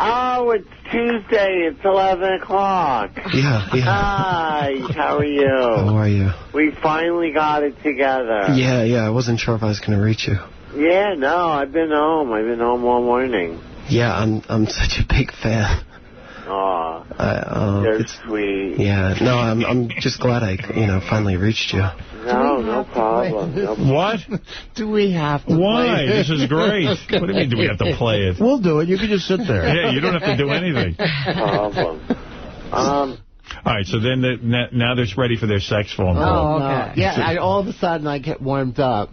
Oh, it's Tuesday. It's 11 o'clock. Yeah. Hi, how are you? How are you? We finally got it together. Yeah. I wasn't sure if I was going to reach you. Yeah, no, I've been home. I've been home all morning. Yeah, I'm such a big fan. Aw, you're sweet. Yeah, no, I'm just glad I, finally reached you. No problem. What? Do we have to Why? play it? This is great. What do you mean, do we have to play it? We'll do it. You can just sit there. Yeah, you don't have to do anything. Problem. All right, so then now they're ready for their sex phone call. Oh, okay. Yeah, all of a sudden I get warmed up.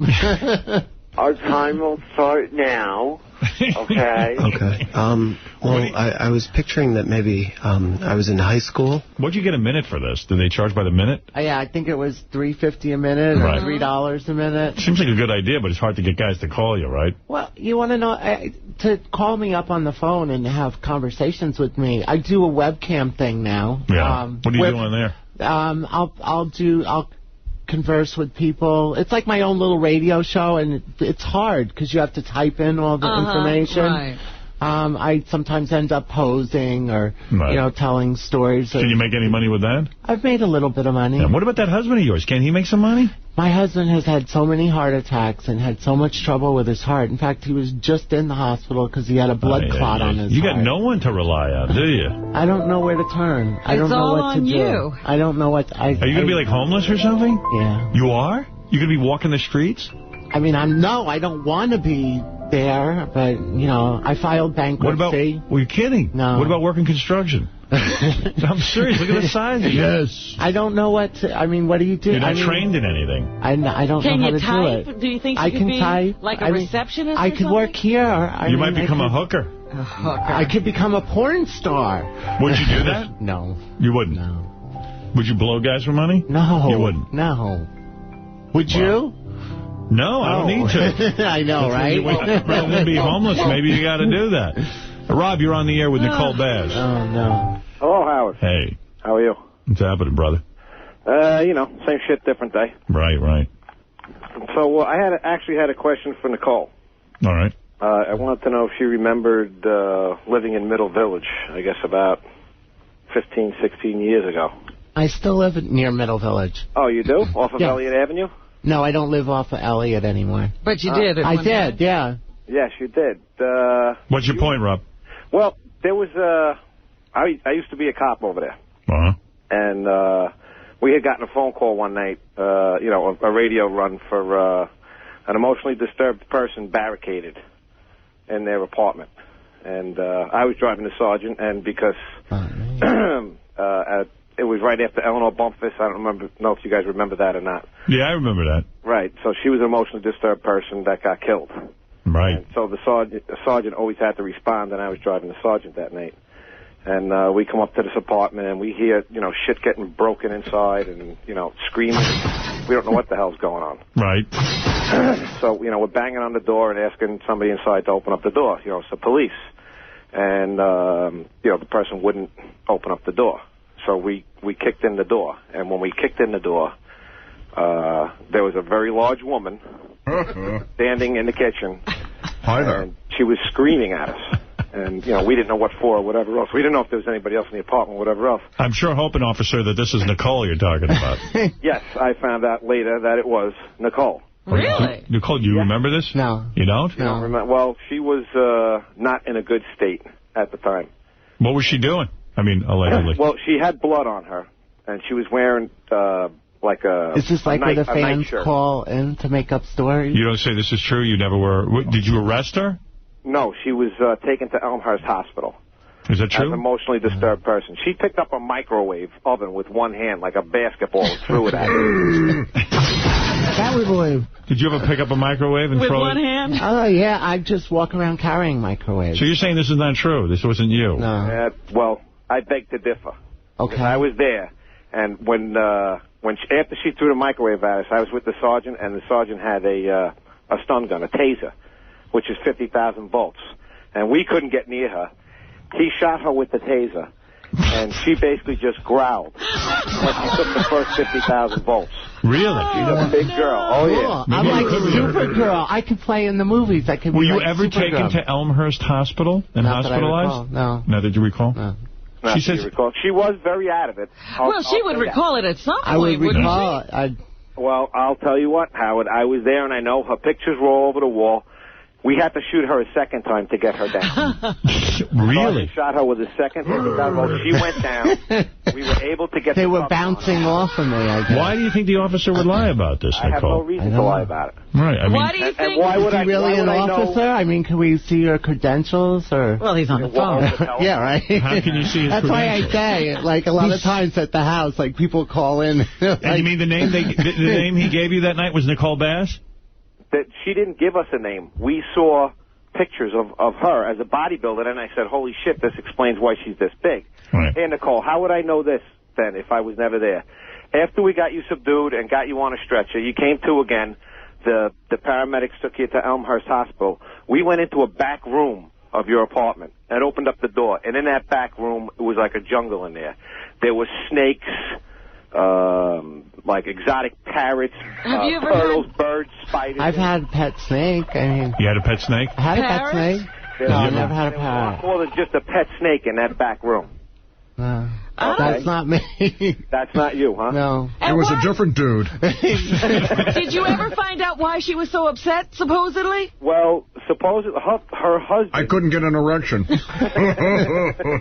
Our time will start now. Okay. Okay. Well, I was picturing that maybe I was in high school. What'd you get a minute for this? Do they charge by the minute? Yeah, I think it was $3.50 a minute or $3 a minute. Seems like a good idea, but it's hard to get guys to call you, right? Well, you want to know, to call me up on the phone and have conversations with me. I do a webcam thing now. Yeah. What are you doing there? I'll converse with people. It's like my own little radio show, and it's hard because you have to type in all the information. Right. I sometimes end up posing or, telling stories. Can you make any money with that? I've made a little bit of money. And what about that husband of yours? Can he make some money? My husband has had so many heart attacks and had so much trouble with his heart. In fact, he was just in the hospital because he had a blood clot on his heart. You got no one to rely on, do you? I don't know where to turn. I don't know what to do. I don't know what... Are you going to be like homeless or something? Yeah. You are? You going to be walking the streets? I mean, I don't want to be there, but, I filed bankruptcy. Were you kidding? No. What about working construction? I'm serious. Look at the size of you. Yes. I don't know what to... I mean, what do you do? You're not trained in anything. I don't know how to do it. Do you think you could be type. like a receptionist I could work here. You might become a hooker. A hooker. I could become a porn star. Would you do that? No. You wouldn't? No. Would you blow guys for money? No. You wouldn't? No. Would you? No, I don't need to. I know, right? Rather than be homeless, maybe you got to do that. Rob, you're on the air with Nicole Baz. Oh, no. Hello, Howard. Hey. How are you? What's happening, brother? Same shit, different day. Right. So I actually had a question for Nicole. All right. I wanted to know if she remembered living in Middle Village, I guess about 15, 16 years ago. I still live near Middle Village. Oh, you do? Off of Elliott Avenue? No, I don't live off of Elliott anymore. But you did. I did, yeah. Yes, you did. What's your point, Rob? Well, there was I used to be a cop over there. Uh-huh. And we had gotten a phone call one night, a radio run for an emotionally disturbed person barricaded in their apartment. And I was driving the sergeant, and because it was right after Eleanor Bumpus. I don't know if you guys remember that or not. Yeah, I remember that. Right. So she was an emotionally disturbed person that got killed. Right. And so the sergeant always had to respond, and I was driving the sergeant that night. And we come up to this apartment, and we hear, shit getting broken inside and, screaming. We don't know what the hell's going on. Right. So, we're banging on the door and asking somebody inside to open up the door. It's the police. And, the person wouldn't open up the door. So we kicked in the door. And when we kicked in the door, there was a very large woman standing in the kitchen. Hi there. And she was screaming at us. And, we didn't know what for or whatever else. We didn't know if there was anybody else in the apartment or whatever else. I'm sure hoping, officer, that this is Nicole you're talking about. Yes, I found out later that it was Nicole. Really? Nicole, do you remember this? No. You don't? You don't remember? Well, she was not in a good state at the time. What was she doing? I mean, allegedly. Well, she had blood on her, and she was wearing like a Is this like where the fans call in to make up stories? You don't say this is true? You never were... Did you arrest her? No, she was taken to Elmhurst Hospital. Is that true? As an emotionally disturbed person. She picked up a microwave oven with one hand, like a basketball, and threw it at her. That we believe. Did you ever pick up a microwave and with throw it? With one hand? Oh, yeah. I just walk around carrying microwaves. So you're saying this is not true? This wasn't you? No. Well, I beg to differ. Okay. I was there, and after she threw the microwave at us, I was with the sergeant, and the sergeant had a stun gun, a taser, which is 50,000 volts. And we couldn't get near her. He shot her with the taser, and she basically just growled when she took the first 50,000 volts. Really? She's a big girl. Oh, yeah. Cool. I'm like Supergirl. I can play in the movies. I can. Were be you like ever Supergirl. taken to Elmhurst Hospital and Not that I hospitalized? recall, no. No, did you recall? No. She says she was very out of it. Well, she would recall it at some point, I would wouldn't recall she? it. Well, I'll tell you what, Howard. I was there, and I know her pictures were all over the wall. We had to shoot her a second time to get her down. Really? We shot her with a second. She went down. We were able to get. They were bouncing off of me, I guess. Why do you think the officer would lie about this, I have no Nicole? reason to lie about it. Right. I mean, Why do you think? why would Is he really an officer? Know? I mean, can we see your credentials? Or Well, he's on the phone. yeah, right. How can you see his That's why I credentials? say, like, a lot of times at the house, like, people call in. And you mean the name the name he gave you that night was Nicole Bass? That she didn't give us a name. We saw pictures of her as a bodybuilder, and I said, holy shit, this explains why she's this big. Right. Hey, Nicole, how would I know this then if I was never there? After we got you subdued and got you on a stretcher, you came to again. The paramedics took you to Elmhurst Hospital. We went into a back room of your apartment and opened up the door, and in that back room, it was like a jungle in there. There were snakes, like exotic parrots, turtles, birds, spiders. I've had a pet snake. I mean, You had a pet snake? I had a pet Parrots? snake. No, I never had a parrot. More than just a pet snake in that back room. No. That's not me. That's not you, huh? No. And It was why- a different dude. Did you ever find out why she was so upset, supposedly? Well, supposedly her husband. I couldn't get an erection.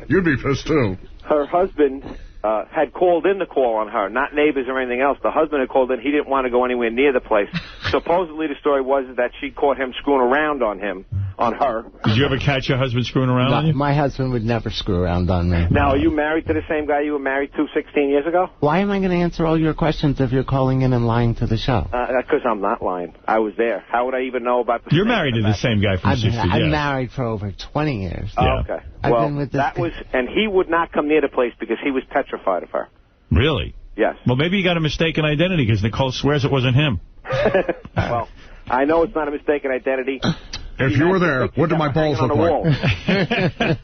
You'd be pissed, too. Her husband had called in to call on her, not neighbors or anything else. The husband had called in. He didn't want to go anywhere near the place. Supposedly, the story was that she caught him screwing around on her. Did you ever catch your husband screwing around on you? My husband would never screw around on me. Now, are you married to the same guy you were married to 16 years ago? Why am I going to answer all your questions if you're calling in and lying to the show? Because I'm not lying. I was there. How would I even know about the You're snake married in to the the same guy from 60 years. I'm married for over 20 years. Yeah. Okay. I've Well, been with this that guy. was, and he would not come near the place because he was petrified of her. Really? Yes. Well, maybe you got a mistaken identity because Nicole swears it wasn't him. Well, I know it's not a mistaken identity. If you were there, what did my balls look like?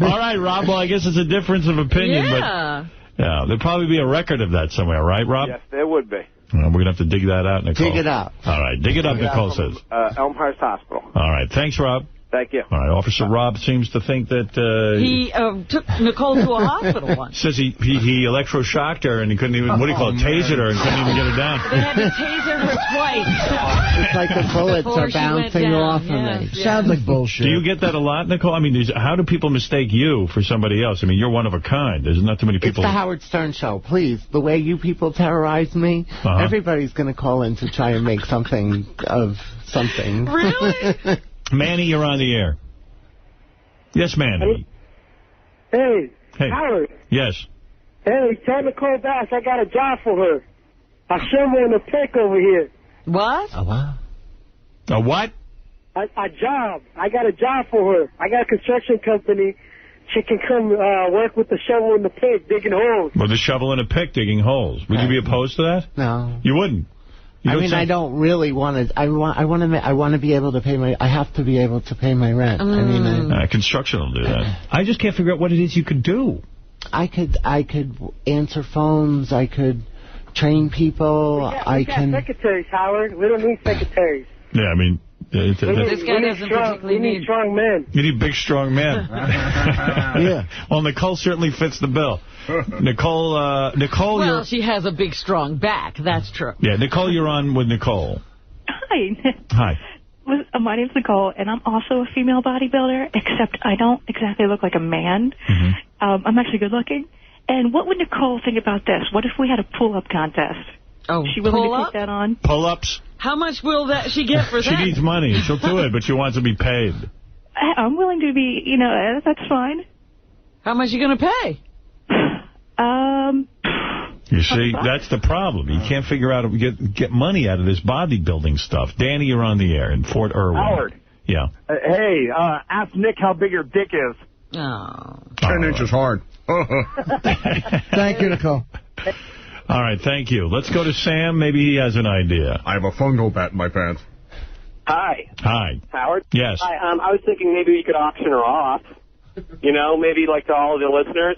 All right, Rob. Well, I guess it's a difference of opinion. Yeah. But yeah, there'll probably be a record of that somewhere, right, Rob? Yes, there would be. We're going to have to dig that out, Nicole. Dig it up. All right, dig it up, Nicole says. Elmhurst Hospital. All right, thanks, Rob. Thank you. All right, Officer Rob seems to think that... He took Nicole to a hospital once. Says he electroshocked her and he couldn't even, what do you call it, tasered her and couldn't even get her down. They had to taser her twice. It's like the bullets Before are she went bouncing down, off of yes, me. yes. Sounds like bullshit. Do you get that a lot, Nicole? I mean, how do people mistake you for somebody else? I mean, you're one of a kind. There's not too many It's people. the Howard Stern show. Please, the way you people terrorize me, everybody's going to call in to try and make something of something. Really? Manny, you're on the air. Yes, Manny. Hey, Hey. Howard. Yes. Hey, tell Nicole Bass I got a job for her. I show her in the pic over here. What? Oh, wow. A what? A job. I got a job for her. I got a construction company. She can come work with the shovel in the pig, digging holes. With a shovel and a pick digging holes. Would you be opposed to that? No. You wouldn't? I mean, I don't really want to. I want to be able to pay my. I have to be able to pay my rent. I mean, construction will do that. I just can't figure out what it is you could do. I could answer phones. I could train people. We got secretaries, Howard. We don't need secretaries. Yeah, I mean, This guy doesn't particularly need strong men. You need big, strong men. Yeah. Well, Nicole certainly fits the bill. Nicole, Well, she has a big, strong back. That's true. Yeah, Nicole, you're on with Nicole. Hi. Hi. My name's Nicole, and I'm also a female bodybuilder, except I don't exactly look like a man. Mm-hmm. I'm actually good looking. And what would Nicole think about this? What if we had a pull-up contest? Oh, Is she willing to pull-up? take that on? Pull-ups? How much will that she get for She that? needs money. She'll do it, but she wants to be paid. I'm willing to be, that's fine. How much are you going to pay? You see, that's the problem. You can't figure out how to get money out of this bodybuilding stuff. Danny, you're on the air in Fort Irwin. Howard. Yeah. Hey, ask Nick how big your dick is. Oh. 10 inches hard. Thank you, Nicole. All right, thank you. Let's go to Sam. Maybe he has an idea. I have a fungo bat in my pants. Hi. Hi. Howard? Yes. Hi, I was thinking maybe we could auction her off. Maybe like to all of the listeners.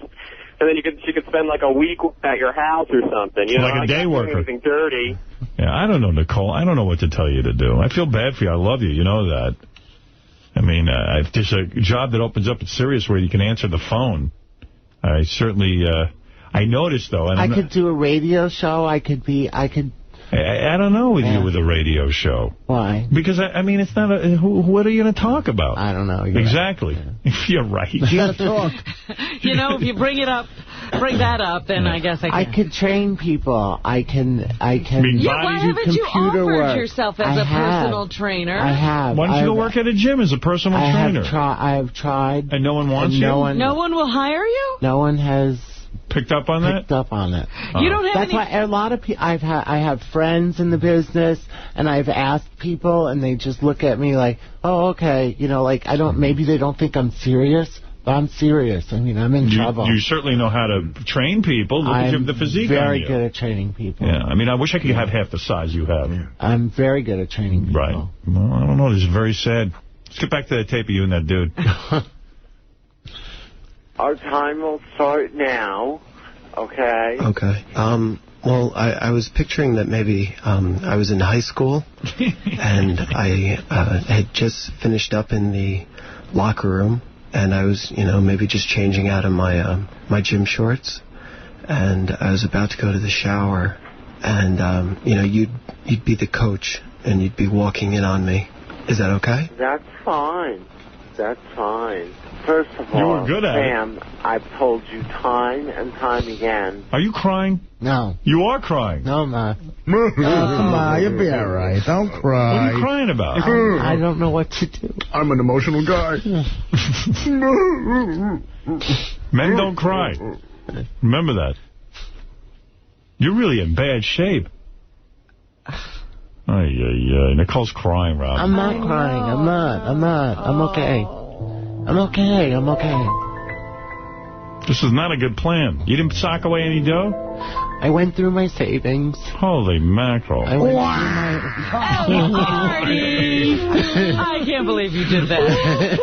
And then she could spend like a week at your house or something. You know, like a day worker. Anything dirty. Yeah, I don't know, Nicole. I don't know what to tell you to do. I feel bad for you. I love you. You know that. I mean, if there's a job that opens up at Sirius where you can answer the phone, I certainly, I noticed, though. And I could do a radio show. I don't know with you with a radio show. Why? Because, I mean, it's not a... what are you going to talk about? I don't know. Exactly. Right. You're right. You got to talk. You know, if you bring that up, then I guess I can. I could train people. I can why haven't you offered yourself as a personal trainer? I have. Why don't you go work at a gym as a personal trainer? I have tried. And no one wants you? No one will hire you? No one has... Picked up on that? Picked up on it. You don't have That's why a lot of people... I have friends in the business, and I've asked people, and they just look at me like, oh, okay. You know, like, maybe they don't think I'm serious, but I'm serious. I mean, I'm in trouble. You certainly know how to train people. Look at the physique on you. I'm very good at training people. Yeah, I mean, I wish I could have half the size you have. I'm very good at training people. Right. Well, I don't know. This is very sad. Let's get back to that tape of you and that dude. Our time will start now, okay? Okay. Well, I was picturing that maybe I was in high school, and I had just finished up in the locker room, and I was, maybe just changing out of my my gym shorts, and I was about to go to the shower, and, you'd be the coach, and you'd be walking in on me. Is that okay? That's fine. That's fine. First of all, you were good at Sam, I've told you time and time again. Are you crying? No. You are crying. No, I'm not. Oh, come on, you'll be all right. Don't cry. What are you crying about? I don't know what to do. I'm an emotional guy. Men don't cry. Remember that. You're really in bad shape. Nicole's crying, Rob. I'm not crying. I'm not. I'm okay. I'm okay. This is not a good plan. You didn't sock away any dough? I went through my savings. Holy mackerel. I went through Artie! I can't believe you did that.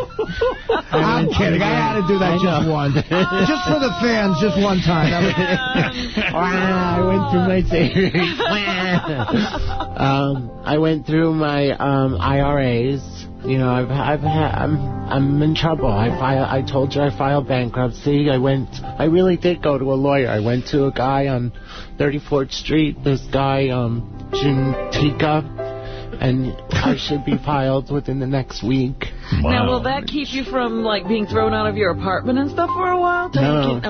I'm kidding. I had to do that just once. Just for the fans, just one time. I went through my savings. I went through my IRAs. I'm in trouble. I told you I filed bankruptcy. I really did go to a lawyer. I went to a guy on 34th Street. This guy, Juntika, and I should be filed within the next week. Wow. Now, will that keep you from being thrown out of your apartment and stuff for a while? No.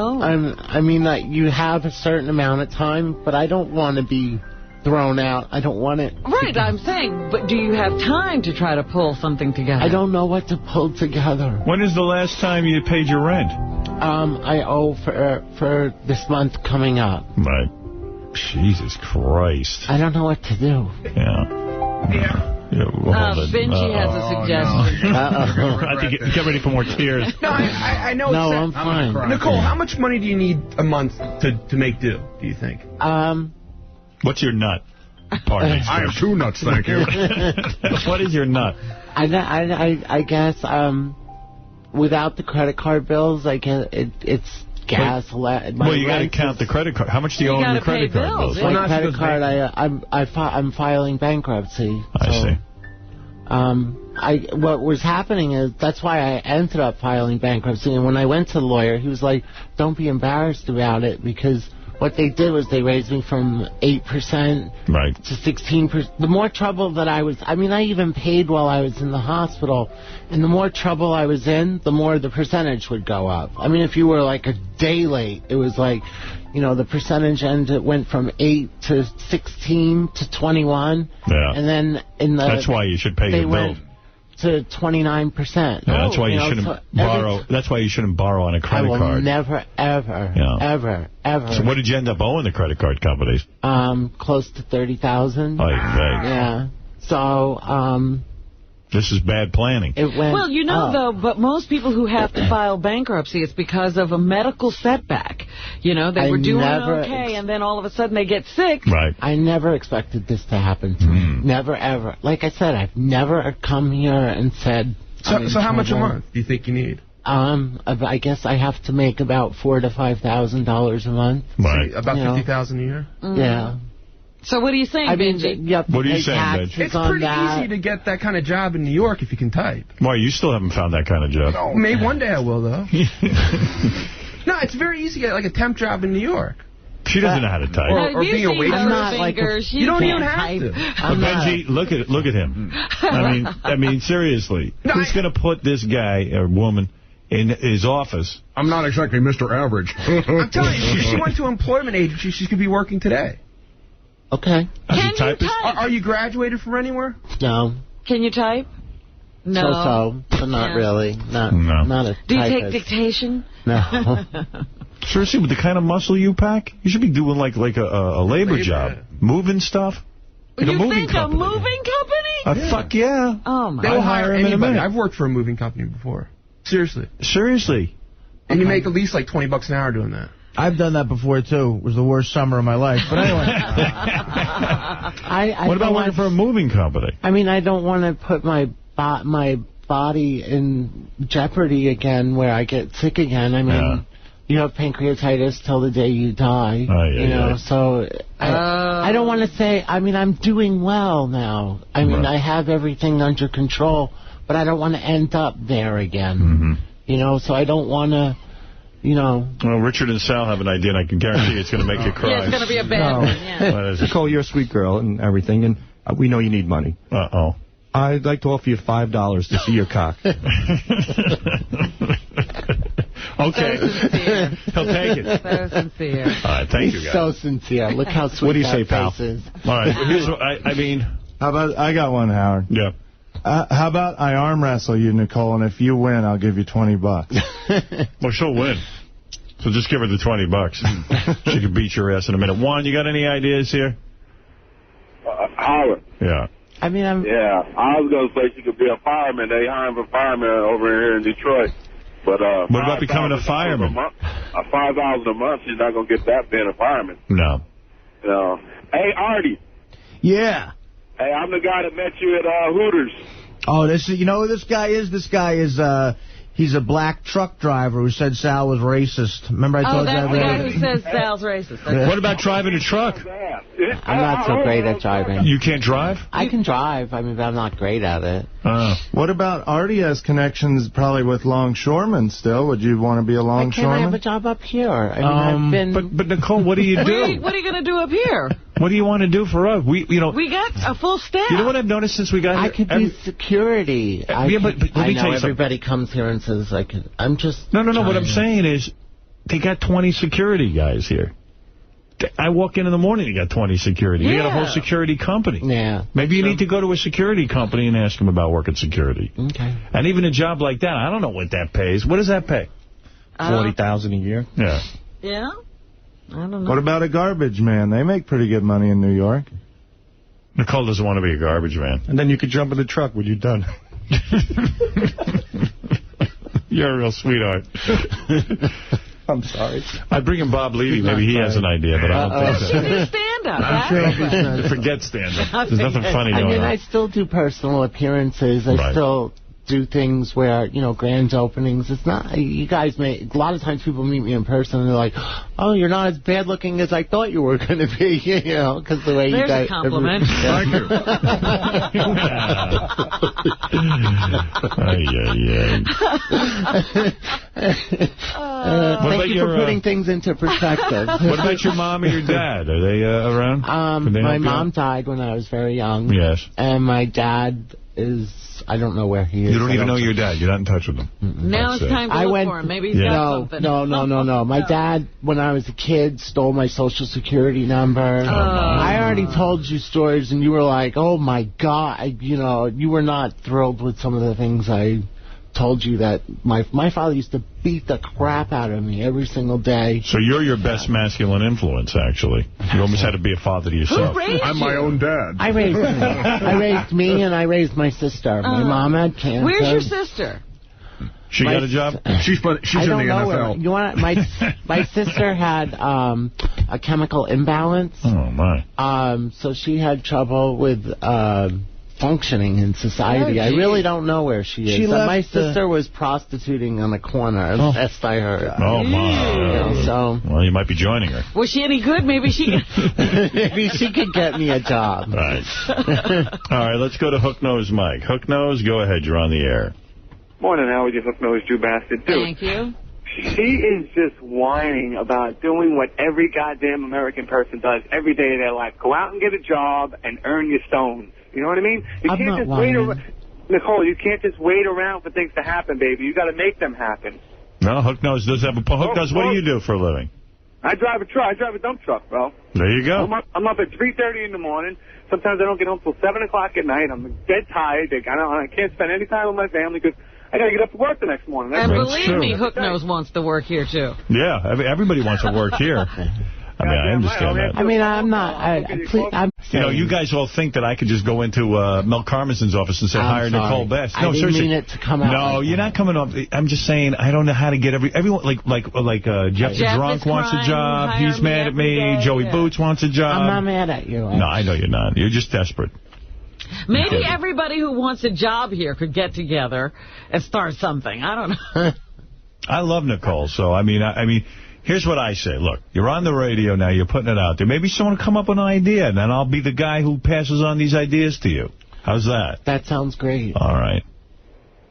You have a certain amount of time, but I don't want to be thrown out. I don't want it. Right, I'm saying, but do you have time to try to pull something together? I don't know what to pull together. When is the last time you paid your rent? I owe for this month coming up. Right. Jesus Christ. I don't know what to do. Yeah. Benji has a suggestion. I think get ready for more tears. No, I know. No, I'm fine. Nicole, how much money do you need a month to make do you think? What's your nut? Pardon me. I have 2 nuts, thank you. What is your nut? I guess without the credit card bills, it's gas. Well, you got to count the credit card. How much do you owe on your credit card bills? My credit card, I'm filing bankruptcy. I see. What was happening is that's why I ended up filing bankruptcy. And when I went to the lawyer, he was like, "Don't be embarrassed about it," because what they did was they raised me from 8% to 16%. The more trouble that I even paid while I was in the hospital, and the more trouble I was in, the more the percentage would go up. I mean, if you were like a day late, it was like, the percentage went from 8 to 16 to 21. Yeah. And then that's why you should pay your bills. To 29%. Yeah, that's why you shouldn't borrow. That's why you shouldn't borrow on a credit card. I will never, ever, ever. So what did you end up owing the credit card companies? Close to $30,000. Yeah. So, this is bad planning. Well, though, but most people who have to file bankruptcy, it's because of a medical setback. They were doing okay, and then all of a sudden they get sick. Right. I never expected this to happen to me. Never, ever. Like I said, I've never come here and said... So how much a month do you think you need? I guess I have to make about $4,000 to $5,000 a month. Right. About $50,000 a year? Yeah. So what are you saying, Benji? What are you saying, Benji? It's pretty easy to get that kind of job in New York if you can type. Why, you still haven't found that kind of job? No, maybe one day I will, though. No, it's very easy to get like a temp job in New York. She doesn't know how to type. Or being a waitress. You don't even have to. But Benji, look at him. I mean, seriously. Who's going to put this guy or woman in his office? I'm not exactly Mr. Average. I'm telling you, if she went to an employment agency, she could be working today. Okay. Can you type? Are you graduated from anywhere? No. Can you type? No. So, but not really. Not a Do you typist. take dictation? No. Seriously, with the kind of muscle you pack, you should be doing like a labor job. Moving stuff. Like you a moving think company. a moving company? Fuck yeah. Oh, my They'll hire him in a anybody. minute. I've worked for a moving company before. Seriously. And And you make at least like $20 an hour doing that. I've done that before, too. It was the worst summer of my life. But anyway. What about working for a moving company? I mean, I don't want to put my body in jeopardy again where I get sick again. I mean, you have pancreatitis till the day you die. So I don't want to say, I mean, I'm doing well now. I mean, I have everything under control, but I don't want to end up there again. So I don't want to... Well, Richard and Sal have an idea, and I can guarantee it's going to make you cry. Yeah, it's going to be a bad one, yeah. Nicole, you're a sweet girl and everything, and we know you need money. Uh-oh. I'd like to offer you $5 to see your cock. Okay. He'll take it. So sincere. All right, thank you, guys. He's so sincere. Look how sweet What do you say, pal? Is. All right, here's what I mean... How about, I got one, Howard. Yeah. How about I arm wrestle you, Nicole, and if you win, I'll give you $20. Well, she'll win. So just give her the $20. She can beat your ass in a minute. Juan, you got any ideas here? Howard. Yeah. I mean, I was going to say she could be a fireman. They hiring for firemen over here in Detroit. But what about becoming a fireman? $5 a month, she's not going to get that being a fireman. No. Hey, Artie. Yeah. Hey, I'm the guy that met you at Hooters. Oh, you know who this guy is? This guy is, he's a black truck driver who said Sal was racist. Remember I told you that? Oh, that's the guy who says Sal's racist. What about driving a truck? I'm not so great at driving. You can't drive? I can drive. I mean, but I'm not great at it. What about Artie has connections probably with longshoremen still? Would you want to be a longshoreman? I have a job up here. I mean, I've been... But Nicole, what do you do? What are you going to do up here? What do you want to do for us? We got a full staff. You know what I've noticed since we got here? I could be security. But let me tell you something. Everybody comes here and says I'm just... No. What I'm saying is they got 20 security guys here. I walk in the morning, you got 20 security. You got a whole security company. Yeah. Maybe you need to go to a security company and ask them about working security. Okay. And even a job like that, I don't know what that pays. What does that pay? $40,000 a year. Yeah. Yeah? I don't know. What about a garbage man? They make pretty good money in New York. Nicole doesn't want to be a garbage man. And then you could jump in the truck when you're done. You're a real sweetheart. I'm sorry. I'd bring in Bob Levy. Maybe he has an idea, but I don't think so. You do stand-up. Forget stand-up. There's nothing funny going on. I mean, I still do personal appearances. I still do things where, grand openings. It's not, you guys a lot of times people meet me in person and they're like, oh, you're not as bad looking as I thought you were going to be, because the way you guys... There's a compliment. Thank you. Thank you for putting things into perspective. What about your mom and your dad? Are they around? My mom died when I was very young. Yes. And my dad is... I don't know where he is. You don't even know your dad. You're not in touch with him. Now it's time to look for him. Maybe he's got something. No. My dad, when I was a kid, stole my Social Security number. I already told you stories, and you were like, oh, my God. You were not thrilled with some of the things I told you that my father used to beat the crap out of me every single day. So you're your best masculine influence, actually. You almost had to be a father to yourself. Who raised I'm my own dad. I raised me, and I raised my sister. My mom had cancer. Where's your sister? She got a job? She's in the NFL. You want my sister had a chemical imbalance. Oh, my. So she had trouble with functioning in society. I really don't know where she is. My sister was prostituting on the corner, last I heard. Oh, my. So, well, you might be joining her. Was she any good? Maybe she could get me a job. Right. All right, let's go to Hook Nose Mike. Hook Nose, go ahead. You're on the air. Morning, Howard, you Hook Nose Jew bastard. Dude, thank you. She is just whining about doing what every goddamn American person does every day of their life. Go out and get a job and earn your stones. You know what I mean? You can't just wait around. Nicole, you can't just wait around for things to happen, baby. You got to make them happen. No, Hook Nose does have a point. Hook Nose, what do you do for a living? I drive a truck. I drive a dump truck, bro. There you go. I'm up at 3:30 in the morning. Sometimes I don't get home till 7 o'clock at night. I'm dead tired. I can't spend any time with my family because I got to get up to work the next morning. And believe me, Hook Nose wants to work here, too. Yeah, everybody wants to work here. I mean, I understand that. I mean, I'm not... You know, you guys all think that I could just go into Mel Carmenson's office and say, hire Nicole Best. No, I didn't mean it to come out. No, you're not coming off. I'm just saying, I don't know how to get everyone, like Jeff the Drunk wants a job. He's mad at me. Joey Boots wants a job. I'm not mad at you. No, I know you're not. You're just desperate. Maybe everybody who wants a job here could get together and start something. I don't know. I love Nicole, so, I mean, here's what I say. Look, you're on the radio now. You're putting it out there. Maybe someone will come up with an idea, and then I'll be the guy who passes on these ideas to you. How's that? That sounds great. All right.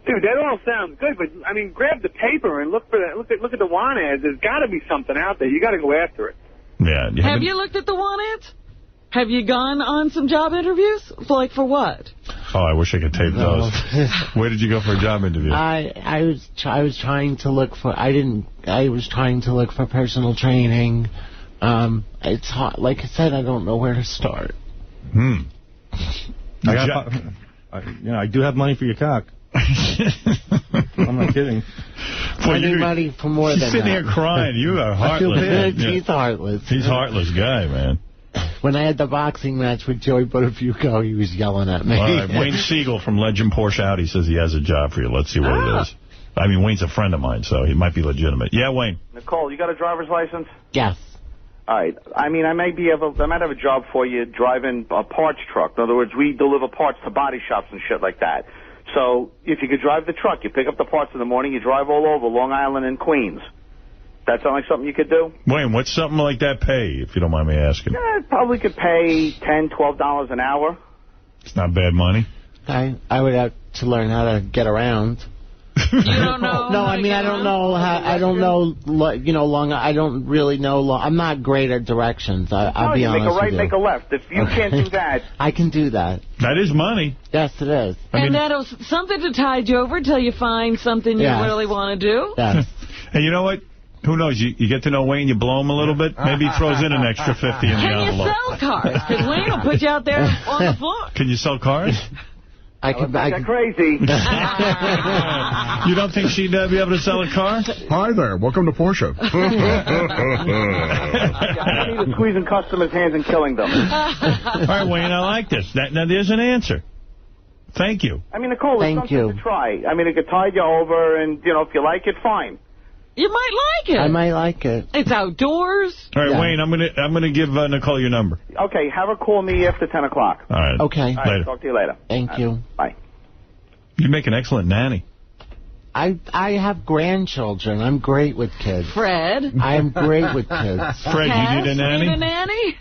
Dude, that all sounds good, but, I mean, grab the paper and look at the want ads. There's got to be something out there. You got to go after it. Yeah. Have you looked at the want ads? Have you gone on some job interviews? Like, for what? Oh, I wish I could tape those. Where did you go for a job interview? I was trying to look for... I was trying to look for personal training. It's hot. Like I said, I don't know where to start. I do have money for your cock. I'm not kidding. I need money for more than that. He's sitting here crying. You are heartless. He's heartless. He's a heartless guy, man. When I had the boxing match with Joey Buttafuoco, he was yelling at me. All right, Wayne Siegel from Legend Porsche Audi says he has a job for you. Let's see what it is. I mean, Wayne's a friend of mine, so he might be legitimate. Yeah, Wayne. Nicole, you got a driver's license? Yes. All right. I mean, I might have a job for you driving a parts truck. In other words, we deliver parts to body shops and shit like that. So if you could drive the truck, you pick up the parts in the morning, you drive all over Long Island and Queens. That sound like something you could do? Wayne, what's something like that pay, if you don't mind me asking? Yeah, it probably could pay $10, $12 an hour. It's not bad money. I would have to learn how to get around. You don't know? No, I mean, I don't know how, I don't know, you know, I don't really know, I'm not great at directions, I'll be honest with you. Make a right, make a left. If you can't do that. I can do that. That is money. Yes, it is. And that'll something to tide you over until you find something you really want to do? Yes. And you know what? Who knows? You get to know Wayne, you blow him a little bit, maybe he throws in an extra 50 in the envelope. Can you sell cars? Because Wayne will put you out there on the floor. Can you sell cars? I can crazy. You don't think she'd be able to sell a car? Hi there. Welcome to Porsche. I need to squeezing customers' hands and killing them. All right, Wayne, I like this. Now, there's an answer. Thank you. I mean, Nicole, it's something to try. I mean, it could tide you over, and, you know, if you like it, fine. You might like it. I might like it. It's outdoors. All right, Wayne, I'm gonna give Nicole your number. Okay, have her call me after 10 o'clock. All right. Okay. All right, later. Talk to you later. Thank you. Bye. You make an excellent nanny. I have grandchildren. I'm great with kids. Fred. I'm great with kids. Fred, you need a nanny? Need a nanny?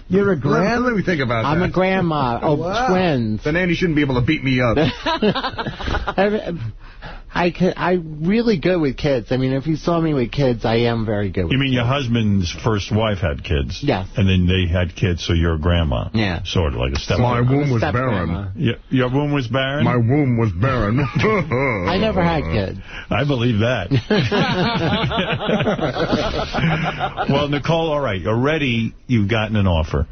You're a grandma? Let me think about that. I'm a grandma. Oh, wow. Twins. The nanny shouldn't be able to beat me up. I'm really good with kids. I mean, if you saw me with kids, I am very good with kids. You mean your husband's first wife had kids? Yes. And then they had kids, so you're a grandma? Yeah. Sort of like a stepmother. My womb was barren. Your womb was barren? My womb was barren. I never had kids. I believe that. Well, Nicole, all right, already you've gotten an offer.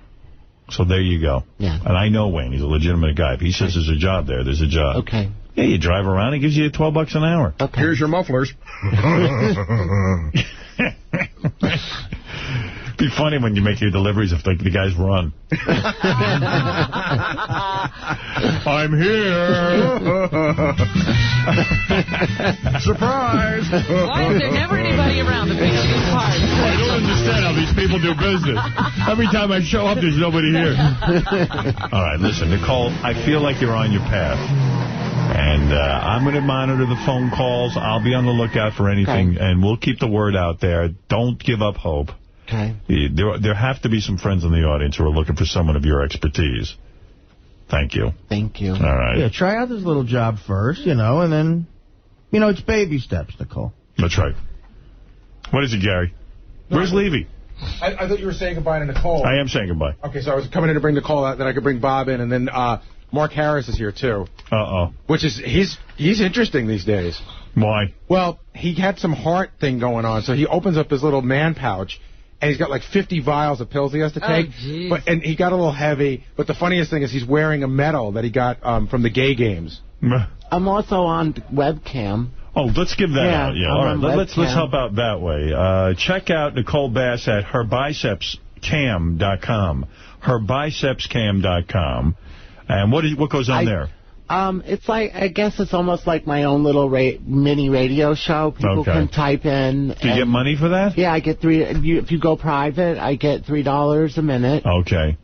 So there you go. Yeah. And I know Wayne. He's a legitimate guy. If he says there's a job there, there's a job. Okay. Yeah, you drive around. He gives you $12 an hour. Okay. Here's your mufflers. Be funny when you make your deliveries if the guys run. I'm here. Surprise. Why is there never anybody around the biggest part? I don't understand how these people do business. Every time I show up, there's nobody here. All right, listen, Nicole, I feel like you're on your path. And I'm going to monitor the phone calls. I'll be on the lookout for anything, and we'll keep the word out there. Don't give up hope. Okay. There have to be some friends in the audience who are looking for someone of your expertise. Thank you. Thank you. All right. Yeah, try out this little job first, and then, it's baby steps, Nicole. That's right. What is it, Gary? Where's Levy? I thought you were saying goodbye to Nicole. I am saying goodbye. Okay, so I was coming in to bring Nicole out, then I could bring Bob in, and then Mark Harris is here, too. Uh-oh. Which is, he's interesting these days. Why? Well, he had some heart thing going on, so he opens up his little man pouch, and he's got like 50 vials of pills he has to take. And he got a little heavy, but the funniest thing is he's wearing a medal that he got from the gay games. I'm also on webcam. Oh, let's give that out. Yeah, all right. Let's help out that way. Check out Nicole Bass at herbicepscam.com. Herbicepscam.com. And what goes on there? It's like, I guess it's almost like my own little mini radio show. People can type in. Do you get money for that? Yeah, I get if you go private, I get $3 a minute. Okay.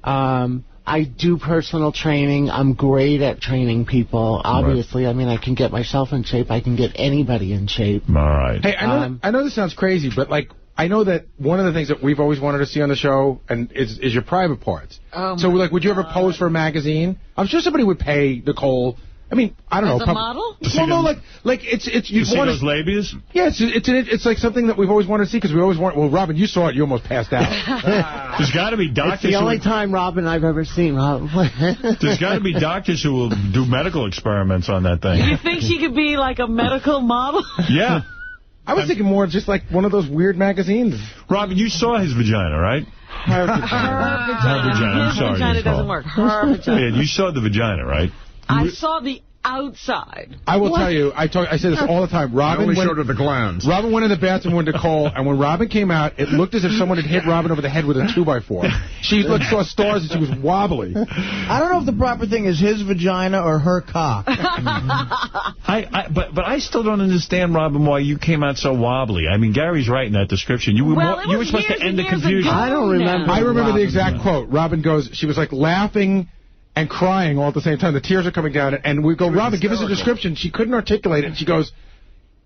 I do personal training. I'm great at training people. Obviously, I mean, I can get myself in shape. I can get anybody in shape. All right. Hey, I know this sounds crazy, but I know that one of the things that we've always wanted to see on the show is your private parts. So, would you ever pose for a magazine? I'm sure somebody would pay Nicole. I mean, I don't know. As a model? Well, no, it's you see those labias? Yeah, it's like something that we've always wanted to see because we always want. Well, Robin, you saw it. You almost passed out. There's got to be doctors. It's the only time, Robin, I've ever seen. There's got to be doctors who will do medical experiments on that thing. You think she could be like a medical model? Yeah. I was thinking more just like one of those weird magazines. Robin, you saw his vagina, right? Her vagina. I'm sorry. His vagina doesn't work. Her vagina. Yeah, you saw the vagina, right? I saw the outside. I will tell you, I say this all the time. Robin showed her the glands. Robin went in the bathroom with Nicole, and when Robin came out, it looked as if someone had hit Robin over the head with a 2x4. She saw stars and she was wobbly. I don't know if the proper thing is his vagina or her cock. But I still don't understand, Robin, why you came out so wobbly. I mean, Gary's right in that description. You were supposed to end the confusion. I don't remember. I remember the exact quote. Robin goes, she was like laughing and crying all at the same time. The tears are coming down, and we go, Robin, give us a description. She couldn't articulate it, and she goes,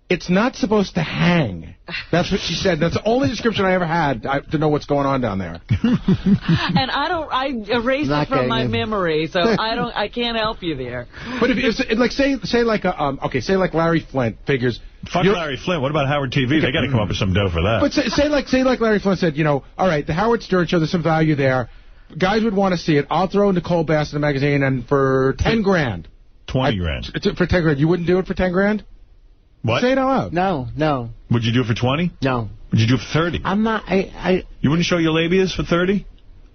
it's not supposed to hang. That's what she said. That's the only description I ever had to know what's going on down there. And I erased it from my memory, so I can't help you there. But if say like Larry Flint figures. Fuck Larry Flint. What about Howard TV? They got to come up with some dough for that. But say like Larry Flint said, all right, the Howard Stern show, there's some value there. Guys would want to see it. I'll throw Nicole Bass in the magazine, and for 10 grand. 20 grand. For 10 grand. You wouldn't do it for 10 grand? What? Say it out loud. No. Would you do it for 20? No. Would you do it for 30? I'm not. You wouldn't show your labias for 30?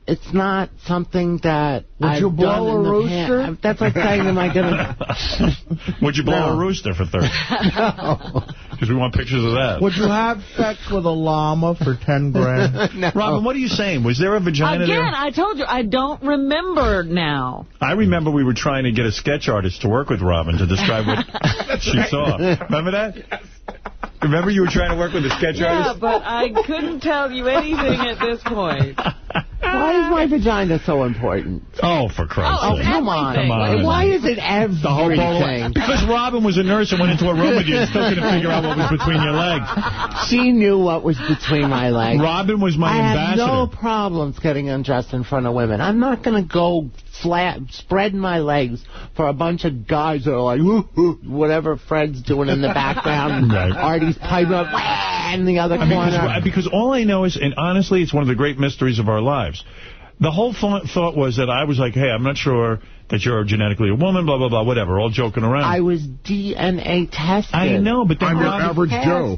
It's not something that Would you blow a rooster? That's like saying, am I going to... Would you blow a rooster for 30? No. Because we want pictures of that. Would you have sex with a llama for 10 grand? No. Robin, what are you saying? Was there a vagina there? Again, I told you, I don't remember now. I remember we were trying to get a sketch artist to work with Robin to describe what she saw. Remember that? Yes. Remember you were trying to work with a sketch artist? Yeah, but I couldn't tell you anything at this point. Why is my vagina so important? Oh, for Christ's sake. Come on. Why is it everything? Because Robin was a nurse and went into a room with you and still couldn't figure out what was between your legs. She knew what was between my legs. Robin was my ambassador. I have no problems getting undressed in front of women. I'm not going to go spreading my legs for a bunch of guys that are like, whatever Fred's doing in the background. Right. Artie's piping up in the other corner. Because all I know is, and honestly, it's one of the great mysteries of our lives. The whole thought was that I was like, hey, I'm not sure that you're genetically a woman, blah, blah, blah, whatever, all joking around. I was DNA tested. I know, but then I'm your average Joe.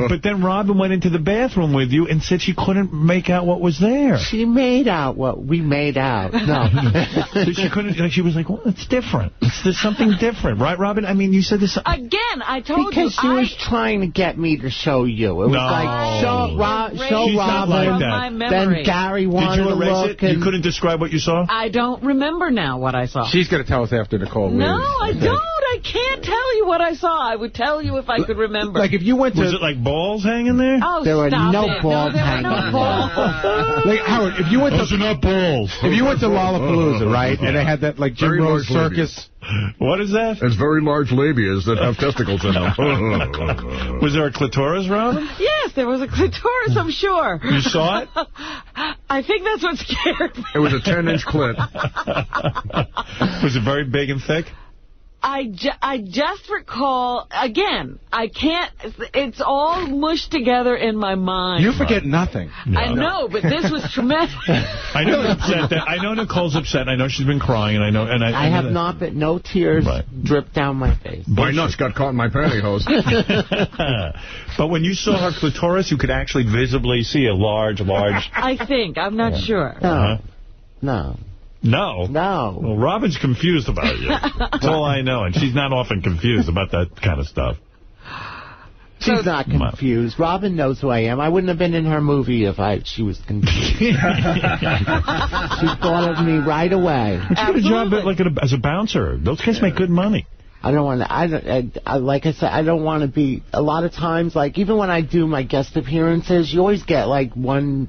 But then Robin went into the bathroom with you and said she couldn't make out what was there. She made out what we made out. No. So she couldn't, like, she was like, well, it's different. There's something different, right, Robin? I mean, you said this. Again, I told because she was trying to get me to show you. It was like, show Robin, like then Gary wanted to look. You couldn't describe what you saw? I don't remember now what I saw. She's going to tell us after Nicole leaves. No, I don't. I can't tell you what I saw. I would tell you if I could remember. Like if you went to... Was it like balls hanging there? Oh, there were no it. balls hanging there. No balls. Like, Howard, if you went Those are not balls. If you went to Lollapalooza, right, and they had that, like, Jim Rose circus... What is that? It's very large labias that have testicles in them. Was there a clitoris, Robin? Yes, there was a clitoris, I'm sure. You saw it? I think that's what scared me. It was a 10-inch clit. Was it very big and thick? I just recall, again, I can't, it's all mushed together in my mind. You forget nothing. No. I know, but this was traumatic. I know upset. I know Nicole's upset. I know she's been crying, and I know. And I have not, but no tears dripped down my face. My nuts got caught in my pantyhose. But when you saw her clitoris, you could actually visibly see a large... I think. I'm not sure. No. No. No? No. Well, Robin's confused about you. That's all I know, and she's not often confused about that kind of stuff. She's not confused. Robin knows who I am. I wouldn't have been in her movie if she was confused. She thought of me right away. But you get a job as a bouncer. Those guys make good money. I don't want to, like I said, I don't want to be, a lot of times, like, even when I do my guest appearances, you always get, like, one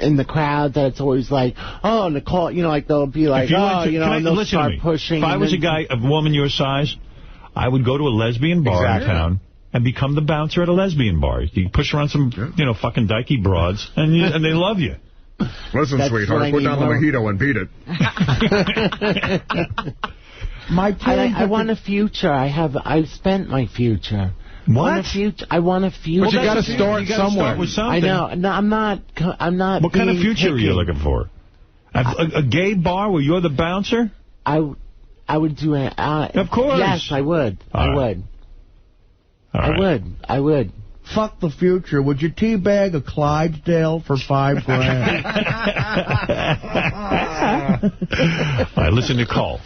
in the crowd that's always like, oh, Nicole, you know, like, they'll be like, and they'll start pushing. If I was a woman your size, I would go to a lesbian bar in town and become the bouncer at a lesbian bar. You push around some, fucking dykey broads, and they love you. Listen, sweetheart, put down the mojito and beat it. I want a future. I've spent my future. What? I want a future. But you got to start somewhere. With something. I know. No, I'm not. What kind of future are you looking for? A gay bar where you're the bouncer? I would do it. Of course. Yes, I would. I would. Fuck the future. Would you teabag a Clydesdale for $5 grand? All right, listen, Nicole.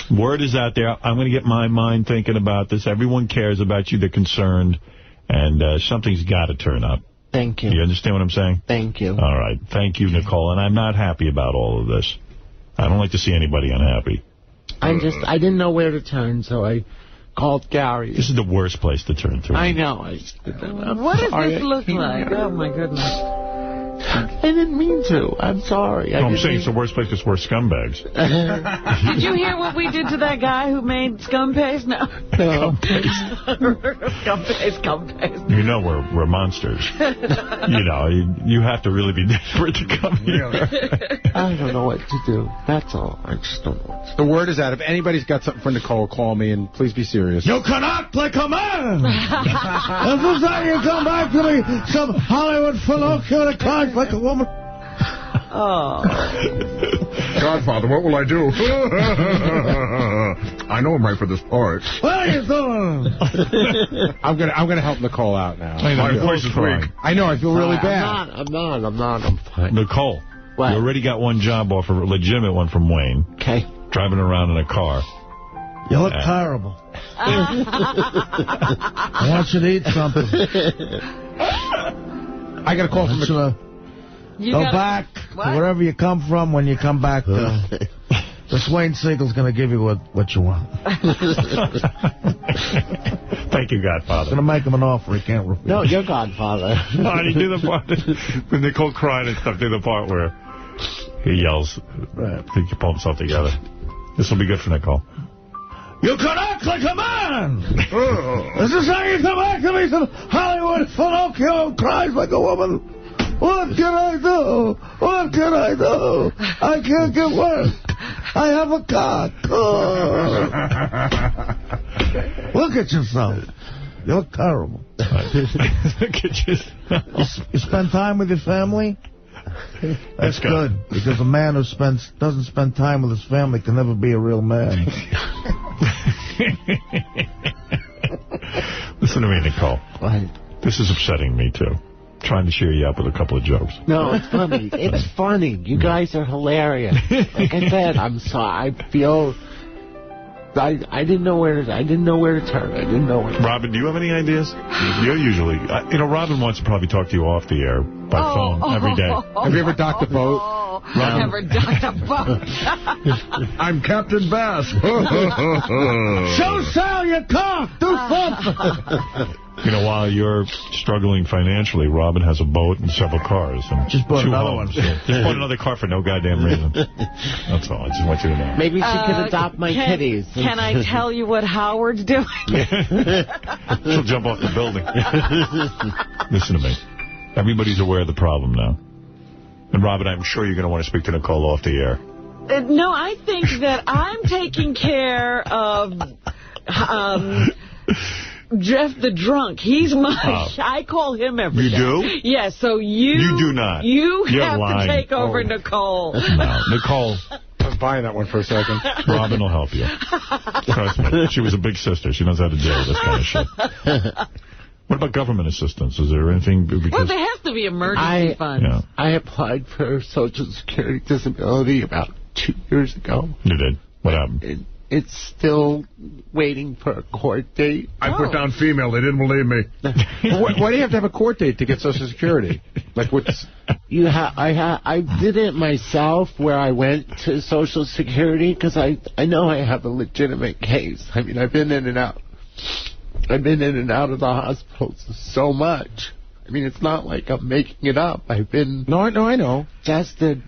Word is out there. I'm going to get my mind thinking about this. Everyone cares about you. They're concerned. And something's got to turn up. Thank you. You understand what I'm saying? Thank you. All right. Thank you, Nicole. And I'm not happy about all of this. I don't like to see anybody unhappy. I didn't know where to turn, so I called Gary. This is the worst place to turn to. I know. What does this look like? Oh, my goodness. I didn't mean to. I'm sorry. I'm saying it's the worst place because we're scumbags. Did you hear what we did to that guy who made scum paste? No. Scum paste. You know we're monsters. You have to really be desperate to come here. I don't know what to do. That's all. I just don't know what to do. The word is out. If anybody's got something for Nicole, call me, and please be serious. You can act like a man! This is how you come back to me, some Hollywood fellow that cries like a woman. Oh. Godfather, what will I do? I know I'm right for this part. What are you doing? I'm gonna help Nicole out now. My voice is weak. I know. I feel really bad. I'm not. I'm fine. Nicole, what? You already got one job offer, a legitimate one from Wayne. Okay. Driving around in a car. You look terrible. I want you to eat something. I got a call from Go back to wherever you come from when you come back. This Wayne Siegel's going to give you what you want. Thank you, Godfather. Going to make him an offer he can't refuse. No, you're Godfather. Artie, do the part when Nicole crying and stuff. Do the part where he yells. Right. He can pull himself together. This will be good for Nicole. You can act like a man! This is how you come back to me, some Hollywood Pinocchio cries like a woman. What can I do? What can I do? I can't get work. I have a cock. Oh. Look at yourself. You look terrible. Look at yourself. You spend time with your family? That's good, because a man who doesn't spend time with his family can never be a real man. Listen to me, Nicole. What? This is upsetting me, too. Trying to cheer you up with a couple of jokes. No, it's funny. It's funny. You guys are hilarious. Like I said, I'm sorry. I feel... I didn't know where to turn. I didn't know where to... Robin, do you have any ideas? You're usually... Robin wants to probably talk to you off the air by phone every day. Have you ever docked a boat? I've never docked a boat. I'm Captain Bass. Show Sal your cock. Do something. While you're struggling financially, Robin has a boat and several cars. And just bought another one. Just bought another car for no goddamn reason. That's all. I just want you to know. Maybe she could adopt my kitties. Can I tell you what Howard's doing? She'll jump off the building. Listen to me. Everybody's aware of the problem now. And, Robin, I'm sure you're going to want to speak to Nicole off the air. No, I think that I'm taking care of Jeff the drunk. He's my... I call him every day. You do? Yes, so you do not. You're have lying. To take over Nicole. No, Nicole... I was buying that one for a second. Robin will help you. Trust me. She was a big sister. She knows how to deal with this kind of shit. What about government assistance? Is there anything... Well, there has to be emergency funds. Yeah. I applied for Social Security disability about 2 years ago. You did? What happened? It's still waiting for a court date. I put down female. They didn't believe me. Why do you have to have a court date to get Social Security? Like what's... I did it myself where I went to Social Security because I know I have a legitimate case. I mean, I've been in and out. I've been in and out of the hospitals so much. I mean, it's not like I'm making it up. I've been... No, I know. Tested.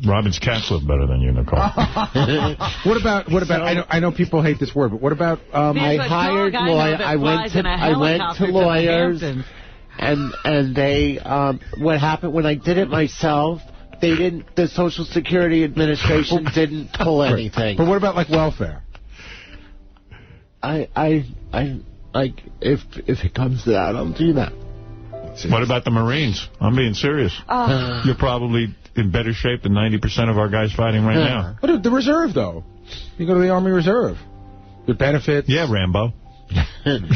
Robin's cats live better than you, Nicole. What about? I know people hate this word, but what about? I hired lawyers. I went to lawyers, and they. What happened when I did it myself? They didn't. The Social Security Administration didn't pull anything. But what about like welfare? I like if it comes to that, I'll do that. What about the Marines? I'm being serious. You're probably in better shape than 90% of our guys fighting right now. What the reserve, though? You go to the Army Reserve. The benefits. Yeah, Rambo. Semper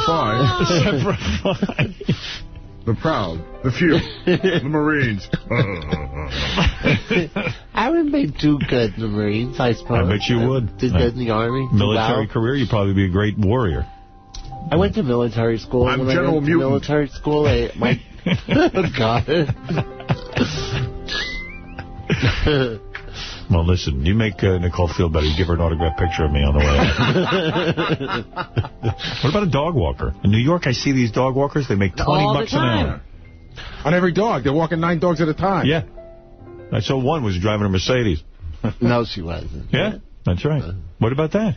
Fi. Semper Fi. The proud. The few. The Marines. I would make too good in the Marines, I suppose. I bet you would. Did good in the Army. Military career, you'd probably be a great warrior. I went to military school. I'm General Mutant. Military school, oh, God. Well, listen, you make Nicole feel better. You give her an autographed picture of me on the way out. What about a dog walker? In New York, I see these dog walkers. They make $20 an hour. On every dog. They're walking 9 dogs at a time. Yeah. I saw one was driving a Mercedes. No, she wasn't. Yeah, that's right. What about that?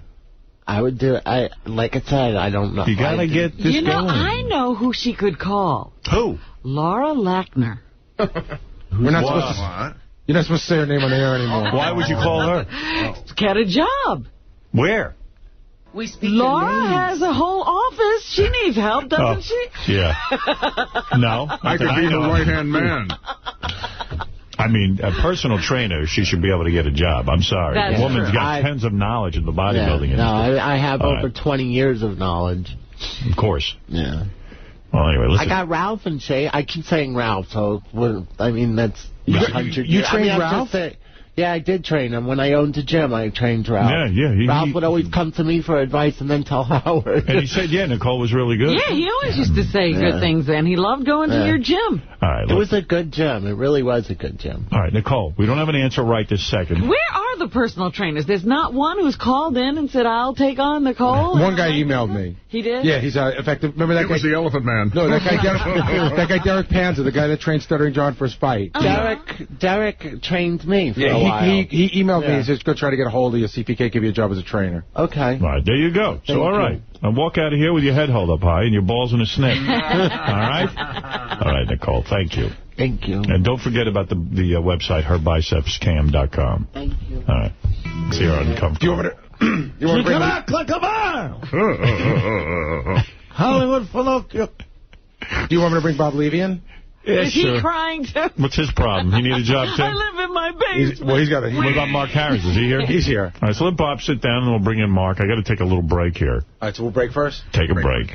I would do it. Like I said, I don't know. You got to get this going. I know who she could call. Who? Laura Lackner. We're not supposed to... You're not supposed to say her name on the air anymore. Why would you call her? Get a job. Where? We speak Laura has a whole office. She needs help, doesn't she? Yeah. No. I could be her right-hand man. I mean, a personal trainer, she should be able to get a job. I'm sorry. That's the woman's true. got tons of knowledge in the bodybuilding industry. No, I have over 20 years of knowledge. Of course. Yeah. Well, anyway, listen. I got Ralph and Shay. I keep saying Ralph, so, I mean, that's... You trained Ralph? Yeah, I did train him. When I owned a gym, I trained Ralph. Yeah. Ralph would always come to me for advice and then tell Howard. And he said, Nicole was really good. Yeah, he always used to say good things, and he loved going to your gym. All right, it was a good gym. It really was a good gym. All right, Nicole, we don't have an answer right this second. Where are the personal trainers? There's not one who's called in and said, I'll take on Nicole? One guy emailed me. He did? Yeah, he's effective. Remember that guy? It was the Elephant Man. No, that guy Derek Panzer, the guy that trained Stuttering John for his fight. Derek trained me for a while. He emailed me. He says, go try to get a hold of you, see if he can't give you a job as a trainer. Okay. All right, there you go. So, all right. And walk out of here with your head held up high and your balls in a sniff. All right? All right, Nicole, thank you. Thank you. And don't forget about the website, herbicepscam.com. Thank you. All right. See her uncomfortable. Do you want me to... You want to bring Click a mile. Hollywood Pinocchio. Do Do you want me to bring Bob Levy in? Yeah, Is he crying too? What's his problem? He need a job too? I live in my basement. He's got a... What about Mark Harris? Is he here? He's here. All right, so let Bob sit down, and we'll bring in Mark. I got to take a little break here. All right, so we'll break first? Take a break.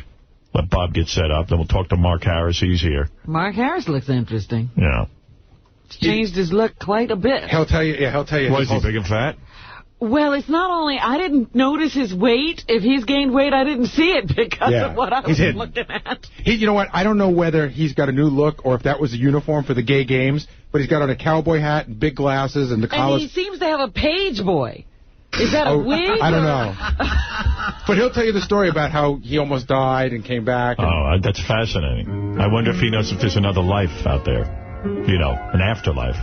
Let Bob get set up. Then we'll talk to Mark Harris. He's here. Mark Harris looks interesting. Yeah. He's changed his look quite a bit. He'll tell you. Yeah, he'll tell you. What, is he big and fat? Well, it's not only I didn't notice his weight. If he's gained weight, I didn't see it because of what I was looking at. You know what? I don't know whether he's got a new look or if that was a uniform for the gay games, but he's got on a cowboy hat and big glasses and the collar. And he seems to have a page boy. Is that a wig? I don't know. But he'll tell you the story about how he almost died and came back. Oh, that's fascinating. I wonder if he knows if there's another life out there. You know, an afterlife.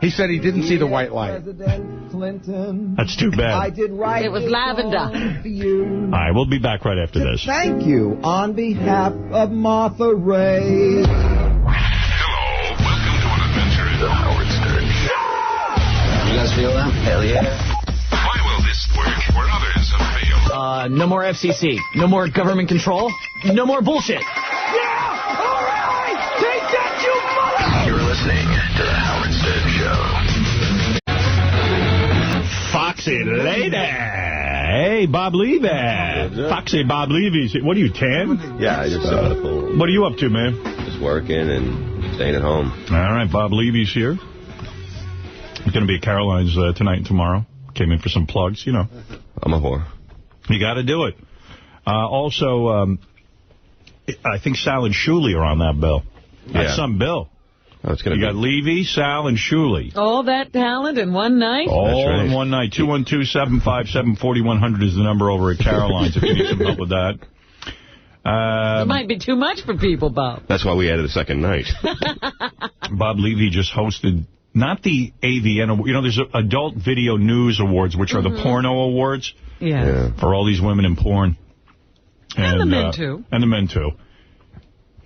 He said he didn't see the white light. Clinton. That's too bad. I did right. It was lavender. For you. All right, we'll be back right after this. Thank you on behalf of Martha Ray. Hello, welcome to an adventure in the Howard Stern Show. You guys feel that? Hell yeah. Why will this work where others have failed? No more FCC. No more government control. No more bullshit. Yeah! All right! Take that, you mother... You're listening to the Howard Stern Show. Foxy lady. Hey, Bob Levy. Foxy Bob Levy. What are you, tan? Yeah, I just what are you up to, man? Just working and staying at home. All right, Bob Levy's here. He's going to be at Caroline's tonight and tomorrow. Came in for some plugs, you know. I'm a whore. You got to do it. Also, I think Sal and Shuley are on that bill. That's some bill. Oh, it's gonna you got Levy, Sal, and Shuley. All that talent in one night? All in one night. 212-757-4100 is the number over at Caroline's if you need some help with that. It might be too much for people, Bob. That's why we added a second night. Bob Levy just hosted, not the AVN, you know, there's Adult Video News Awards, which are the porno awards. Yeah. For all these women in porn. And the men, too. And the men, too.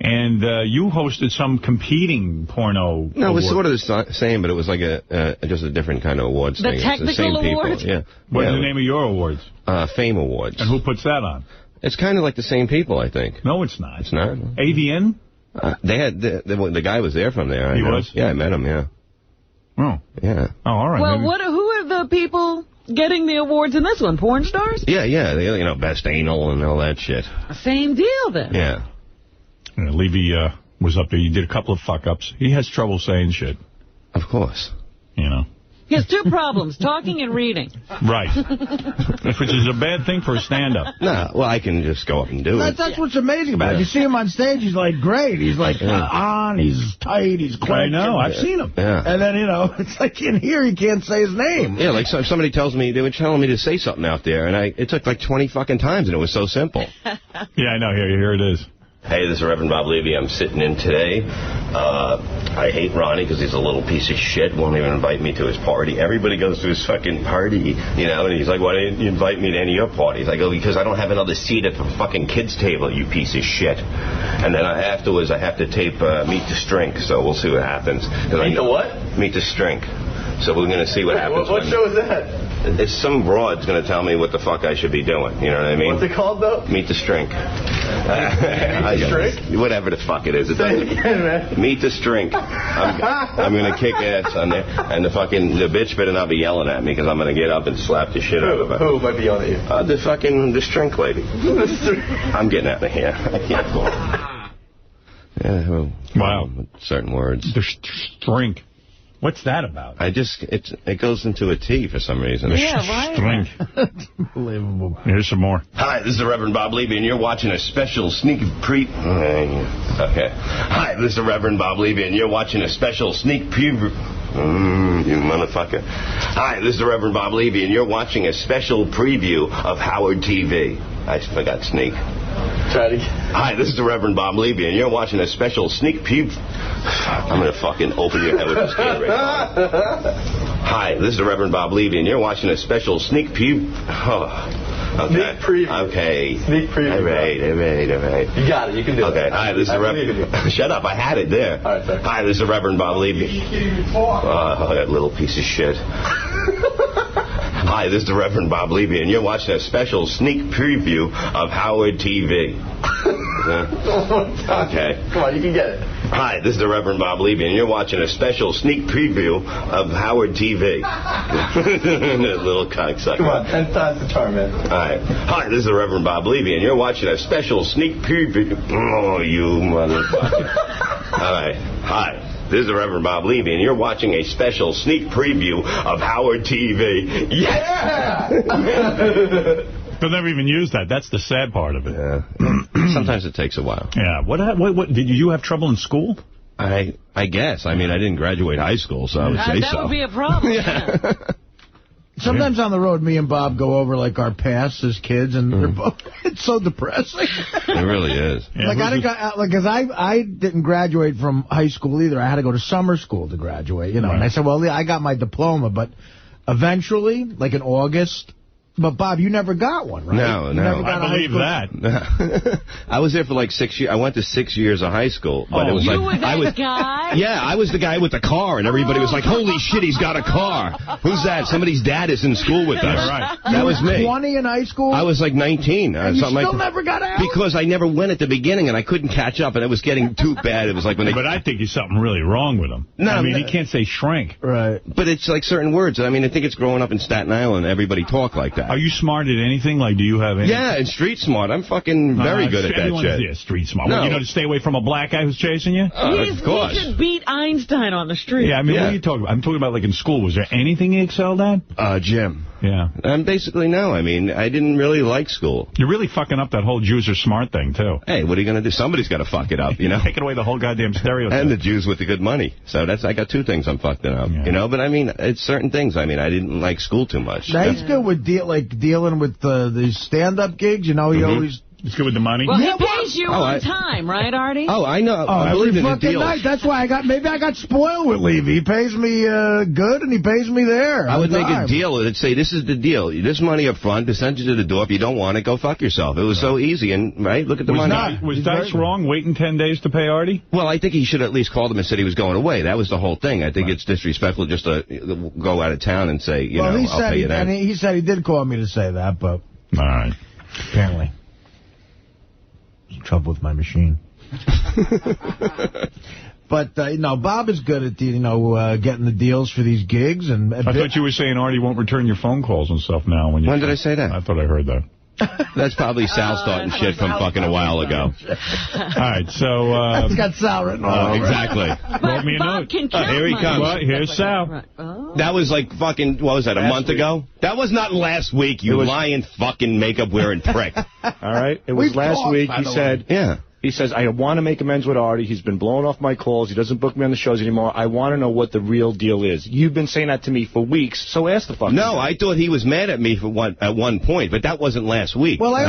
And you hosted some competing porno No, it was award. sort of the same, but it was like just a different kind of awards thing. The technical it's the same awards? people. Yeah. What's the name of your awards? Fame Awards. And who puts that on? It's kind of like the same people, I think. No, it's not. It's not? AVN? They had the guy was there from there. He was? Yeah, I met him, yeah. Oh. Yeah. Oh, all right. Well, who are the people getting the awards in this one? Porn stars? Yeah. They, you know, best anal and all that shit. Same deal, then. Yeah. Levy was up there. You did a couple of fuck-ups. He has trouble saying shit. Of course. You know. He has two problems, talking and reading. Right. Which is a bad thing for a stand-up. No, well, I can just go up and do it. That's what's amazing about it. You see him on stage, he's like great. He's like on, he's tight, he's quick. I know, I've seen him. Yeah. And then, you know, it's like in here he can't say his name. Yeah, like somebody tells me, they were telling me to say something out there, and it took like 20 fucking times, and it was so simple. Yeah, I know. Here it is. Hey, this is Reverend Bob Levy. I'm sitting in today. I hate Ronnie because he's a little piece of shit. Won't even invite me to his party. Everybody goes to his fucking party, you know, and he's like, why didn't you invite me to any of your parties? I go, because I don't have another seat at the fucking kids' table, you piece of shit. And then afterwards, I have to tape Meet the Strink, so we'll see what happens. Meet the what? Meet the Strink. So we're going to see what happens. What show is that? It's some broad's going to tell me what the fuck I should be doing. You know what I mean? What's it called, though? Meet the Strink. Meet the Strink? Whatever the fuck it is. Say it again, man. Meet the Strink. I'm going to kick ass on there. And the bitch better not be yelling at me because I'm going to get up and slap the shit out of her. Who might be yelling at you? The Strink lady. I'm getting out of here. I can't go. Yeah, well, wow. Certain words. The Strink. What's that about? It goes into a T for some reason. Yeah, why? Strink. Unbelievable. Here's some more. Hi, this is the Reverend Bob Levy, and you're watching a special sneak preview. Okay. Hi, this is the Reverend Bob Levy, and you're watching a special sneak preview. You motherfucker. Hi, this is the Reverend Bob Levy, and you're watching a special preview of Howard TV. I forgot sneak. Try it again. Hi, this is the Reverend Bob Levy, and you're watching a special sneak preview. I'm going to fucking open your head with this can right now. Hi, this is the Reverend Bob Levy, and you're watching a special sneak preview. Oh, okay. Sneak preview. Okay. Sneak preview. All right. You got it. You can do it. Okay. Hi, this is the Reverend... Shut up. I had it there. All right, sorry. Hi, this is the Reverend Bob Levy. You can't even talk. Oh, that little piece of shit. Hi, this is the Reverend Bob Levy, and you're watching a special sneak preview of Howard TV. Okay. Come on, you can get it. Hi, this is the Reverend Bob Levy, and you're watching a special sneak preview of Howard TV. Little cocksucker. Come on, 10 times the charm, man. All right. Hi, this is the Reverend Bob Levy, and you're watching a special sneak preview. Oh, you motherfucker. All right. Hi. This is the Reverend Bob Levy, and you're watching a special sneak preview of Howard TV. Yeah! They'll never even use that. That's the sad part of it. Yeah. Sometimes it takes a while. Yeah. What did you have trouble in school? I guess. I mean, I didn't graduate high school, so I would say so. That would be a problem. Yeah. Sometimes on the road, me and Bob go over, like, our past as kids, and they're both, it's so depressing. It really is. Yeah, because I didn't graduate from high school either. I had to go to summer school to graduate, you know. Right. And I said, well, I got my diploma, but eventually, like in August... But, Bob, you never got one, right? No. I believe that. I was there for like 6 years. I went to 6 years of high school. But it was you were that guy? Yeah, I was the guy with the car, and everybody was like, holy shit, he's got a car. Who's that? Somebody's dad is in school with us. Right. That was me. 20 in high school? I was like 19. And you still never got out? Because I never went at the beginning, and I couldn't catch up, and it was getting too bad. It was like when they... But I think there's something really wrong with him. No, I mean, he can't say shrink. Right. But it's like certain words. I mean, I think it's growing up in Staten Island, everybody talk like that. Are you smart at anything? Like, do you have any? Yeah, and street smart. I'm fucking very good at that shit. Yeah, street smart. No. Well, you know, to stay away from a black guy who's chasing you? Of course. He could beat Einstein on the street. Yeah, I mean, what are you talking about? I'm talking about, like, in school. Was there anything you excelled at? Gym. Yeah. Basically, no. I mean, I didn't really like school. You're really fucking up that whole Jews are smart thing, too. Hey, what are you going to do? Somebody's got to fuck it up, you know? Taking away the whole goddamn stereotype. And the Jews with the good money. So I got two things I'm fucking up, you know? But, I mean, it's certain things. I mean, I didn't like school too much. Now, he's good with dealing with the stand-up gigs. You know, he always... It's good with the money? Well, he pays you on time, right, Artie? Oh, I know. I believe in the deals. Night. That's why I got spoiled with Levy. He pays me good, and he pays me there. I would make a deal. It'd say, this is the deal. This money up front, to send you to the door. If you don't want it, go fuck yourself. It was so easy, and look at the money. Was Dice wrong, waiting 10 days to pay Artie? Well, I think he should at least called him and said he was going away. That was the whole thing. I think it's disrespectful just to go out of town and say, you know, I'll pay you that. And he said he did call me to say that, but... All right. Apparently. Trouble with my machine. But, no, Bob is good at, getting the deals for these gigs. And I thought you were saying Artie won't return your phone calls and stuff now. When did I say that? I thought I heard that. That's probably Sal starting shit from fucking a while ago. All right, so... That's got Sal written all over. Exactly. But me a Bob note. can count here he comes. Well, here's Sal. Right. Oh. That was like fucking, what was that, a month ago? That was not last week, you lying fucking makeup-wearing prick. All right? It was last week. He said... Yeah. He says, I want to make amends with Artie. He's been blowing off my calls. He doesn't book me on the shows anymore. I want to know what the real deal is. You've been saying that to me for weeks, so ask the fucking No, I thought he was mad at me at one point, but that wasn't last week. Well, I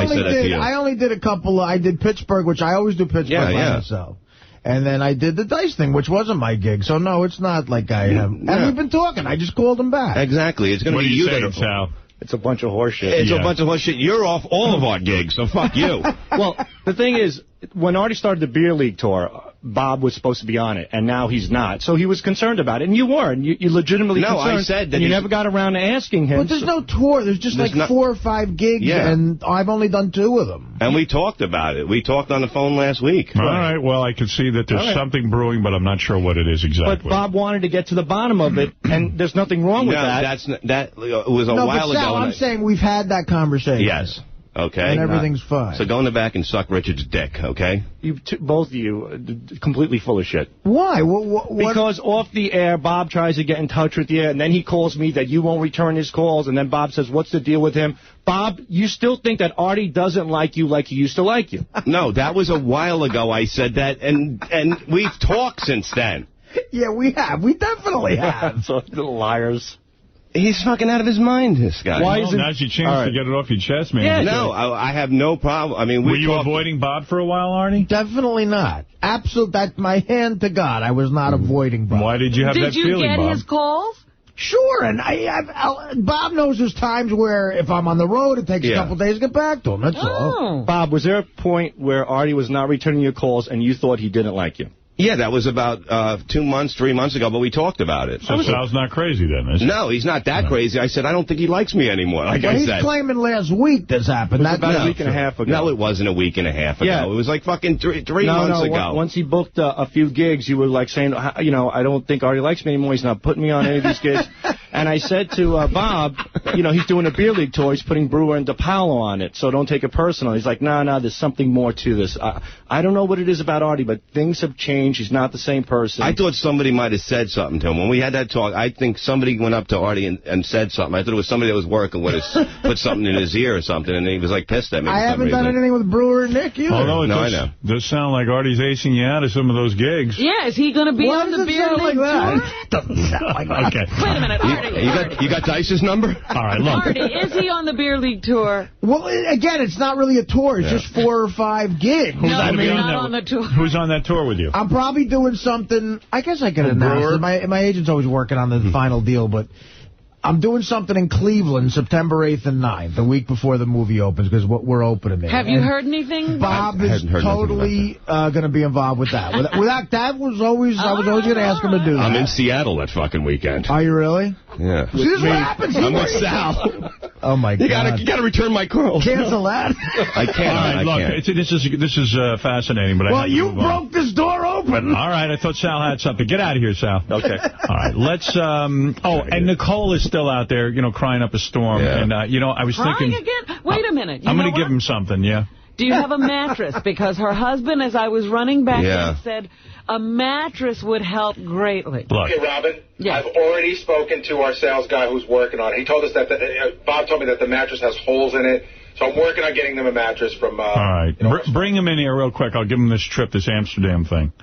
only did a couple. I did Pittsburgh, which I always do Pittsburgh by myself. And then I did the Dice thing, which wasn't my gig. So, no, it's not like I have. And we've been talking. I just called him back. Exactly. It's going to be you that Sal? It's a bunch of horseshit. It's a bunch of horseshit. You're off all of our gigs, so fuck you. Well, the thing is, when Artie started the Beer League tour, Bob was supposed to be on it, and now he's not. So he was concerned about it, and you were, and you legitimately concerned. No, I said that. And you never got around to asking him. But there's no tour. There's just like 4 or 5 gigs, and I've only done 2 of them. And we talked about it. We talked on the phone last week. All right. Well, I can see that there's something brewing, but I'm not sure what it is exactly. But Bob wanted to get to the bottom of it, and there's nothing wrong with that. That was a while ago. No, I'm saying we've had that conversation. Yes. Okay. And everything's fine. So go in the back and suck Richard's dick, okay? Both of you, completely full of shit. Why? What? Because off the air, Bob tries to get in touch with you, and then he calls me that you won't return his calls, and then Bob says, what's the deal with him? Bob, you still think that Artie doesn't like you like he used to like you. No, that was a while ago I said that, and we've talked since then. Yeah, we have. We definitely have. So, little liars. He's fucking out of his mind, this guy. Why is it? Now's your chance to get it off your chest, man. Yeah, no, I have no problem. I mean, were you avoiding Bob for a while, Artie? Definitely not. Absolutely. That's my hand to God. I was not avoiding Bob. Why did you have that feeling, Bob? Did you get his calls? Sure, and Bob knows there's times where if I'm on the road, it takes a couple days to get back to him. That's all. Bob, was there a point where Artie was not returning your calls and you thought he didn't like you? Yeah, that was about 2 months, 3 months ago, but we talked about it. So Sal's not crazy then, is he? No, he's not that crazy. I said, I don't think he likes me anymore, like I said. He's claiming last week this happened. It was about a week and a half ago. No, it wasn't a week and a half ago. Yeah. It was like fucking three months ago. Once he booked a few gigs, you were like saying, you know, I don't think Artie likes me anymore. He's not putting me on any of these gigs. And I said to Bob, you know, he's doing a beer league tour. He's putting Brewer and DePaolo on it, so don't take it personal. He's like, no, there's something more to this. I don't know what it is about Artie, but things have changed. He's not the same person. I thought somebody might have said something to him. When we had that talk, I think somebody went up to Artie and said something. I thought it was somebody that was working with us, put something in his ear or something, and he was like pissed at me. I haven't done anything with Brewer and Nick either. Although it I know. does sound like Artie's acing you out of some of those gigs. Yeah, is he going to be on the beer league tour? Doesn't sound like that. Okay. Wait a minute, Artie. You got Dice's number? All right, look. Artie, is he on the beer league tour? Well, again, it's not really a tour. It's just 4 or 5 gigs. No, he's not on the tour. Who's on that tour with you? I'm probably doing something. I guess I could announce it. My agent's always working on the final deal, but I'm doing something in Cleveland September 8th and 9th, the week before the movie opens, because we're opening there. Have you heard anything? Bob is totally going to be involved with that. That was always, I was always going to ask him to do that. I'm in Seattle that fucking weekend. Are you really? Yeah. See, this is what happens. I'm with Sal. Oh, my God. You gotta return my call. Cancel that. I can't. All right, look, this is fascinating, but well, you broke this door open. All right, I thought Sal had something. Get out of here, Sal. Okay. All right, let's, and Nicole is still out there, you know, crying up a storm. Yeah. And, you know, I was thinking... Again? Wait a minute. I'm going to give him something, yeah. Do you have a mattress? Because her husband, as I was running back in, said a mattress would help greatly. Okay, Robin, I've already spoken to our sales guy who's working on it. He told us that Bob told me that the mattress has holes in it, so I'm working on getting them a mattress from... All right, bring him in here real quick. I'll give him this trip, this Amsterdam thing.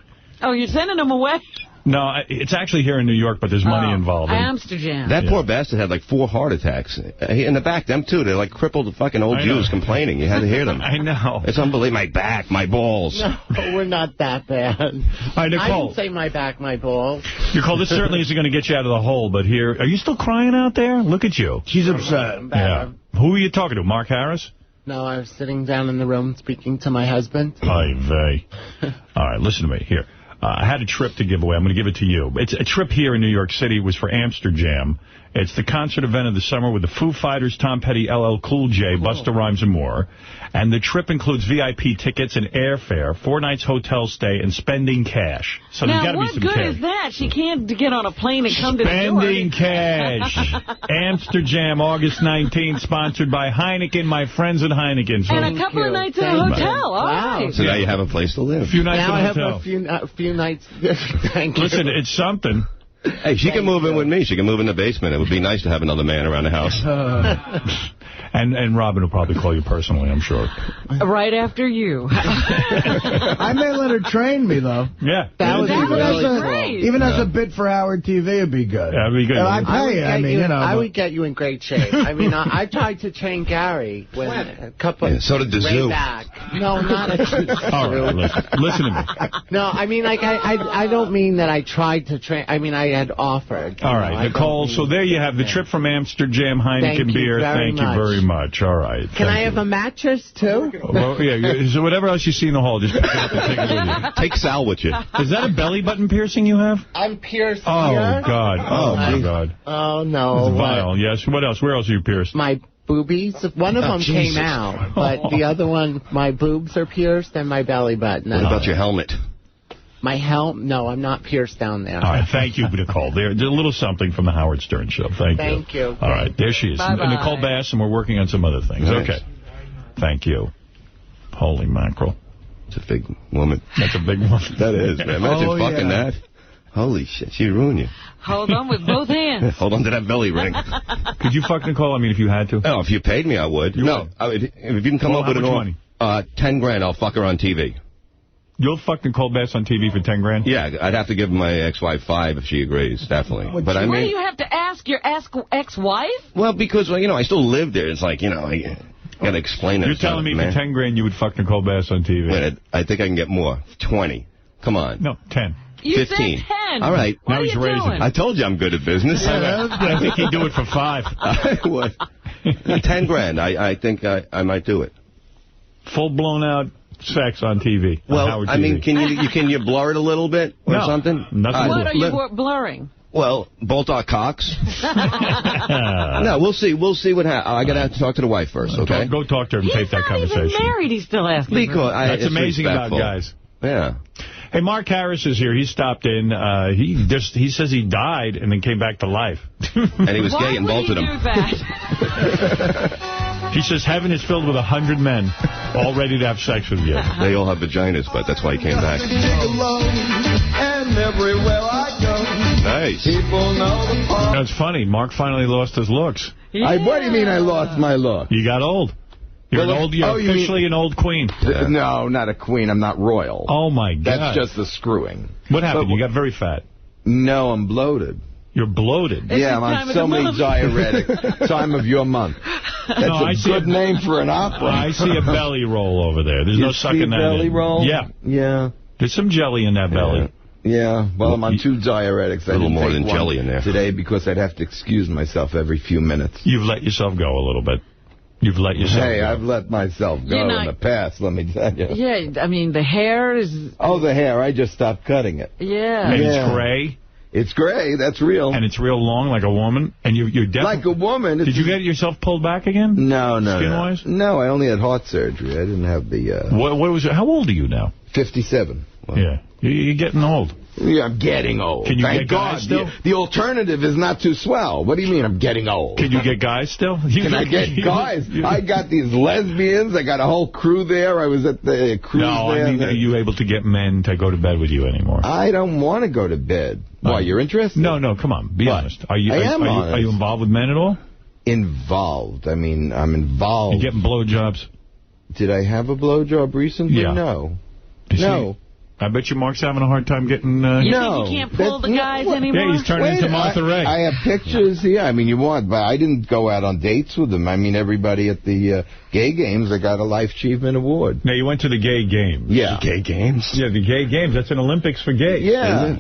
Oh, you're sending him away? No, it's actually here in New York, but there's money involved. Amsterdam. That poor bastard had like 4 heart attacks. In the back, them too. They're like crippled fucking old Jews complaining. You had to hear them. I know. It's unbelievable. My back, my balls. No, we're not that bad. All right, Nicole. I didn't say my back, my balls. Nicole, this certainly isn't going to get you out of the hole, but here, are you still crying out there? Look at you. She's upset. Yeah. Who are you talking to, Mark Harris? No, I was sitting down in the room speaking to my husband. Ay vey. All right, listen to me. Here. I had a trip to give away. I'm going to give it to you. It's a trip here in New York City. It was for Amsterdam. It's the concert event of the summer with the Foo Fighters, Tom Petty, LL Cool J, Busta Rhymes, and more. And the trip includes VIP tickets and airfare, 4 nights hotel stay, and spending cash. So there's got to be some cash. Now, what good is that? She can't get on a plane and come to the door. Spending cash. Amsterdam, August 19th, sponsored by Heineken, my friends at Heineken. So and a couple of nights in a hotel. All right. So now you have a place to live. A few nights now in a hotel. I have a few nights. Thank you. Listen, it's something. Hey, she can move in with me. She can move in the basement. It would be nice to have another man around the house. And Robin will probably call you personally, I'm sure. Right after you. I may let her train me, though. Yeah. That would be really great. Even as a bit for Howard TV, it'd be good. Yeah, it'd be good. I'd pay you. I would get you in great shape. I mean, I tried to train Gary when a couple of so did the zoo. Back. No, not at the zoo. All right, listen to me. No, I mean, like, I don't mean that I tried to train. I mean, I had offered. All right, Nicole, so there you have the trip from Amsterdam, Heineken beer. Thank you very much. All right. Can I have a mattress, too? Well, yeah, so whatever else you see in the hall, just pick it up and take it with you. Take Sal with you. Is that a belly button piercing you have? I'm pierced here. God. Oh, my God. Oh, no. It's vile, yes. What else? Where else are you pierced? My boobies. One of them came out, but the other one, my boobs are pierced and my belly button. What about your helmet? My helmet? No, I'm not pierced down there. All right, thank you, Nicole. There's a little something from the Howard Stern Show. Thank you. All right, there she is. Bye-bye. Nicole Bass, and we're working on some other things. Nice. Okay. Thank you. Holy mackerel. It's a big woman. That's a big woman. That is, man. Imagine fucking that. Holy shit, she'd ruin you. Hold on with both hands. Hold on to that belly ring. Could you fuck Nicole? I mean, if you had to. Oh, if you paid me, I would. If you can come up with money? 10 grand, I'll fuck her on TV. You'll fuck Nicole Bass on TV for 10 grand? Yeah, I'd have to give my ex-wife 5 if she agrees, definitely. But I mean, why do you have to ask your ex-wife? Well, because, I still live there. It's like, I got to explain it. You're telling me for 10 grand you would fuck Nicole Bass on TV? Wait, I think I can get more. 20. Come on. No, 10. You 15. said 10. All right. What now he's are you raising. doing? I told you I'm good at business. I think he'd do it for 5. I would. 10 grand. I think I might do it. Full blown out sex on TV. Well, on Howard TV. I mean, can you blur it a little bit or something? Nothing. What are you blurring? Well, both our cocks. No, we'll see. We'll see what happens. I got to have to talk to the wife first, okay? Go talk to her and tape that conversation. He's not even married. He's still asking. That's amazing about guys. Yeah. Hey, Mark Harris is here. He stopped in. He says he died and then came back to life. And he was gay and bolted him. He says heaven is filled with 100 men all ready to have sex with you. They all have vaginas, but that's why he came back. And everywhere I go, nice. People know the part. You know, it's funny. Mark finally lost his looks. Yeah. What do you mean I lost my look? You got old. You're officially an old queen. No, not a queen. I'm not royal. Oh, my God. That's just the screwing. What happened? You got very fat. No, I'm bloated. You're bloated? Yeah, I'm on so many diuretics. Time of your month. That's a good name for an opera. I see a belly roll over there. There's no sucking that in. Belly roll? Yeah. Yeah. There's some jelly in that belly. Yeah, well, I'm on 2 diuretics. A little more than jelly in there. Today because I'd have to excuse myself every few minutes. You've let yourself go a little bit. You've let yourself go. I've let myself go in the past, let me tell you. Yeah, I mean, the hair is... Oh, the hair. I just stopped cutting it. Yeah. And it's gray? It's gray. That's real. And it's real long like a woman? And you're definitely... Like a woman. Did you get yourself pulled back again? No. Skin-wise? No, I only had heart surgery. I didn't have the... What was it? How old are you now? 57. Well, yeah. You're getting old. Yeah, I'm getting old. Can you Thank get God. guys still? The alternative is not too swell. What do you mean I'm getting old? Can you get guys still? Can I get guys? I got these lesbians. I got a whole crew there. I was at the cruise there. No, I mean, are you able to get men to go to bed with you anymore? I don't want to go to bed. Why, you're interested? No, come on. Be honest. Are you involved with men at all? Involved. I mean, I'm involved. You getting blowjobs? Did I have a blowjob recently? Yeah. No. No. I bet you Mark's having a hard time getting... You think he can't pull the guys anymore? Yeah, he's turning into Martha Ray. I have pictures, I mean, you want, but I didn't go out on dates with them. I mean, everybody at the gay games, I got a Life Achievement Award. Now, you went to the gay games. Yeah. The gay games? Yeah, the gay games. That's an Olympics for gays. Yeah.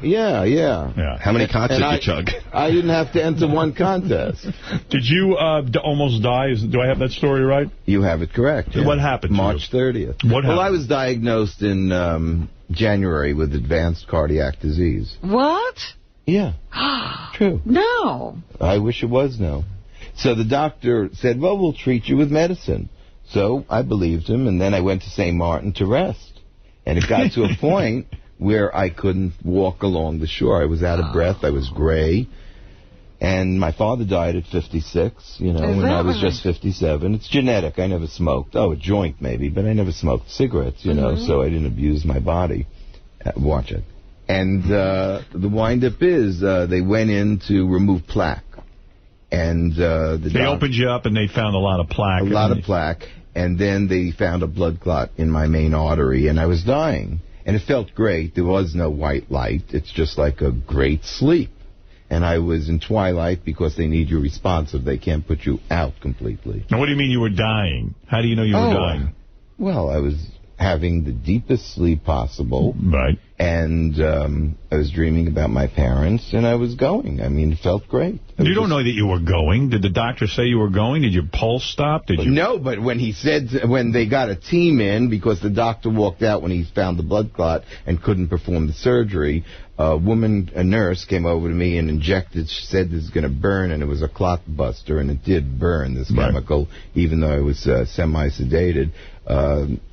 How many cots did you chug? I didn't have to enter one contest. Did you almost die? Do I have that story right? You have it correct. Yeah. What happened to March 30th. What happened? Well, I was diagnosed in... January with advanced cardiac disease. What? Yeah. True. No. I wish it was no. So the doctor said, well, we'll treat you with medicine. So I believed him, and then I went to St. Martin to rest. And it got to a point where I couldn't walk along the shore. I was out of breath. I was gray. And my father died at 56, when I was just 57. It's genetic. I never smoked. Oh, a joint maybe, but I never smoked cigarettes, so I didn't abuse my body. Watch it. And the wind-up is they went in to remove plaque. And they opened you up and they found a lot of plaque. A lot of plaque. And then they found a blood clot in my main artery, and I was dying. And it felt great. There was no white light. It's just like a great sleep. And I was in twilight because they need you responsive. They can't put you out completely. Now, what do you mean you were dying? How do you know you were dying? Well, I was having the deepest sleep possible. Right. And I was dreaming about my parents, and I was going. I mean, it felt great. You don't know that you were going. Did the doctor say you were going? Did your pulse stop? No, but when when they got a team in, because the doctor walked out when he found the blood clot and couldn't perform the surgery, a nurse, came over to me and injected. She said this is going to burn, and it was a clot buster, and it did burn, this chemical, even though I was semi-sedated.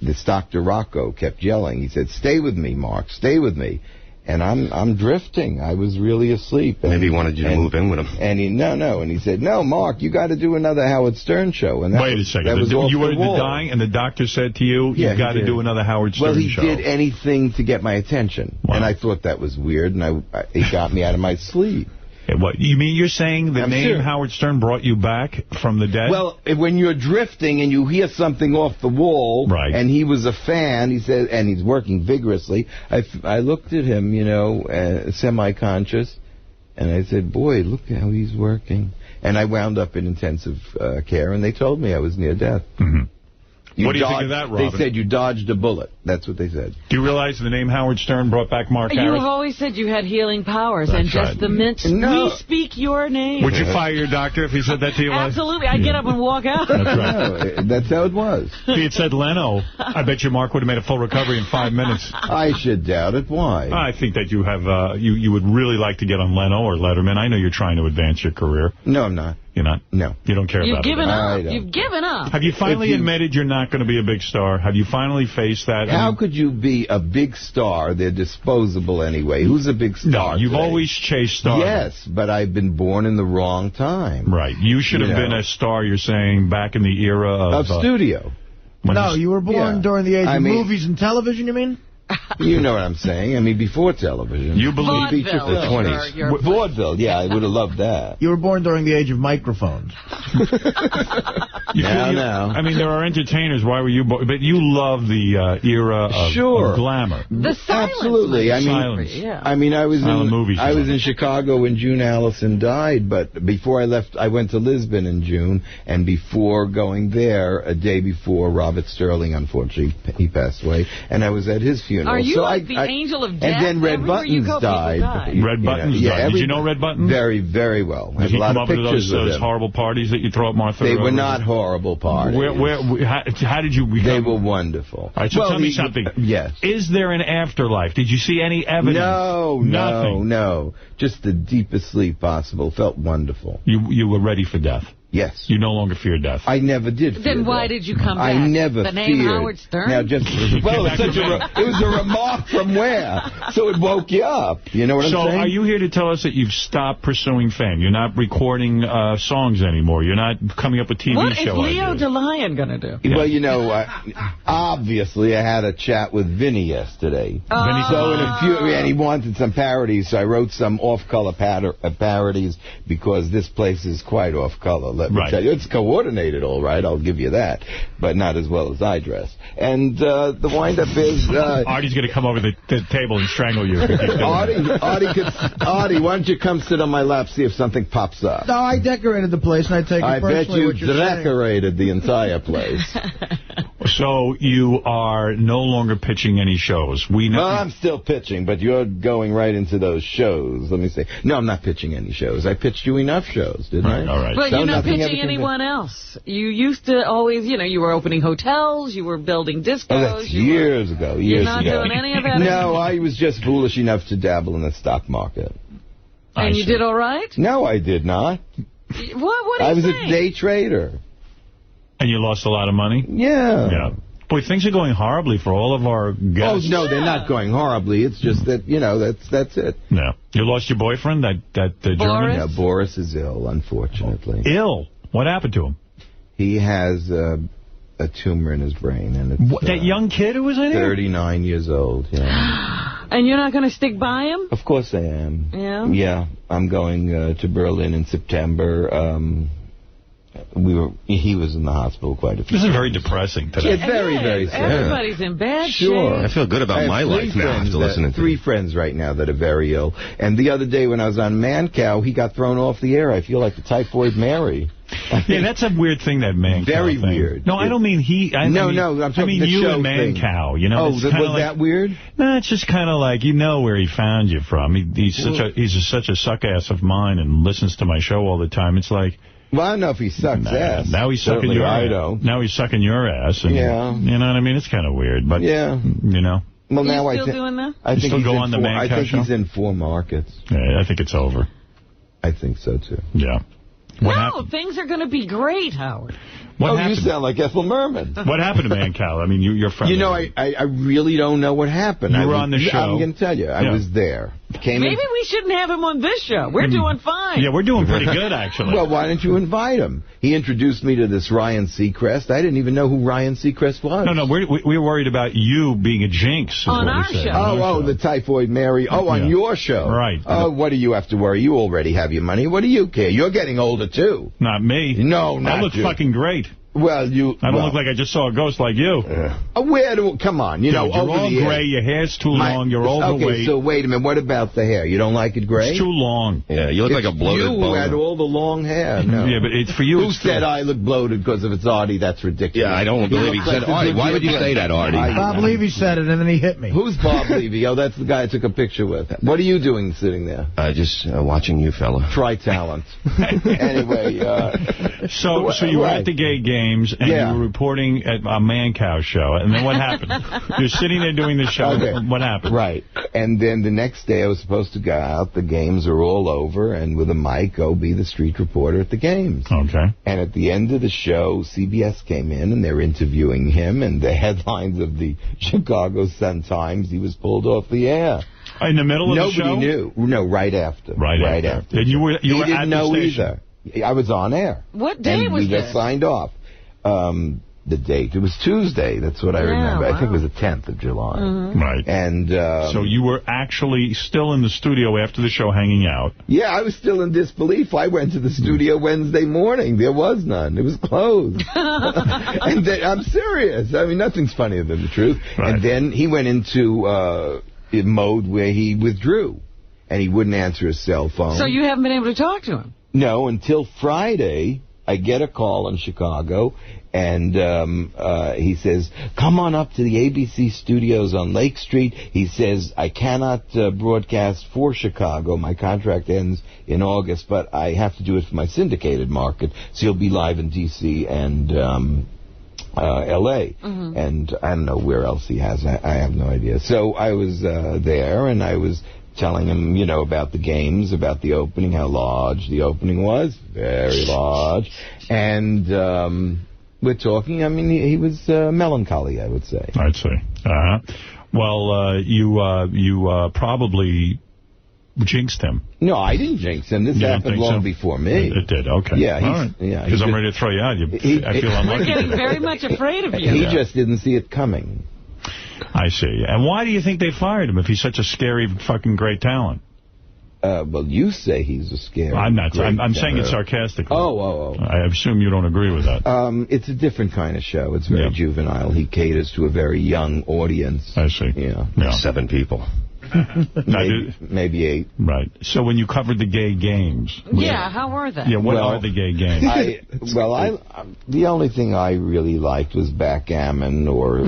This Dr. Rocco kept yelling. He said, stay with me, Mark, stay with me. And I'm drifting. I was really asleep. Maybe he wanted you to move in with him. And he said, no, Mark, you got to do another Howard Stern show. And wait a second. That was you were dying, and the doctor said to you, you got to do another Howard Stern show. Well, he did anything to get my attention. Wow. And I thought that was weird, and it got me out of my sleep. What, you mean you're saying the name Howard Stern brought you back from the dead? Well, when you're drifting and you hear something off the wall, and he was a fan, he said, and he's working vigorously, I looked at him, semi-conscious, and I said, boy, look how he's working. And I wound up in intensive care, and they told me I was near death. Mm-hmm. What do you think of that, Robin? They said you dodged a bullet. That's what they said. Do you realize the name Howard Stern brought back Mark Harris? You always said you had healing powers, and just the minute we speak your name. Would you fire your doctor if he said that to you? Absolutely. I'd get up and walk out. That's right. No, that's how it was. If he had said Leno, I bet you Mark would have made a full recovery in 5 minutes. I should doubt it. Why? I think that you have you would really like to get on Leno or Letterman. I know you're trying to advance your career. No, I'm not. You're not? No. You don't care about it? You've given up. You've given up. Have you finally admitted you're not going to be a big star? Have you finally faced that? How could you be a big star? They're disposable anyway. Who's a big star? No, you've today? Always chased stars. Yes, but I've been born in the wrong time. Right. You should have been a star, you're saying, back in the era of studio. No, you were born during the age of movies and television, you mean? You know what I'm saying. I mean, before television. You believe the 20s. Vaudeville, yeah, I would have loved that. You were born during the age of microphones. Now. I mean, there are entertainers. Why were you born? But you love the era of glamour. The silence. Absolutely. I mean, I was in Chicago when June Allison died, but before I left, I went to Lisbon in June, and before going there, a day before, Robert Sterling, unfortunately, he passed away, and I was at his funeral. Are you like the angel of death? And then Red Buttons died. Red Buttons died. Did you know Red Buttons? Very, very well. Did he come up to those horrible parties that you throw at Martha? They were not horrible parties. How did you become? They were wonderful. All right, so tell me something. Yes. Is there an afterlife? Did you see any evidence? Nothing. No. Just the deepest sleep possible. Felt wonderful. You were ready for death? Yes. You no longer fear death? I never did fear Then why death. did you come back? I never The name feared. Howard Stern? Now, well, it was a remark from where? So it woke you up. You know what I'm saying? So are you here to tell us that you've stopped pursuing fame? You're not recording songs anymore? You're not coming up with TV shows? What is Leo DeLion going to do? Yeah. Well, you know, obviously I had a chat with Vinny yesterday. And he wanted some parodies, so I wrote some off-color parodies because this place is quite off-color. Let me tell you, it's coordinated, all right, I'll give you that, but not as well as I dress. And the wind-up is... Artie's going to come over the table and strangle you. Artie, why don't you come sit on my lap, see if something pops up? No, I decorated the place, and I take it personally. I bet you decorated the entire place. So you are no longer pitching any shows. Well, I'm still pitching, but you're going right into those shows. Let me see. No, I'm not pitching any shows. I pitched you enough shows, didn't I? All right. But you're not pitching anyone else. You used to always, you were opening hotels, you were building discos. Oh, that's years ago. You're not doing any of that anymore? No, I was just foolish enough to dabble in the stock market. And you did all right? No, I did not. What are you saying? I was a day trader. And you lost a lot of money? Yeah. Yeah. Boy, things are going horribly for all of our guests. Oh, no, they're not going horribly. It's just that, that's it. No. You lost your boyfriend, that German? Yeah, Boris is ill, unfortunately. Ill? What happened to him? He has a tumor in his brain. And it's, that young kid who was in here? 39 years old, yeah. And you're not going to stick by him? Of course I am. Yeah? Yeah, I'm going to Berlin in September. He was in the hospital quite a few This is very depressing today. It's very, very sad. Everybody's in bad shape. I feel good about my life now after listening to 3 friends right now that are very ill. And the other day when I was on Mancow, he got thrown off the air. I feel like the Typhoid Mary. Yeah, that's a weird thing, that Mancow Very thing. Weird. No, I don't mean he. I'm talking you show and Mancow. Thing. Was that weird? No, it's just kind of like, where he found you from. He's such a suck-ass of mine and listens to my show all the time. It's like... Well, I don't know if he sucks ass. Now he's sucking your ass. Now he's sucking your ass. And, yeah. You know what I mean? It's kind of weird, but, yeah. Well, now still doing that? I think still go on the Mancow show? I think he's in 4 markets. Yeah, I think it's over. I think so, too. Yeah. Things are going to be great, Howard. What happened? You sound like Ethel Merman. What happened to Mancow? I mean, you're friendly. I really don't know what happened. You were on the show. I'm going to tell you. I was there. Maybe we shouldn't have him on this show. We're doing fine. Yeah, we're doing pretty good, actually. Well, why didn't you invite him? He introduced me to this Ryan Seacrest. I didn't even know who Ryan Seacrest was. No, we were worried about you being a jinx. On our show. The Typhoid Mary. On your show. Right. Oh, what do you have to worry? You already have your money. What do you care? You're getting older, too. Not me. No, not I look you. fucking great. Well, I don't look like I just saw a ghost like you. Come on, you're all gray, your hair's too long, you're overweight. Okay, so wait a minute, what about the hair? You don't like it gray? It's too long. Yeah, you look like a bloated You boner. had all the long hair. No. Yeah, but it's for you. Who said I look bloated because if it's Artie? That's ridiculous. Yeah, I don't believe he said Artie. Why would you say that, Artie? Bob Levy said it, and then he hit me. Who's Bob Levy? Oh, that's the guy I took a picture with. What are you doing sitting there? Just watching you, fella. Try talent. Anyway. So you were at the gay games, and you were reporting at a man cow show, and then what happened? You're sitting there doing the show. Okay. What happened? Right. And then the next day I was supposed to go out. The games are all over, and with a mic, go be the street reporter at the games. Okay. And at the end of the show, CBS came in, and they're interviewing him, and the headlines of the Chicago Sun-Times, he was pulled off the air. In the middle of the show? Nobody knew. No, right after. Right after. And you were he didn't at know the station. either. I was on air. What day was we just signed off. The date. It was Tuesday. That's what I remember. Wow. I think it was the 10th of July. Mm-hmm. Right. And so you were actually still in the studio after the show hanging out. Yeah, I was still in disbelief. I went to the studio Wednesday morning. There was none. It was closed. And I'm serious. I mean, nothing's funnier than the truth. Right. And then he went into mode where he withdrew. And he wouldn't answer his cell phone. So you haven't been able to talk to him? No, until Friday. I get a call in Chicago, and he says, come on up to the ABC studios on Lake Street. He says, I cannot broadcast for Chicago. My contract ends in August, but I have to do it for my syndicated market. So you'll be live in D.C. and L.A. Mm-hmm. And I don't know where else he has. I have no idea. So I was there, and I was telling him, about the games, about the opening, how large the opening was. Very large. And we're talking. I mean, he was melancholy, I would say. I'd say. Uh-huh. Well, you probably jinxed him. No, I didn't jinx him. This happened long before me. It did, okay. Yeah. All right. Because I'm ready to throw you out. I feel unlucky. We're getting very much afraid of you. He just didn't see it coming. I see. And why do you think they fired him if he's such a scary, fucking great talent? Well, you say he's a scary. I'm not. I'm saying it sarcastically. Oh. I assume you don't agree with that. It's a different kind of show. It's very juvenile. He caters to a very young audience. I see. Yeah. 7 people. Maybe 8. Right. So when you covered the gay games... how were they? Yeah, what are the gay games? The only thing I really liked was backgammon or,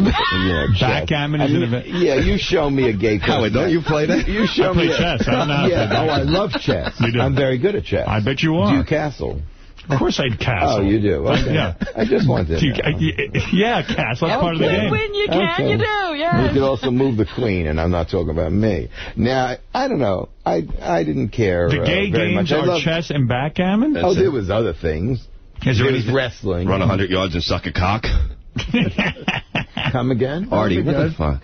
chess. Backgammon is an event? Yeah, you show me a gay person. Howard, don't you play that? You show me chess. I don't know how to play that. I love chess. You do. I'm very good at chess. I bet you are. Do you castle? Of course I'd castle. Oh, you do? Okay. Yeah. I just wanted to castle. That's part of the game. When you can, you do, yes. You could also move the queen, and I'm not talking about me. Now, I don't know. I didn't care The gay very games much. are chess and backgammon? There was other things. There was wrestling. Run 100 yards and suck a cock? Come again? Artie, what the fuck?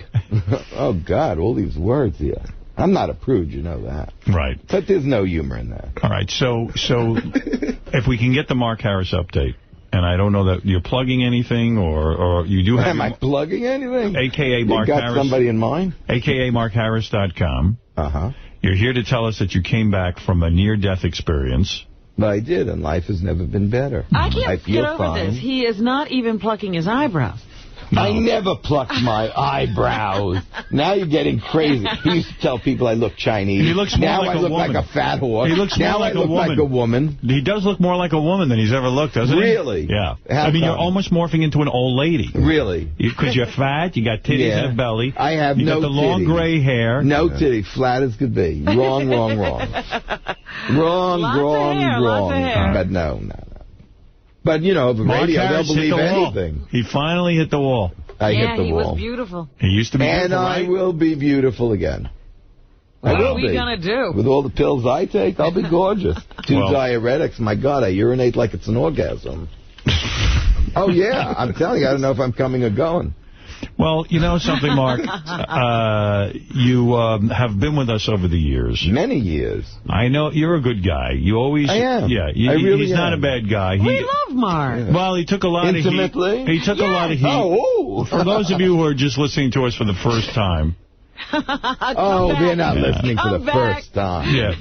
Oh, God, all these words here. I'm not a prude, you know that. Right. But there's no humor in that. All right, so if we can get the Mark Harris update, and I don't know that you're plugging anything, or you do have... Am I plugging anything? A.K.A. Mark Harris. You got somebody in mind? A.K.A. MarkHarris.com. Uh-huh. You're here to tell us that you came back from a near-death experience. But I did, and life has never been better. I can't get over this. He is not even plucking his eyebrows. No. I never plucked my eyebrows. Now you're getting crazy. He used to tell people I look Chinese. He looks more now like I look a woman. like a fat horse. He looks now more like I look a woman. like a woman. He does look more like a woman than he's ever looked, doesn't he? Really? Yeah. How come? You're almost morphing into an old lady. Really? Because you're fat, you got titties and a belly. I have you got the long gray hair. No titty, flat as could be. Wrong. Wrong. But no. But, over radio, they'll believe anything. He finally hit the wall. I hit the wall. He was beautiful. He used to be beautiful, And I will be beautiful again. What are we going to do? With all the pills I take, I'll be gorgeous. 2 diuretics, my God, I urinate like it's an orgasm. Oh, yeah, I'm telling you, I don't know if I'm coming or going. Well, you know something, Mark? You have been with us over the years. Many years. I know. You're a good guy. You always... I am. Yeah, he's not a bad guy. We love Mark. Yeah. Well, he took a lot Intimately? of heat. He took a lot of heat. Oh. For those of you who are just listening to us for the first time, Oh, they're not listening for the first time. Yeah.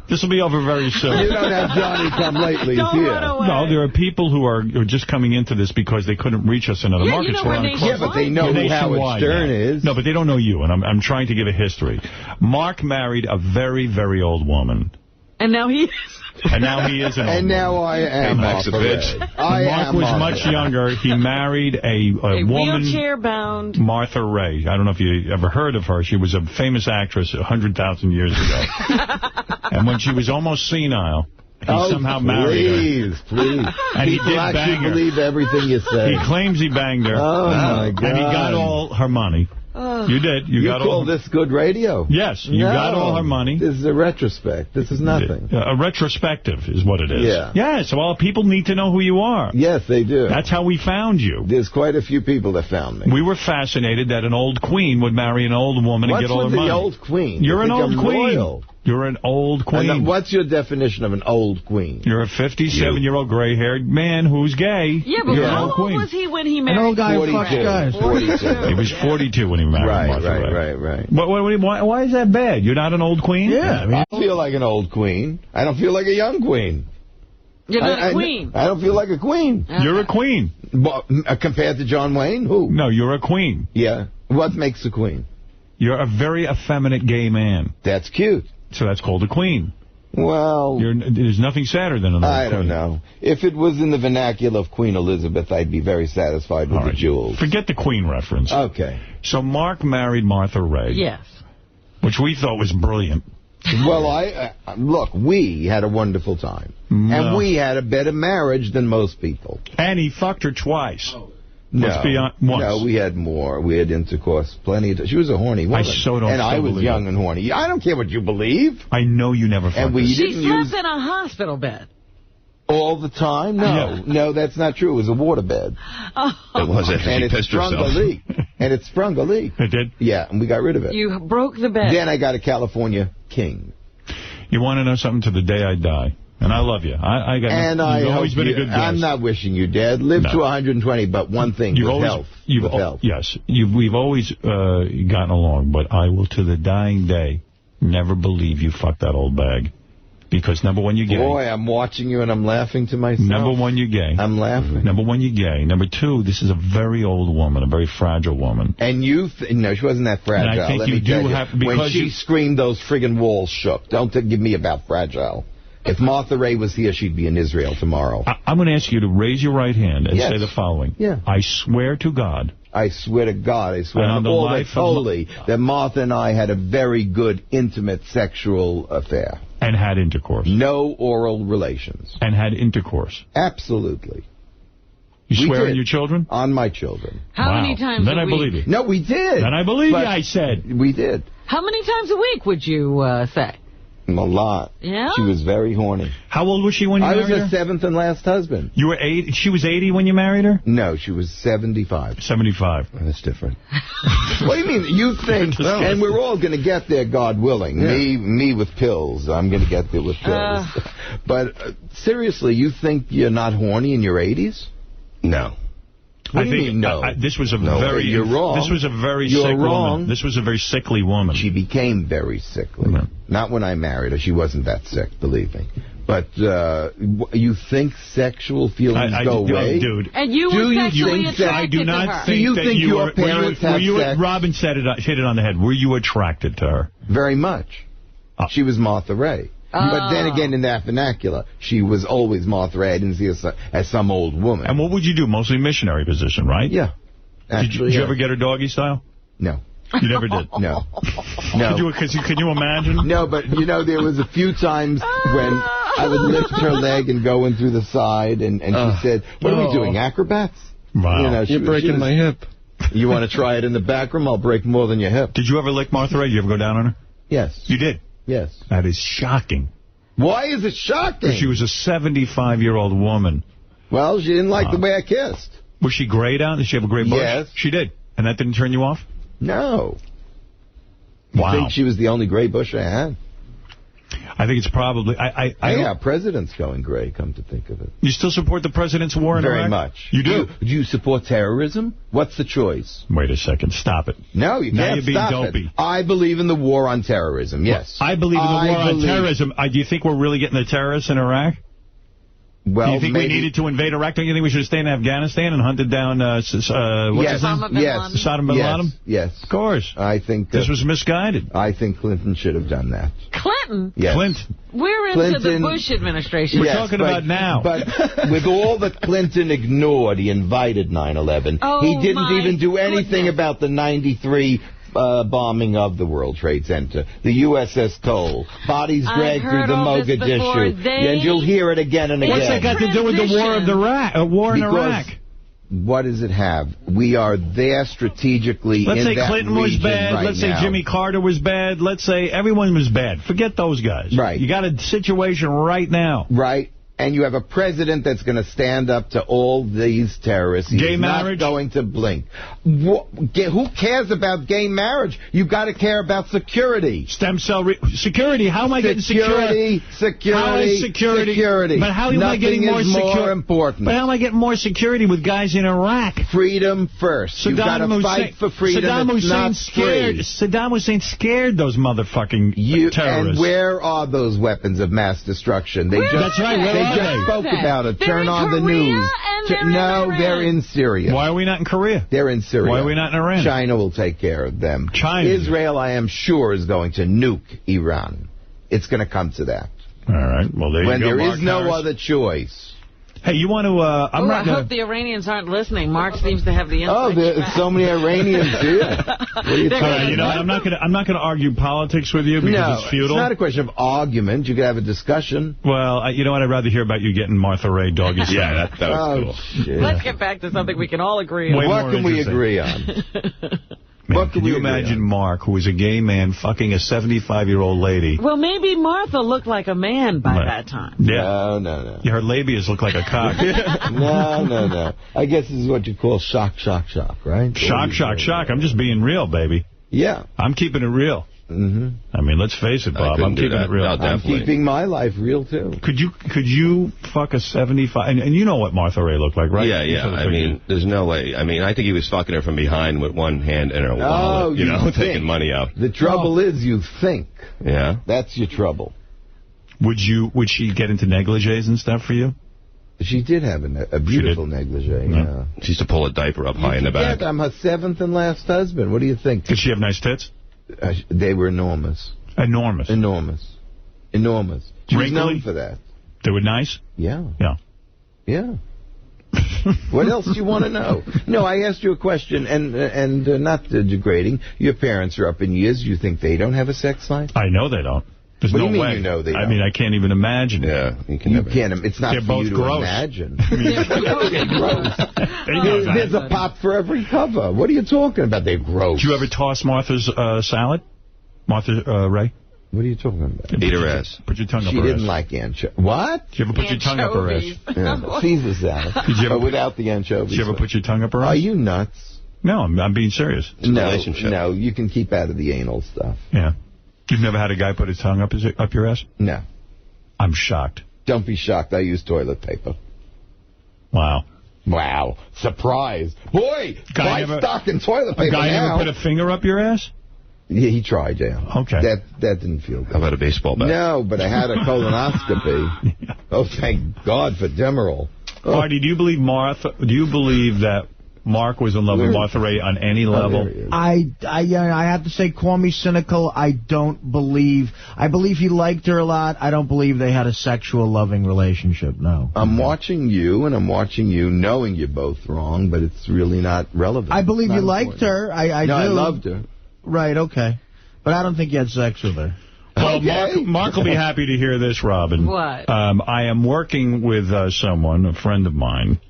This will be over very soon. You don't have Johnny come lately here. No, there are people who are just coming into this because they couldn't reach us in other markets. Yeah, but they know who Howard Stern is. No, but they don't know you, and I'm trying to give a history. Mark married a very, very old woman. And now he is. And now he is an old And now woman. I am Mark was much younger. He married a woman. Wheelchair-bound. Martha Ray. I don't know if you ever heard of her. She was a famous actress 100,000 years ago. And when she was almost senile, he somehow married her. Please. And he People did actually bang her. believe everything you say. He claims he banged her. Oh, my God. And he got all her money. You did. You got call all. this good radio? Yes, you got all her money. This is a retrospect. This is nothing. A retrospective is what it is. Yeah. Yes, well, people need to know who you are. Yes, they do. That's how we found you. There's quite a few people that found me. We were fascinated that an old queen would marry an old woman and get all her money. What's with the old queen? You're an old queen. Royal. You're an old queen. And what's your definition of an old queen? You're a 57-year-old gray-haired man who's gay. Yeah, but how old was he when he married? An old guy who fucks guys. 42. He was 42 when he married Martha Ray. Right. Why is that bad? You're not an old queen? Yeah, I don't feel like an old queen. I don't feel like a young queen. You're not a queen. I don't feel like a queen. You're a queen. Compared to John Wayne? Who? No, you're a queen. Yeah. What makes a queen? You're a very effeminate gay man. That's cute. So that's called a queen. Well... There's nothing sadder than an old queen. I don't know. If it was in the vernacular of Queen Elizabeth, I'd be very satisfied with the jewels. Forget the queen reference. Okay. So Mark married Martha Ray. Yes. Which we thought was brilliant. Well, look, we had a wonderful time. No. And we had a better marriage than most people. And he fucked her twice. No, we had more. We had intercourse plenty. She was a horny woman. I so don't And I was believe young it. and horny. I don't care what you believe. I know you never fucked her. She slept in a hospital bed. All the time? No, that's not true. It was a waterbed. Oh. It was after she pissed herself. And it sprung a leak. It did? Yeah, and we got rid of it. You broke the bed. Then I got a California king. You want to know something to the day I die? And I love you. You've always been a good guest. I'm not wishing you dead. Live to 120, but one thing, health. Yes, we've always gotten along, but I will, to the dying day, never believe you fucked that old bag. Because, number one, you're gay. Boy, I'm watching you and I'm laughing to myself. Number one, you're gay. I'm laughing. Number one, you're gay. Number two, this is a very old woman, a very fragile woman. And no, she wasn't that fragile. And I think you do have... When she screamed, those friggin' walls shook. Don't give me about fragile. If Martha Ray was here, she'd be in Israel tomorrow. I'm going to ask you to raise your right hand and say the following. Yeah. I swear to God. I swear to God, I swear on all that's holy, that Martha and I had a very good, intimate sexual affair. And had intercourse. No oral relations. And had intercourse. Absolutely. You swear on your children? On my children. How many times a week? Then I believe you. No, we did. Then I believe you, I said. We did. How many times a week would you say? A lot. Yeah? She was very horny. How old was she when you married her? I was her 7th and last husband. You were 80? She was 80 when you married her? No, she was 75. 75. That's different. What do you mean? You think, and we're all going to get there, God willing. Yeah. Me with pills. I'm going to get there with pills. But seriously, you think you're not horny in your 80s? No. What do you mean, no? This was a very... You're wrong. This was a very sick woman. This was a very sickly woman. She became very sickly. Not when I married her. She wasn't that sick, believe me. But you think sexual feelings go away? Dude. And you were sexually attracted I do not to her. think do you that think you your were... parents have sex? Robin hit it on the head. Were you attracted to her? Very much. She was Martha Ray. But then again, in that vernacular, she was always Martha Ray. I didn't see her as some old woman. And what would you do? Mostly missionary position, right? Yeah. Did you ever get her doggy style? No. You never did? No. Can you imagine? No, but, there was a few times when I would lift her leg and go in through the side, and she said, what are we doing, acrobats? Wow. You're breaking my hip. You want to try it in the back room? I'll break more than your hip. Did you ever lick Martha Ray? Did you ever go down on her? Yes. You did? Yes. That is shocking. Why is it shocking? Because she was a 75-year-old woman. Well, she didn't like the way I kissed. Was she grayed out? Did she have a gray bush? Yes. She did. And that didn't turn you off? No. Wow. I think she was the only gray bush I had. I think it's probably... our president's going gray, come to think of it. You still support the president's war in Iraq? Very much. You do? Do you support terrorism? What's the choice? Wait a second. Stop it. No, you can't you're being stop dopey. it. I believe in the war on terrorism, yes. Well, I believe in the war on terrorism. Do you think we're really getting the terrorists in Iraq? Well, do you think we needed to invade Iraq? Don't you think we should have stayed in Afghanistan and hunted down Saddam bin Laden? Yes. Of course. I think this was misguided. I think Clinton should have done that. Clinton? Yes. Clinton. We're into the Bush administration. We're talking about now. But with all that Clinton ignored, he invited 9/11. He didn't even do anything about the 93 bombing of the World Trade Center, the USS Cole, bodies dragged through the Mogadishu, and you'll hear it again and again. What's that got to do with the war in Iraq? What does it have? We are there strategically. Let's say that Clinton was bad. Right Let's say Jimmy Carter was bad. Let's say everyone was bad. Forget those guys. Right. You got a situation right now. Right. And you have a president that's going to stand up to all these terrorists. He's not going to blink. Who cares about gay marriage? You've got to care about security. Stem cell security. How am I getting security? How is security? But how am I getting more security? More important. But how am I getting more security with guys in Iraq? Freedom first. You've got to fight for freedom. Saddam Hussein scared those motherfucking terrorists. And where are those weapons of mass destruction? That's right. They just spoke about it. Turn on the news. They're in Syria. Why are we not in Korea? They're in Syria. Why are we not in Iran? China will take care of them. Israel, I am sure, is going to nuke Iran. It's going to come to that. All right. Well, there you go. When there Mark is no Harris. other choice. Hey, you want to... I hope the Iranians aren't listening. Mark seems to have the inside there's so many Iranians here. What are you talking about? I'm not going to argue politics with you because it's futile. It's not a question of argument. You can have a discussion. Well, you know what? I'd rather hear about you getting Martha Ray doggy style. Yeah, that was cool. Shit. Let's get back to something we can all agree on. What can we agree on? Man, can you imagine Mark, who is a gay man, fucking a 75-year-old lady? Well, maybe Martha looked like a man by that time. Yeah. No. Yeah, her labias look like a cock. No. I guess this is what you call shock, right? Shock. I'm just being real, baby. Yeah. I'm keeping it real. Mm-hmm. I mean, let's face it, Bob. I'm keeping it real. No, I'm keeping my life real, too. Could you fuck a 75... And you know what Martha Ray looked like, right? Yeah. I mean, there's no way. I mean, I think he was fucking her from behind with one hand in her wallet, taking money out. The trouble is you think. Yeah. That's your trouble. Would she get into negligees and stuff for you? She did have a beautiful negligee, yeah. She used to pull a diaper up high in the back. I'm her 7th and last husband. What do you think? Did she have nice tits? They were enormous. Enormous? Enormous. She was known for that. They were nice? Yeah. What else do you want to know? No, I asked you a question, and not degrading. Your parents are up in years. You think they don't have a sex life? I know they don't. There's no way. You know they don't? I mean, I can't even imagine. Yeah, you can't. It's not for you to imagine. They're gross. There's a pot for every cover. What are you talking about? They're gross. Did you ever toss Martha's salad? Martha Ray? What are you talking about? Eat her ass. Put your tongue up her ass. She didn't like anchovies. What? Did you ever put your tongue up her ass? Yeah. Caesar salad. But without the anchovies. Did you ever put your tongue up her ass? Are you nuts? No, I'm being serious. It's a relationship. No, you can keep out of the anal stuff. Yeah. You've never had a guy put his tongue up your ass? No. I'm shocked. Don't be shocked. I use toilet paper. Wow. Surprise. Boy, buy stock in toilet paper. A guy now. ever put a finger up your ass? Yeah, he tried, yeah. Okay. That didn't feel good. How about a baseball bat? No, but I had a colonoscopy. Oh, thank God for Demerol. Oh. Artie, do you believe that Mark was in love with Martha Ray on any level? I have to say, call me cynical. I believe he liked her a lot. I don't believe they had a sexual loving relationship, no. I'm watching you, and I'm watching you knowing you're both wrong, but it's really not relevant. I believe you liked her. I do. I loved her. Right, okay. But I don't think you had sex with her. Well, okay. Mark will be happy to hear this, Robin. What? I am working with someone, a friend of mine,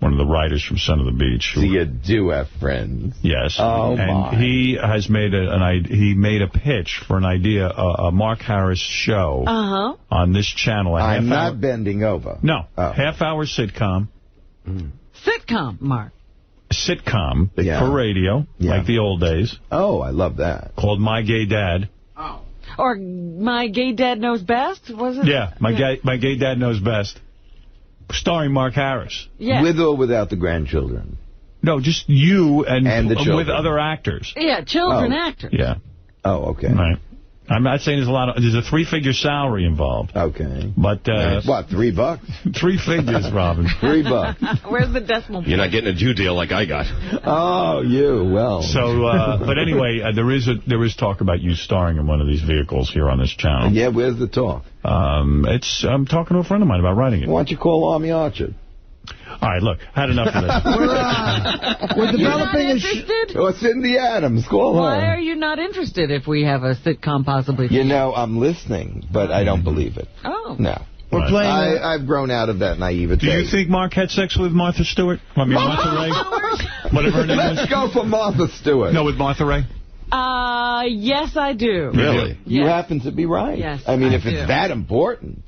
one of the writers from Son of the Beach. So you do have friends. Yes. Oh, and he has made a pitch for an idea, a Mark Harris show on this channel. I'm not bending over. No. Half-hour sitcom. Sitcom, Mark. Sitcom for radio, like the old days. Oh, I love that. Called My Gay Dad. Or My Gay Dad Knows Best, was it? Yeah, My Gay Dad Knows Best. Starring Mark Harris. Yeah. With or without the grandchildren? No, just you and the children. with other actors. Yeah, children actors. Yeah. Oh, okay. Right. I'm not saying there's a 3-figure salary involved. Okay. But what, $3? 3 figures, Robin. $3. Where's the decimal point? You're not getting a Jew deal like I got. Oh, well. So, but anyway, there is talk about you starring in one of these vehicles here on this channel. Yeah, where's the talk? I'm talking to a friend of mine about writing it. Why don't you call Army Archer? All right, look, had enough of this. We're developing a Or Cindy Adams, call her. Why are you not interested if we have a sitcom possibly? You know, I'm listening, but I don't believe it. Oh. No. We're playing. I've grown out of that naivete. Do you think Mark had sex with Martha Stewart? I mean, Martha Ray? Whatever her name is. Let's go for Martha Stewart. No, with Martha Ray? Yes, I do. Really? Yes. You happen to be right. Yes, I mean, I if do. it's that important,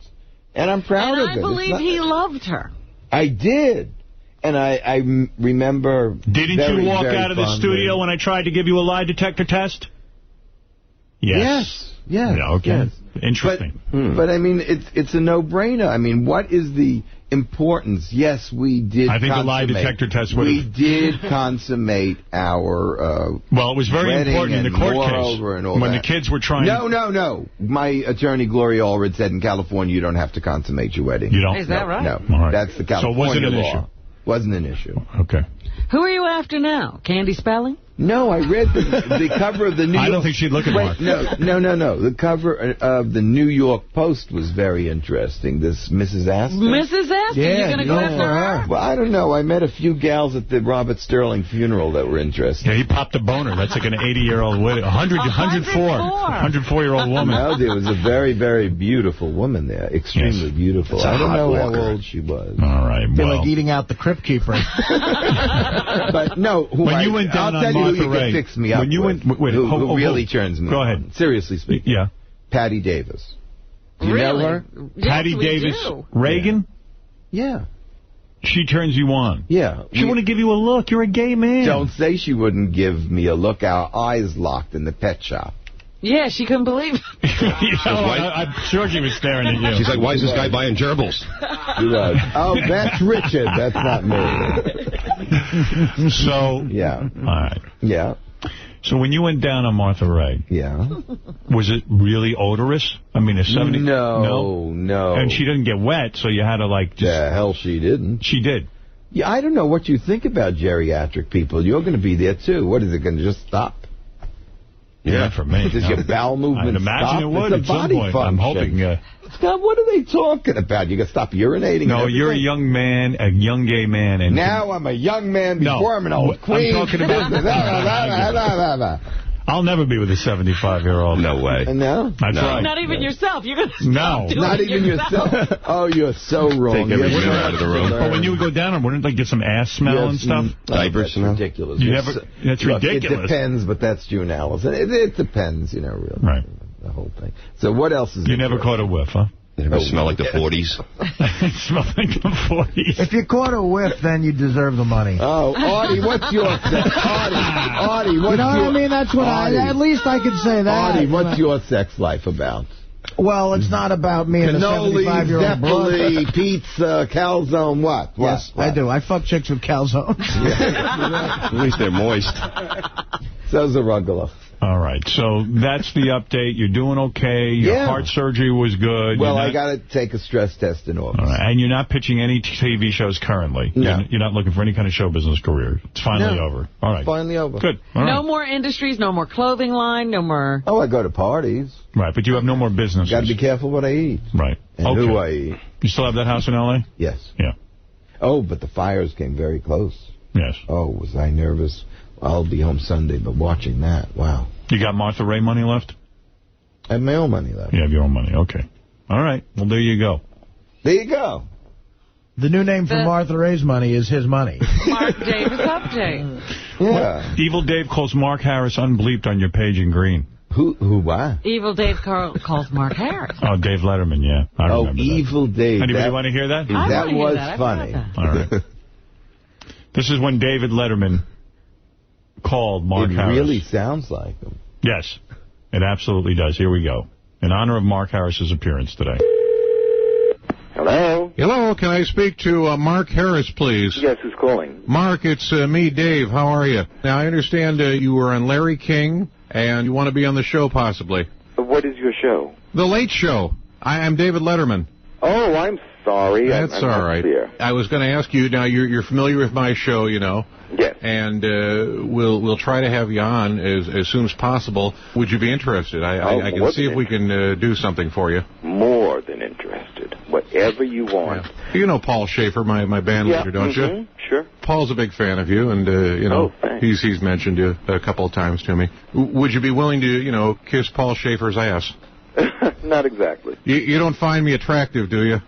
and I'm proud of it. And I believe he loved her. I did. And I remember... Didn't you walk out of the studio when I tried to give you a lie detector test? Yes. Yes. Yeah, okay. Yes. Interesting. But I mean, it's a no-brainer. I mean, what is the importance? Yes, we did I think the lie detector test would We did consummate our well, it was very important in the court case. When the kids were trying No. My attorney, Gloria Allred, said in California you don't have to consummate your wedding. You don't? Is that right? No. Right. That's the California law. So it wasn't an issue? Wasn't an issue. Okay. Who are you after now? Candy Spelling? No, I read the cover of the New York... I don't think she'd look at Mark. No. The cover of the New York Post was very interesting. This Mrs. Astor. Mrs. Astor? You're going to go after her? Well, I don't know. I met a few gals at the Robert Sterling funeral that were interested. Yeah, he popped a boner. That's like an 80-year-old widow. 104-year-old woman. No, there was a very, very beautiful woman there. Extremely beautiful. I don't know how old she was. All right, I feel like eating out the Crypt Keeper. But no, you went down on Martha Ray, fix me up when you went, who really turns me Go on. ahead. Seriously speaking. Yeah. Patty Davis. Do you Really? know her? Yes, Patty we Davis do. Reagan? Yeah. She turns you on. Yeah. She wouldn't give you a look. You're a gay man. Don't say she wouldn't give me a look. Our eyes locked in the pet shop. Yeah, she couldn't believe it. I'm sure she was staring at you. She's like, why is this guy buying gerbils? Oh, that's Richard. That's not me. So, yeah. All right. Yeah. So when you went down on Martha Ray, was it really odorous? I mean, a 70... No. And she didn't get wet, so you had to, like... Just... The hell she didn't. She did. Yeah, I don't know what you think about geriatric people. You're going to be there, too. What, is it going to just stop? Yeah, for me. Does your bowel movement I'd imagine stop? it would It's a at some body point. function. I'm hoping... Scott, what are they talking about? You got to stop urinating? No, you're a young man, a young gay man. And now I'm a young man before I'm an old queen. I'm talking about... I'll never be with a 75-year-old. No way. No? That's right. Not even yourself. You're going to No. Not even yourself. Oh, you're so wrong. Take every winner out of the room. But when you would go down, wouldn't they get some ass smell and stuff? Diapers smell? Ridiculous. That's ridiculous. It depends, but that's June Allison. It depends, really. Right. The whole thing. So what else is You never caught a whiff, huh? It ever smell like the 40s? It smelled like the 40s. If you caught a whiff, then you deserve the money. Oh, Artie, what's your... Artie, what's you know what I mean? That's what at least I could say that. Artie, what's your sex life about? Well, it's not about me and a 75-year-old brother. Cannoli, pizza, calzone, what? Yes, I do. I fuck chicks with calzones. At least they're moist. So's a ruggler. All right, so that's the update. You're doing okay. Your heart surgery was good. Well, I got to take a stress test in August. All right. And you're not pitching any TV shows currently. No. You're not looking for any kind of show business career. It's finally over. All right. Finally over. Good. All right. No more industries, no more clothing line, no more... Oh, I go to parties. Right, but you have no more business. Got to be careful what I eat. Right. And who I eat. You still have that house in L.A.? Yes. Yeah. Oh, but the fires came very close. Yes. Oh, was I nervous? I'll be home Sunday, but watching that, wow. You got Martha Ray money left? I have my own money left. You have your own money, okay. All right, well, there you go. There you go. The new name for Martha Ray's money is his money. Mark Davis update. Yeah. Evil Dave calls Mark Harris unbleeped on your page in green. Who, what? Evil Dave calls Mark Harris. Oh, Dave Letterman, yeah. I remember that. Evil Dave. Anybody want to hear that? That was funny. All right. This is when David Letterman called Mark Harris. It really sounds like him. Yes, it absolutely does. Here we go. in honor of Mark Harris's appearance today. Hello? Hello, can I speak to Mark Harris, please? Yes, who's calling? Mark, it's me, Dave. How are you? Now, I understand you were on Larry King, and you want to be on the show, possibly. What is your show? The Late Show. I'm David Letterman. Oh, I'm sorry. That's I'm all right. Here. I was going to ask you, now, you're familiar with my show, you know. Yes. And we'll try to have you on as soon as possible. Would you be interested? I can see if we can do something for you. More than interested. Whatever you want. Yeah. You know Paul Schaefer, my band leader, don't you? Sure. Paul's a big fan of you, and, you know, he's mentioned you a couple of times to me. Would you be willing to, you know, kiss Paul Schaefer's ass? Not exactly. You don't find me attractive, do you?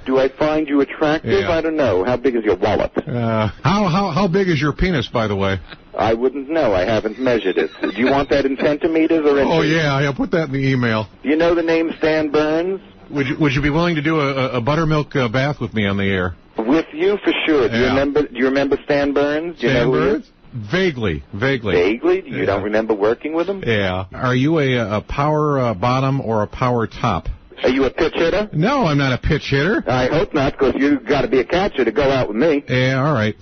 Do I find you attractive? Yeah. I don't know. How big is your wallet? How big is your penis, by the way? I wouldn't know. I haven't measured it. Do you want that in centimeters or inches? Oh, yeah, put that in the email. You know the name Stan Burns? Would you be willing to do a buttermilk bath with me on the air? With you, for sure. Do you remember Stan Burns? Do you know who he is? Vaguely. Vaguely? You don't remember working with him? Yeah. Are you a power bottom or a power top? Are you a pitch hitter? No, I'm not a pitch hitter. I hope not, because you've got to be a catcher to go out with me. Yeah, all right.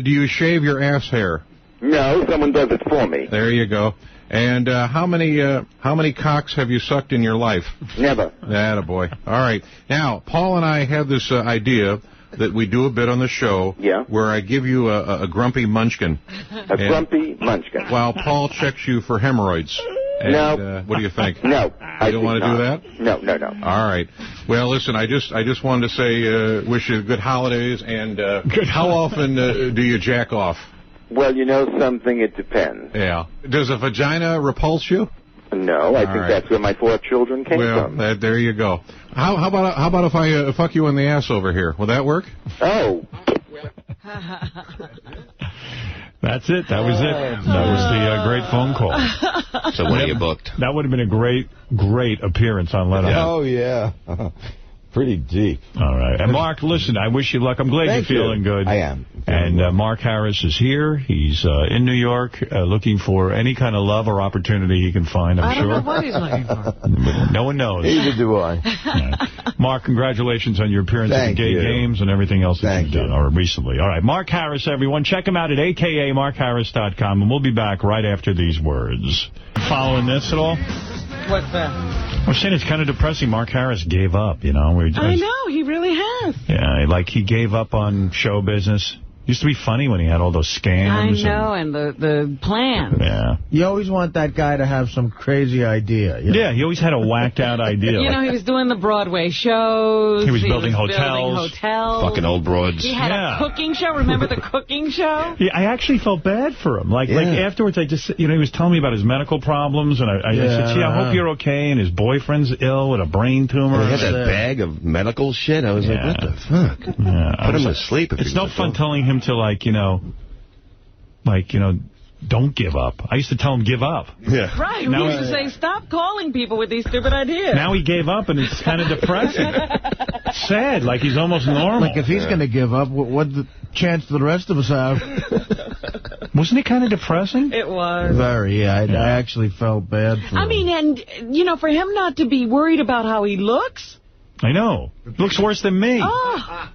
Do you shave your ass hair? No, someone does it for me. There you go. And how many cocks have you sucked in your life? Never. Attaboy. All right. Now, Paul and I had this idea that we do a bit on the show where I give you a grumpy munchkin. Grumpy munchkin. While Paul checks you for hemorrhoids. And, no. What do you think? No. You don't want to do that? No. All right. Well, listen, I just wanted to say wish you good holidays, and how often do you jack off? Well, you know something, it depends. Yeah. Does a vagina repulse you? No, I think that's where my 4 children came from. Well, there you go. How about if I fuck you in the ass over here? Will that work? Oh. That's it. That was it. That was the great phone call. So when are you booked? That would have been a great appearance on Letterman. Oh, yeah. Pretty deep. All right. And, Mark, listen, I wish you luck. I'm glad you're feeling good. I am. And Mark Harris is here. He's in New York looking for any kind of love or opportunity he can find, I'm sure. I don't know what he's looking for. No one knows. Neither do I. Yeah. Mark, congratulations on your appearance at the Gay Games and everything else that you've done or recently. All right. Mark Harris, everyone. Check him out at akamarkharris.com, and we'll be back right after these words. Following this at all? What's that? We're saying it's kind of depressing. Mark Harris gave up, you know. I know, he really has. Yeah, like he gave up on show business. Used to be funny when he had all those scams. I know, and the plans. Yeah. You always want that guy to have some crazy idea. You know? Yeah, he always had a whacked-out idea. You know, he was doing the Broadway shows. He was building hotels. Fucking old broads. He had a cooking show. Remember the cooking show? Yeah, I actually felt bad for him. Like afterwards, I just, you know, he was telling me about his medical problems, and I said, gee, I hope you're okay, and his boyfriend's ill with a brain tumor. He had that bag of medical shit. I was like, what the fuck? Yeah, Put him to sleep. It's no fun telling him to, like, you know, don't give up. I used to tell him, give up. Yeah. Right. We used to say, stop calling people with these stupid ideas. Now he gave up, and it's kind of depressing. Sad, like he's almost normal. Like, if he's going to give up, what the chance do the rest of us have? Wasn't it kind of depressing? It was. Very, I actually felt bad for him. I mean, and, you know, for him not to be worried about how he looks. I know. Looks worse than me. Oh.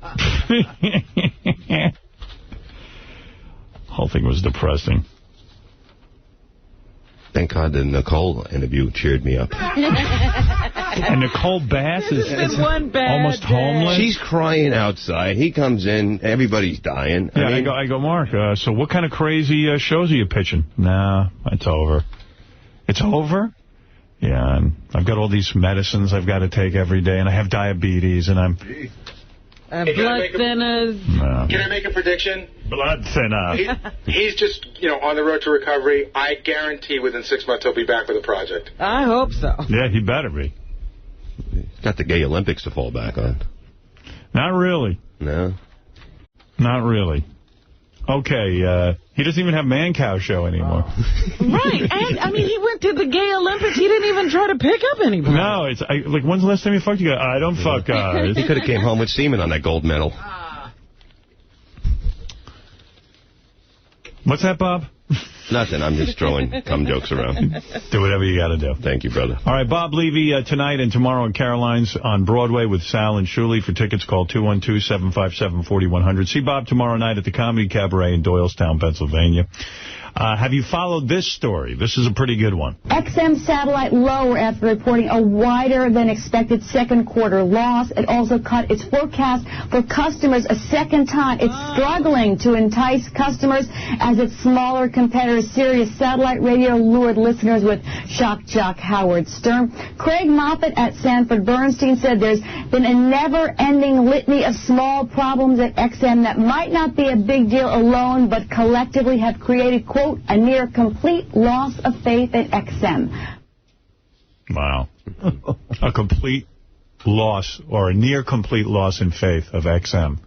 Whole thing was depressing. Thank God the Nicole interview cheered me up. And Nicole Bass is almost homeless. She's crying outside. He comes in. Everybody's dying. Yeah, I go, Mark, so what kind of crazy shows are you pitching? Nah, it's over. It's over? Yeah, and I've got all these medicines I've got to take every day, and I have diabetes, and I'm... blood thinners. No. Can I make a prediction? Blood thinner. He's just, on the road to recovery. I guarantee within 6 months he'll be back with a project. I hope so. Yeah, he better be. He's got the gay Olympics to fall back on. Not really. No. Not really. Okay, he doesn't even have Man Cow show anymore. Right, and, I mean, he went to the gay Olympics. He didn't even try to pick up anybody. No, it's like, when's the last time you fucked? You go, I don't fuck guys. He could have came home with semen on that gold medal. What's that, Bob? Nothing. I'm just throwing cum jokes around. Do whatever you got to do. Thank you, brother. All right, Bob Levy tonight and tomorrow in Caroline's on Broadway with Sal and Shuley. For tickets, call 212-757-4100. See Bob tomorrow night at the Comedy Cabaret in Doylestown, Pennsylvania. Have you followed this story? This is a pretty good one. XM satellite lower after reporting a wider than expected second quarter loss. It also cut its forecast for customers a second time. It's struggling to entice customers as its smaller competitor Sirius Satellite Radio lured listeners with shock jock Howard Stern. Craig Moffat at Sanford Bernstein said there's been a never-ending litany of small problems at XM that might not be a big deal alone, but collectively have created, quote, a near complete loss of faith in XM. Wow. A complete loss, or a near complete loss in faith of XM.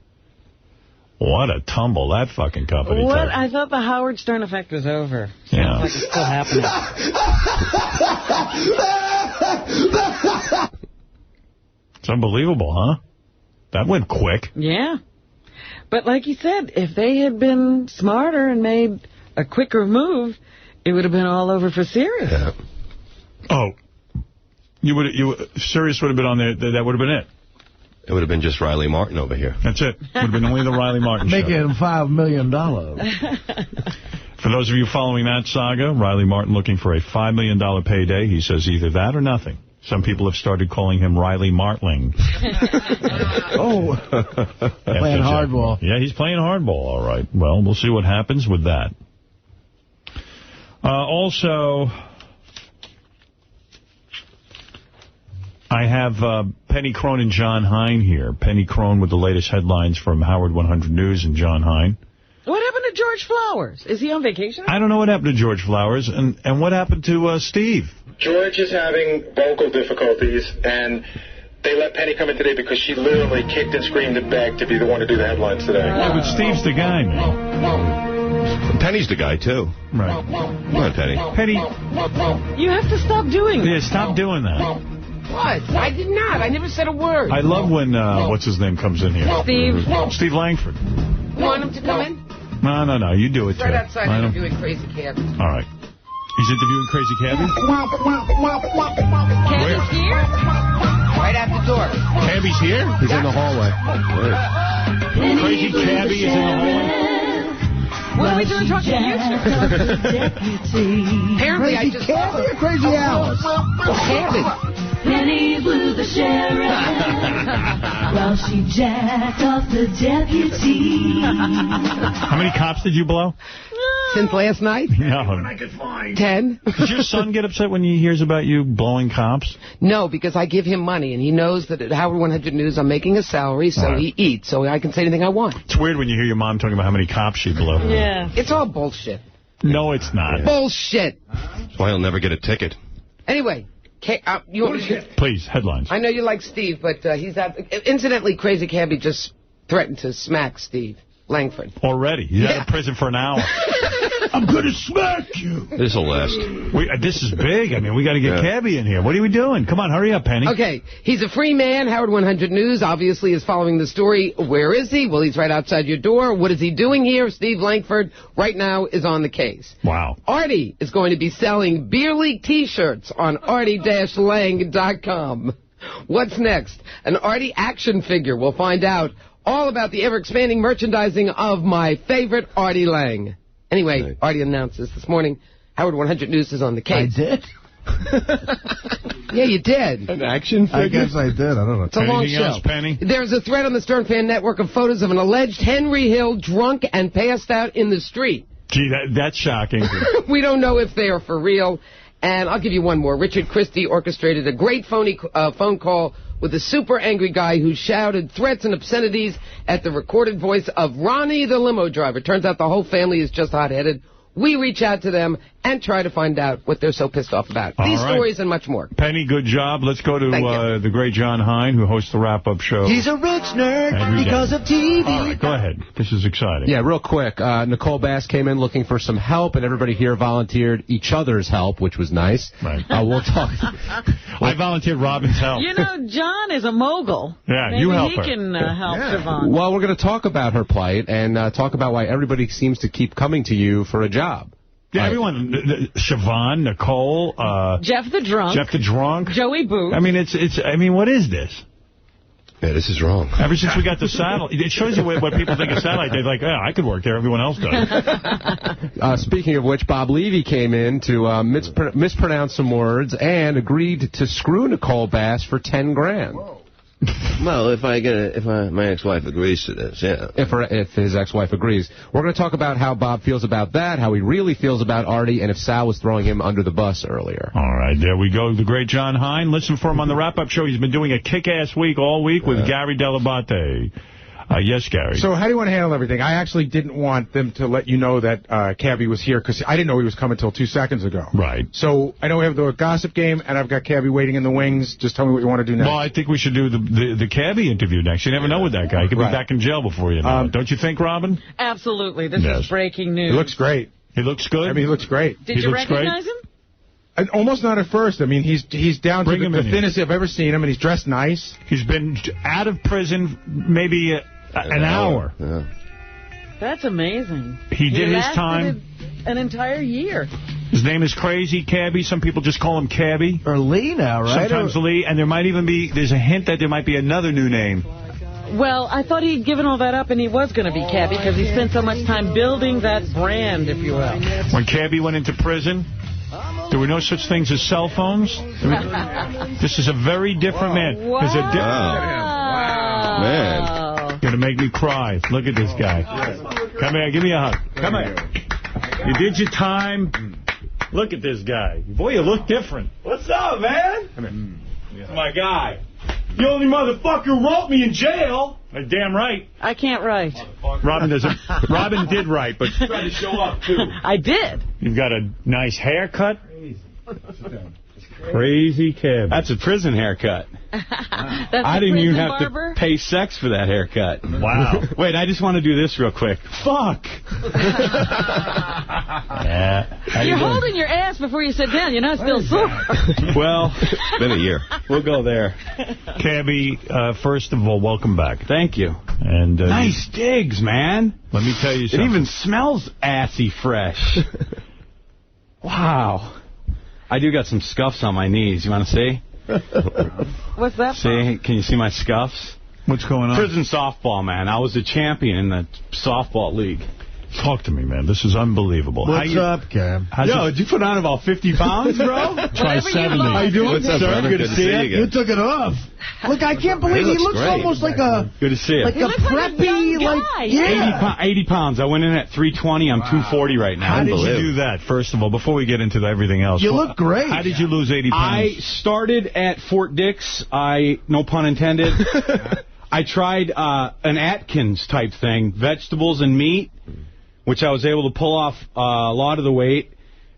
What a tumble that fucking company took. I thought the Howard Stern effect was over. Yeah. Like it's still happening. It's unbelievable, huh? That went quick. Yeah. But like you said, if they had been smarter and made a quicker move, it would have been all over for Sirius. Yeah. Oh, Sirius would have been on there. That would have been it. It would have been just Riley Martin over here. That's it. Would have been only the Riley Martin show. Making $5 million. For those of you following that saga, Riley Martin looking for a $5 million payday. He says either that or nothing. Some people have started calling him Riley Martling. Oh. Playing hardball. Yeah, he's playing hardball, all right. Well, we'll see what happens with that. Also, I have Penny Crone and John Hine here. Penny Crone with the latest headlines from Howard 100 News and John Hine. What happened to George Flowers? Is he on vacation? I don't know what happened to George Flowers. And what happened to Steve? George is having vocal difficulties, and they let Penny come in today because she literally kicked and screamed and begged to be the one to do the headlines today. Yeah, but Steve's the guy, man. Penny's the guy, too. Right. Come on, Penny. Penny. You have to stop doing that. Yeah, stop doing that. What? I did not. I never said a word. I love when, what's his name, comes in here. Steve Langford. You want him to come in? No. You do it, too. Right outside interviewing Crazy Cabby. All right. He's interviewing Crazy Cabby? Cabby's here? Right out the door. Cabby's here? He's in the hallway. Crazy Cabby is in the hallway? What are we doing talking to you two? Apparently, I just... Cabby or Crazy Alice? Cabby. Penny blew the sheriff while she jacked off the deputy. How many cops did you blow? Since last night? No. 10. Does your son get upset when he hears about you blowing cops? No, because I give him money, and he knows that at Howard 100 News I'm making a salary, so he eats, so I can say anything I want. It's weird when you hear your mom talking about how many cops she blew. Yeah. It's all bullshit. No, it's not. Bullshit. That's why he'll never get a ticket. Anyway, you want to... Please, headlines. I know you like Steve, but he's out... Incidentally, Crazy Cabby just threatened to smack Steve Langford. Already? He's out of prison for an hour. I'm going to smack you. This will last. This is big. I mean, we got to get Cabby in here. What are we doing? Come on, hurry up, Penny. Okay, he's a free man. Howard 100 News obviously is following the story. Where is he? Well, he's right outside your door. What is he doing here? Steve Langford right now is on the case. Wow. Artie is going to be selling Beer League T-shirts on artie-lang.com. What's next? An Artie action figure. We'll find out all about the ever-expanding merchandising of my favorite Artie Lang. Anyway, Artie announced this morning. Howard 100 News is on the case. I did? Yeah, you did. An action figure? I guess I did. I don't know. It's a long show. Else, Penny? There's a thread on the Stern Fan Network of photos of an alleged Henry Hill drunk and passed out in the street. Gee, that's shocking. We don't know if they are for real. And I'll give you one more. Richard Christie orchestrated a great phone call with a super angry guy who shouted threats and obscenities at the recorded voice of Ronnie, the limo driver. Turns out the whole family is just hot-headed. We reach out to them and try to find out what they're so pissed off about. These stories and much more. Penny, good job. Let's go to the great John Hine, who hosts the wrap-up show. He's a rich nerd because of TV. All right, go ahead. This is exciting. Yeah, real quick. Nicole Bass came in looking for some help, and everybody here volunteered each other's help, which was nice. Right. We'll talk. I volunteered Robin's help. You know, John is a mogul. Yeah, maybe you help he her. can help Siobhan. Well, we're going to talk about her plight and talk about why everybody seems to keep coming to you for a job. Yeah, everyone. Siobhan, Nicole. Jeff the Drunk. Joey Booth. I mean, I mean, what is this? Yeah, this is wrong. Ever since we got the satellite, it shows you what people think of satellite. They're like, I could work there. Everyone else does. Speaking of which, Bob Levy came in to mispronounce some words and agreed to screw Nicole Bass for $10,000. Whoa. Well, if my ex-wife agrees to this, yeah. If his ex-wife agrees. We're going to talk about how Bob feels about that, how he really feels about Artie, and if Sal was throwing him under the bus earlier. All right, there we go. The great John Hein. Listen for him on the wrap-up show. He's been doing a kick-ass week all week with Gary Dell'Abate. Yes, Gary. So how do you want to handle everything? I actually didn't want them to let you know that Cabby was here because I didn't know he was coming until 2 seconds ago. Right. So I know we have the gossip game, and I've got Cabby waiting in the wings. Just tell me what you want to do next. Well, I think we should do the Cabby interview next. You never know with that guy. He could be back in jail before you know it. Don't you think, Robin? Absolutely. This is breaking news. He looks great. He looks good? I mean, he looks great. Did you recognize him? Almost not at first. I mean, he's down to the thinnest I've ever seen him, and he's dressed nice. He's been out of prison maybe an hour. Yeah. That's amazing. He did his time. An entire year. His name is Crazy Cabby. Some people just call him Cabby. Or Lee now, right? Sometimes Lee. And there might even be, there's a hint that there might be another new name. Well, I thought he'd given all that up and he was going to be Cabby because he spent so much time building that brand, if you will. When Cabby went into prison, there were no such things as cell phones. This is a very different man. Wow. Wow. Man. Going to make me cry. Look at this guy. Come here. Give me a hug. Come here. You did your time. Look at this guy. Boy, you look different. What's up, man? Come here. My guy. The only motherfucker who wrote me in jail. Damn right. I can't write. Robin did write, but you tried to show up, too. I did. You've got a nice haircut. Crazy Cabby. That's a prison haircut. I didn't even have to pay sex for that haircut. Wow. Wait, I just want to do this real quick. Fuck. You're holding your ass before you sit down. You're not still sore. Well, it's been a year. We'll go there. Cabby, first of all, welcome back. Thank you. And nice digs, man. Let me tell you something. It even smells assy fresh. Wow. I do got some scuffs on my knees. You want to see? What's that? See? Can you see my scuffs? What's going on? Prison softball, man. I was a champion in the softball league. Talk to me, man. This is unbelievable. What's up, Cam? Yo, did you put on about 50 pounds, bro? Try 70. How you doing, What's up, sir? brother? Good to see you. You took it off. Look, I can't believe he looks almost like a... Good to see you. Like a preppy, like... Yeah. 80 pounds. I went in at 320. I'm 240 right now. How did you do that, first of all, before we get into everything else? You look great. How did you lose 80 pounds? I started at Fort Dix. No pun intended. I tried an Atkins type thing, vegetables and meat, which I was able to pull off a lot of the weight.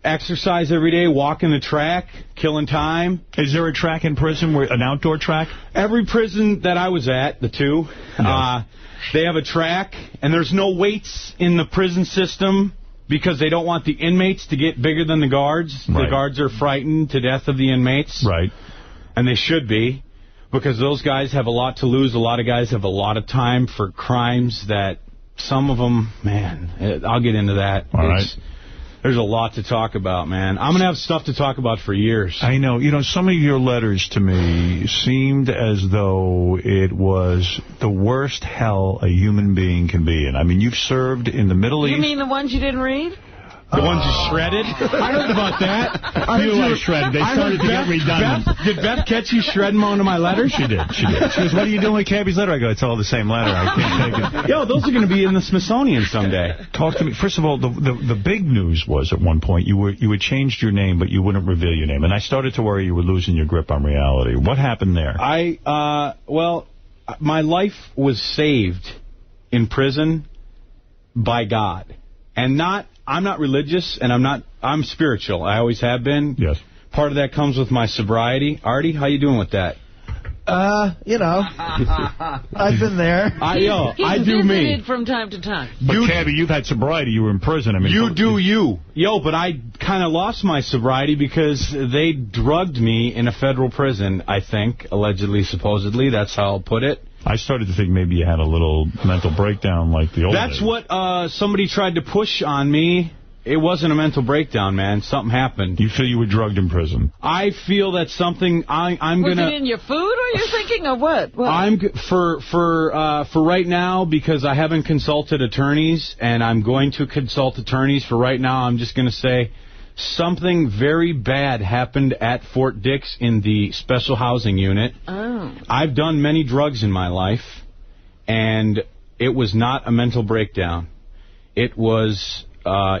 Exercise every day, walking the track, killing time. Is there a track in prison, an outdoor track? Every prison that I was at, the two, they have a track, and there's no weights in the prison system because they don't want the inmates to get bigger than the guards. Right. The guards are frightened to death of the inmates. Right. And they should be, because those guys have a lot to lose. A lot of guys have a lot of time for crimes that some of them, man, I'll get into that. All right. There's a lot to talk about, man. I'm going to have stuff to talk about for years. I know. You know, some of your letters to me seemed as though it was the worst hell a human being can be in. I mean, you've served in the Middle East. You mean the ones you didn't read? The ones you shredded? I heard about that. I shredded. They started to get redundant. Did Beth catch you shredding one of my letters? She did. She goes, what are you doing with Cabby's letter? I go, it's all the same letter. I can't take it. Yo, those are going to be in the Smithsonian someday. Talk to me. First of all, the big news was at one point you had changed your name, but you wouldn't reveal your name. And I started to worry you were losing your grip on reality. What happened there? Well, my life was saved in prison by God. And I'm not religious, and I'm spiritual. I always have been. Yes. Part of that comes with my sobriety. Artie, how you doing with that? You know, I've been there. I do me. Visited from time to time. But Cabby, you've had sobriety. You were in prison. I mean, you do you. Yo, but I kind of lost my sobriety because they drugged me in a federal prison, I think, allegedly, supposedly. That's how I'll put it. I started to think maybe you had a little mental breakdown like the old days. That's what somebody tried to push on me it wasn't a mental breakdown, man. Something happened. You feel you were drugged in prison? I feel that something. I'm was gonna. Was it in your food, or you're thinking of what? I'm for right now, because I haven't consulted attorneys, and I'm going to consult attorneys. For right now, I'm just going to say something very bad happened at Fort Dix in the special housing unit. Oh. I've done many drugs in my life, and it was not a mental breakdown. It was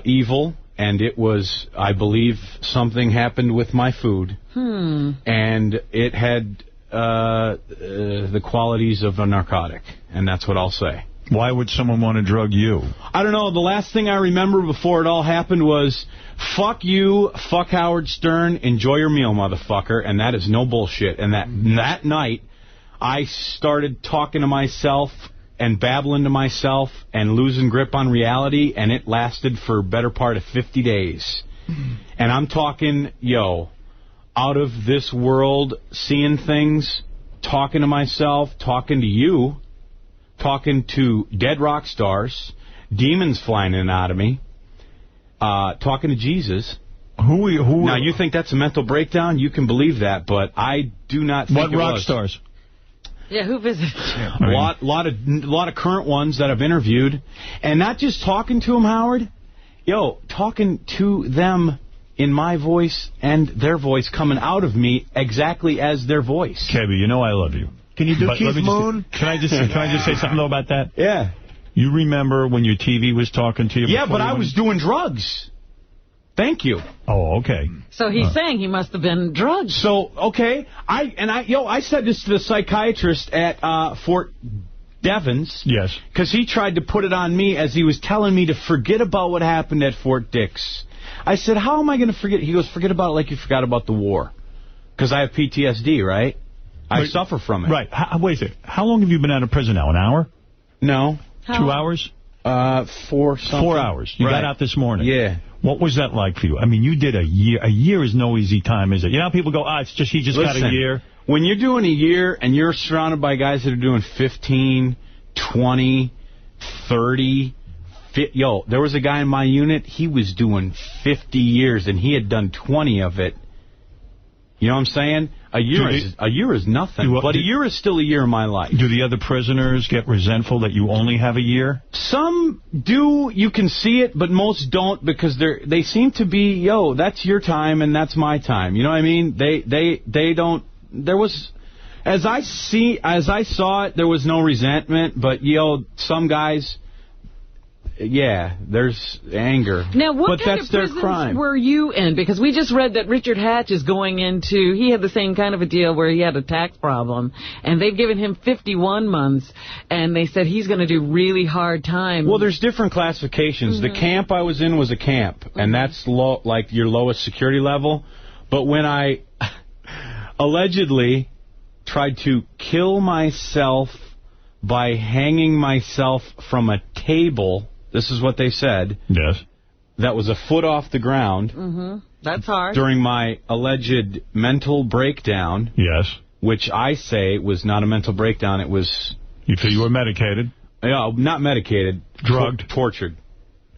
evil, and it was, I believe, something happened with my food. And it had the qualities of a narcotic, and that's what I'll say. Why would someone want to drug you? I don't know. The last thing I remember before it all happened was, fuck you, fuck Howard Stern, enjoy your meal, motherfucker, and that is no bullshit. And that night, I started talking to myself and babbling to myself and losing grip on reality, and it lasted for a better part of 50 days. And I'm talking, out of this world, seeing things, talking to myself, talking to you, talking to dead rock stars, demons flying in and out of me, talking to Jesus. Now, you think that's a mental breakdown? You can believe that, but I do not think What rock stars? Yeah, who visited you? A lot of current ones that I've interviewed, and not just talking to them, Howard. Talking to them in my voice and their voice coming out of me exactly as their voice. Kevin, you know I love you. Can you do Keith Moon? Can I just say something though about that? Yeah. You remember when your TV was talking to you? Yeah, but I was doing drugs. Thank you. Oh, okay. So he's saying he must have been drugged. So, okay. I said this to the psychiatrist at Fort Devens. Yes. Because he tried to put it on me as he was telling me to forget about what happened at Fort Dix. I said, how am I going to forget? He goes, forget about it like you forgot about the war. Because I have PTSD, right? I suffer from it. Right. Wait a second. How long have you been out of prison now? An hour? No. 2 hours? 4 something. 4 hours. You got out this morning. Yeah. What was that like for you? I mean, you did a year. A year is no easy time, is it? You know how people go, he just got a year. When you're doing a year and you're surrounded by guys that are doing 15, 20, 30... there was a guy in my unit, he was doing 50 years, and he had done 20 of it. You know what I'm saying? A year is nothing, but a year is still a year in my life. Do the other prisoners get resentful that you only have a year? Some do. You can see it, but most don't, because they seem to be, that's your time and that's my time. You know what I mean? They don't. There was, as I saw it, there was no resentment, but some guys. Yeah, there's anger. Now, what kind that's of prisons their crime. were you in? Because we just read that Richard Hatch is going into... He had the same kind of a deal where he had a tax problem, and they've given him 51 months, and they said he's going to do really hard time. Well, there's different classifications. The camp I was in was a camp, and that's like your lowest security level. But when I allegedly tried to kill myself by hanging myself from a table... This is what they said. Yes. That was a foot off the ground. That's hard. During my alleged mental breakdown. Yes. Which I say was not a mental breakdown. It was... You feel you were medicated? Yeah, not medicated. Drugged? Tortured.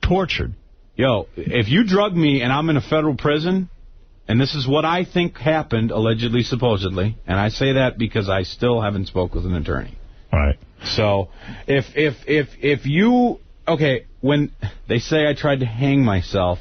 Tortured? If you drug me and I'm in a federal prison, and this is what I think happened, allegedly, supposedly, and I say that because I still haven't spoke with an attorney. All right. So, if you... Okay, when they say I tried to hang myself,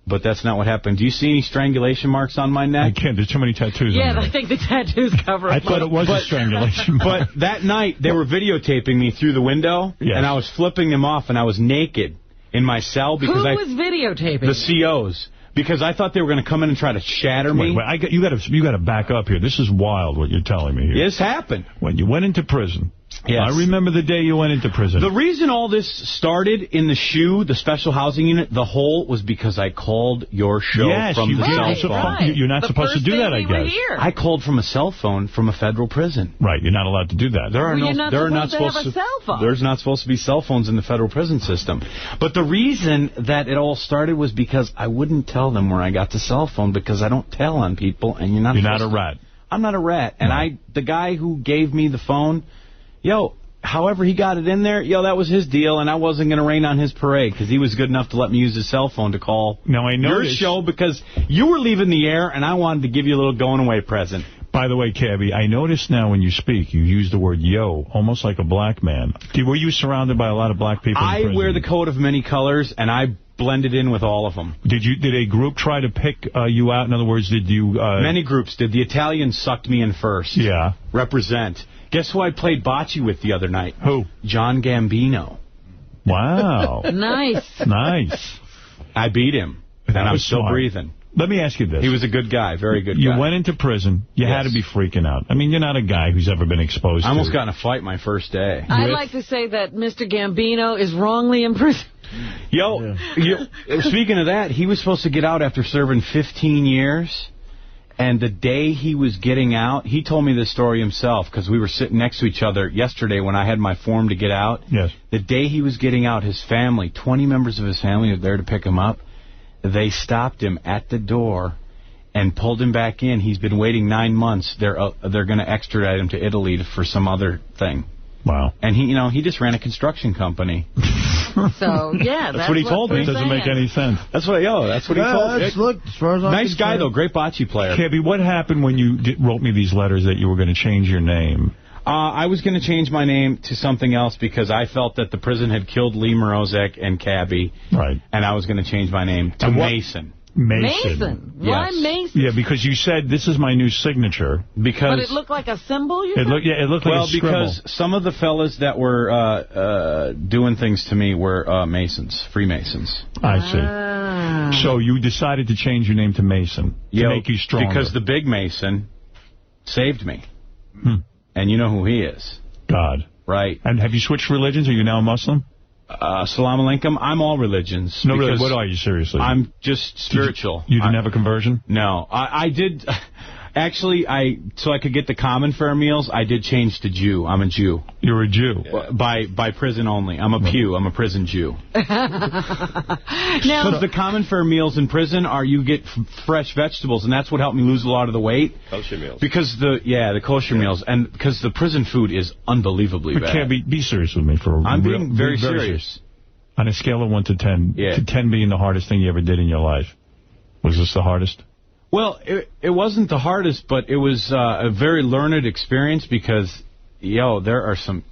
but that's not what happened. Do you see any strangulation marks on my neck? I can't. There's too many tattoos on me. I think the tattoos cover it. I thought it was a strangulation mark. But that night, they were videotaping me through the window, and I was flipping them off, and I was naked in my cell. Because Who was videotaping? The COs. Because I thought they were going to come in and try to shatter me. Wait, you got to back up here. This is wild what you're telling me here. This happened. When you went into prison. Yes. I remember the day you went into prison. The reason all this started in the SHU, the special housing unit, the whole, was because I called your show from the cell phone. Right. You're not supposed to do that, I guess. I called from a cell phone from a federal prison. Right, you're not allowed to do that. You're not supposed to have a cell phone. There's not supposed to be cell phones in the federal prison system. But the reason that it all started was because I wouldn't tell them where I got the cell phone, because I don't tell on people, and you're not a rat. I'm not a rat. And the guy who gave me the phone, however he got it in there, that was his deal, and I wasn't going to rain on his parade because he was good enough to let me use his cell phone to call your show because you were leaving the air, and I wanted to give you a little going-away present. By the way, Cabby, I notice now when you speak, you use the word yo, almost like a black man. Were you surrounded by a lot of black people in prison? I wear the coat of many colors, and I blended in with all of them. Did a group try to pick you out? In other words, did you... Many groups did. The Italians sucked me in first. Yeah. Represent. Guess who I played bocce with the other night? Who? John Gambino. Wow. Nice. Nice. I beat him, and I'm still breathing. Let me ask you this. He was a good guy, very good guy. You went into prison. You had to be freaking out. I mean, you're not a guy who's ever been exposed to... I almost got in a fight my first day. I'd like to say that Mr. Gambino is wrongly imprisoned. Speaking of that, he was supposed to get out after serving 15 years. And the day he was getting out, he told me this story himself because we were sitting next to each other yesterday when I had my form to get out. Yes. The day he was getting out, his family, 20 members of his family were there to pick him up. They stopped him at the door and pulled him back in. He's been waiting 9 months. They're going to extradite him to Italy for some other thing. Wow. And he just ran a construction company. So, yeah, that's what he told me. It doesn't make any sense. That's what he told me. Look, as far as I'm nice guy, though. Great bocce player. Cabby, what happened when you wrote me these letters that you were going to change your name? I was going to change my name to something else because I felt that the prison had killed Lee Morozek and Cabby. Right. And I was going to change my name to Mason. Mason. Why Mason? Yeah, because you said, this is my new signature. But it looked like a symbol, it looked like a scribble. Well, because some of the fellas that were doing things to me were Masons, Freemasons. I see. So you decided to change your name to Mason to make you stronger. Because the big Mason saved me. And you know who he is. God. Right. And have you switched religions? Are you now a Muslim? Salam alaikum. I'm all religions. No, really, what are you, seriously? I'm just spiritual. You didn't have a conversion? No. I did... Actually, so I could get the common fare meals, I did change to Jew. I'm a Jew. You're a Jew? By prison only. I'm a pew. I'm a prison Jew. Because the common fare meals in prison are you get fresh vegetables, and that's what helped me lose a lot of the weight. Kosher meals. Because the kosher meals, and because the prison food is unbelievably bad. But be serious with me for a I'm being very serious. On a scale of 1 to 10, to 10 being the hardest thing you ever did in your life, was this the hardest? Well, it wasn't the hardest, but it was a very learned experience because, there are some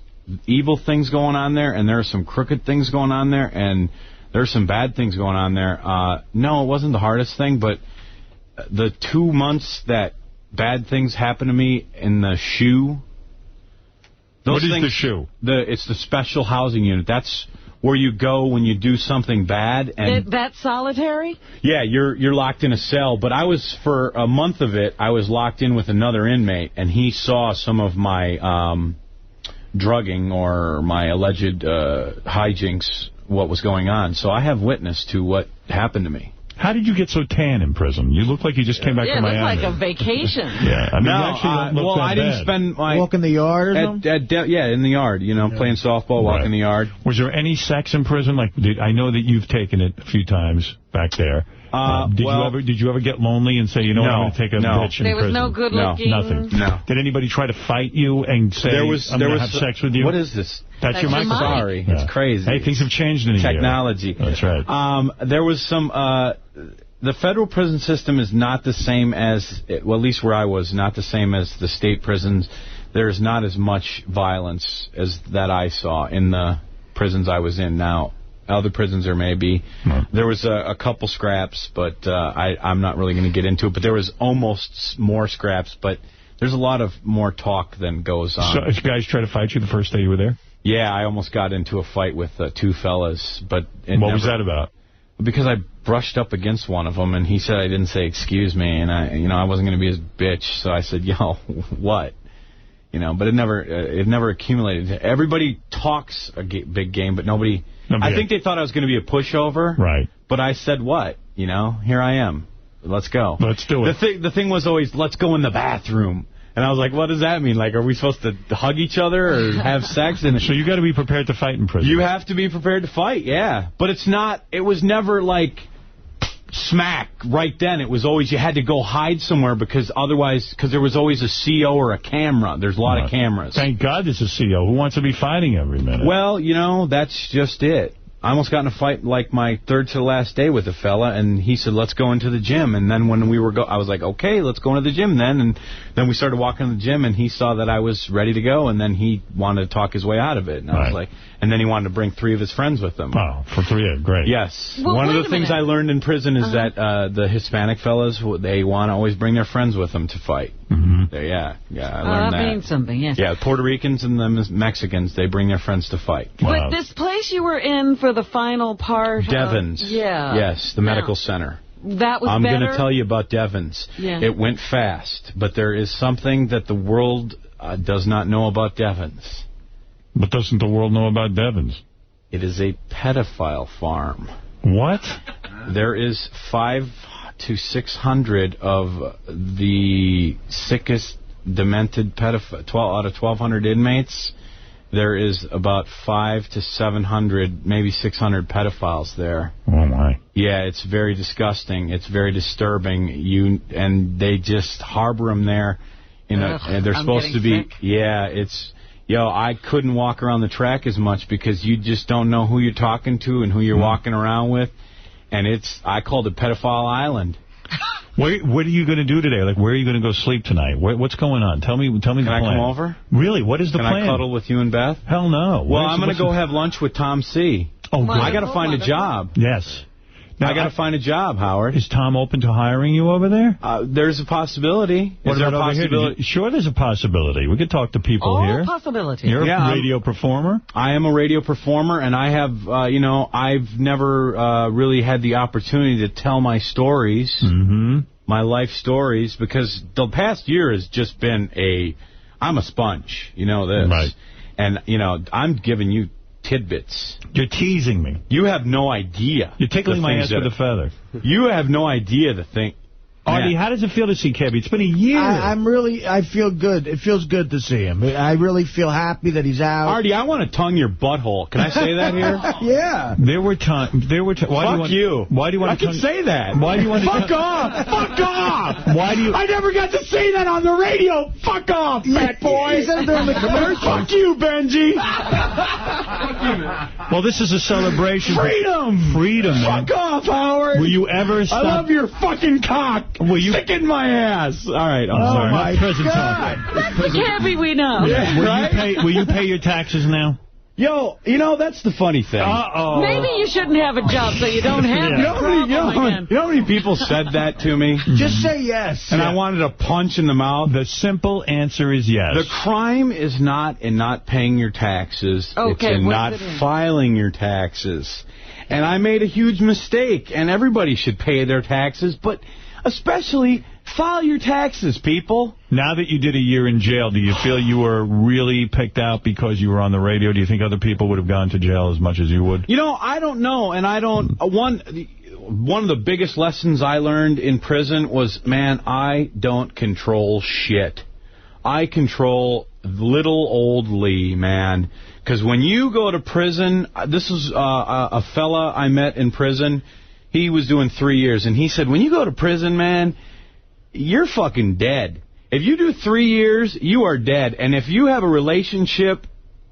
evil things going on there, and there are some crooked things going on there, and there are some bad things going on there. No, it wasn't the hardest thing, but the 2 months that bad things happened to me in the SHU. What is the SHU? It's the special housing unit. That's where you go when you do something bad. And that's solitary? Yeah, you're locked in a cell. But for a month of it, I was locked in with another inmate, and he saw some of my drugging or my alleged hijinks, what was going on. So I have witness to what happened to me. How did you get so tan in prison? You look like you just came back from Miami. Yeah, it looked like a vacation. Yeah, I mean, I didn't spend my... Walk in the yard or something? In the yard, playing softball, walk in the yard. Was there any sex in prison? I know that you've taken it a few times back there. Did you ever get lonely and say, what, I'm going to take a bitch in prison? There was no good looking... Nothing. No. Did anybody try to fight you and say, I'm going to have sex with you? What is this? That's your mic? Sorry, it's crazy. Hey, things have changed in a year. Technology. That's right. There was some... the federal prison system is not the same as, well, at least where I was, not the same as the state prisons. There's not as much violence as that I saw in the prisons I was in. Now, other prisons there may be. There was a couple scraps, but I'm not really going to get into it. But there was almost more scraps, but there's a lot of more talk than goes on. So, did guys try to fight you the first day you were there? Yeah, I almost got into a fight with 2 fellas. But what was that about? Because I brushed up against one of them, and he said I didn't say excuse me, and I wasn't going to be his bitch, so I said, what? But it never accumulated. Everybody talks a big game, but nobody I think they thought I was going to be a pushover. Right. But I said, what? Here I am. Let's go. Let's do it. The thing was always, let's go in the bathroom. And I was like, what does that mean? Are we supposed to hug each other or have sex? And so you got to be prepared to fight in prison. You have to be prepared to fight, yeah. But it was never like, smack right then. It was always, you had to go hide somewhere because otherwise, because there was always a CO or a camera. There's a lot of cameras. Thank God there's a CO. Who wants to be fighting every minute? Well, you know, that's just it. I almost got in a fight like my third to the last day with a fella, and he said, let's go into the gym. And then when we were I was like, okay, let's go into the gym then. And then we started walking to the gym, and he saw that I was ready to go, and then he wanted to talk his way out of it. And I was like, and then he wanted to bring 3 of his friends with him. Oh, for 3, great. Yes. Well, one of the things I learned in prison is that the Hispanic fellas, they want to always bring their friends with them to fight. Yeah, I learned that. That means something, yes. Yeah, Puerto Ricans and the Mexicans, they bring their friends to fight. But this place you were in for the final part... Devon's. Yes, the medical center. That was I'm better? going to tell you about Devon's. Yeah. It went fast, but there is something that the world does not know about Devon's. But doesn't the world know about Devon's? It is a pedophile farm. What? There is 500 to 600 of the sickest, demented pedophiles. Out of 1,200 inmates, there is about 500 to 700, maybe 600 pedophiles there. Oh, my. Yeah, it's very disgusting. It's very disturbing. And they just harbor them there. And they're supposed to be... Sick. Yeah, it's... I couldn't walk around the track as much because you just don't know who you're talking to and who you're walking around with. And I called it Pedophile Island. What are you going to do today? Like, where are you going to go sleep tonight? What's going on? Tell me the plan. Can I come over? Really? What is the plan? Can I cuddle with you and Beth? Hell no. Well, I'm going to go have lunch with Tom C. Oh, good. I got to find a job. Yes. Now, I got to find a job, Howard. Is Tom open to hiring you over there? There's a possibility. What about over here? Sure, there's a possibility. We could talk to people here. Possibility. You're a radio performer? I am a radio performer, and I have, I've never really had the opportunity to tell my stories, my life stories, because the past year has just been I'm a sponge. You know this. Right. And, I'm giving you tidbits. You're teasing me. You have no idea. You're tickling my ass with a feather. You have no idea the thing. Artie, how does it feel to see Kevy? It's been a year. I feel good. It feels good to see him. I really feel happy that he's out. Artie, I want to tongue your butthole. Can I say that here? Yeah. There were times. Fuck you. Why do you want I can say that. Why do you want to? Fuck off. Fuck off. Why do you? I never got to say that on the radio. Fuck off, fat boy. He said it during the commercial. Fuck you, Benji. Well, this is a celebration. Freedom. Freedom, man. Fuck off, Howard. Will you ever stop? I love your fucking cock. Will you? Stick in my ass. All right, I'm sorry. My present talk. That's the Kevy we know. Yeah, will you pay your taxes now? Yo, that's the funny thing. Uh-oh. Maybe you shouldn't have a job so you don't have You know how many people said that to me? Just say yes. And I wanted a punch in the mouth. The simple answer is yes. The crime is not in not paying your taxes. Okay, it's in not filing your taxes. And I made a huge mistake, and everybody should pay their taxes, but especially file your taxes, people. Now that you did a year in jail, do you feel you were really picked out because you were on the radio? Do you think other people would have gone to jail as much as you would? I don't know, and I don't... One of the biggest lessons I learned in prison was, man, I don't control shit. I control little old Lee, man. Because when you go to prison... This is a fella I met in prison. He was doing 3 years, and he said, when you go to prison, man, you're fucking dead. If you do 3 years, you are dead. And if you have a relationship,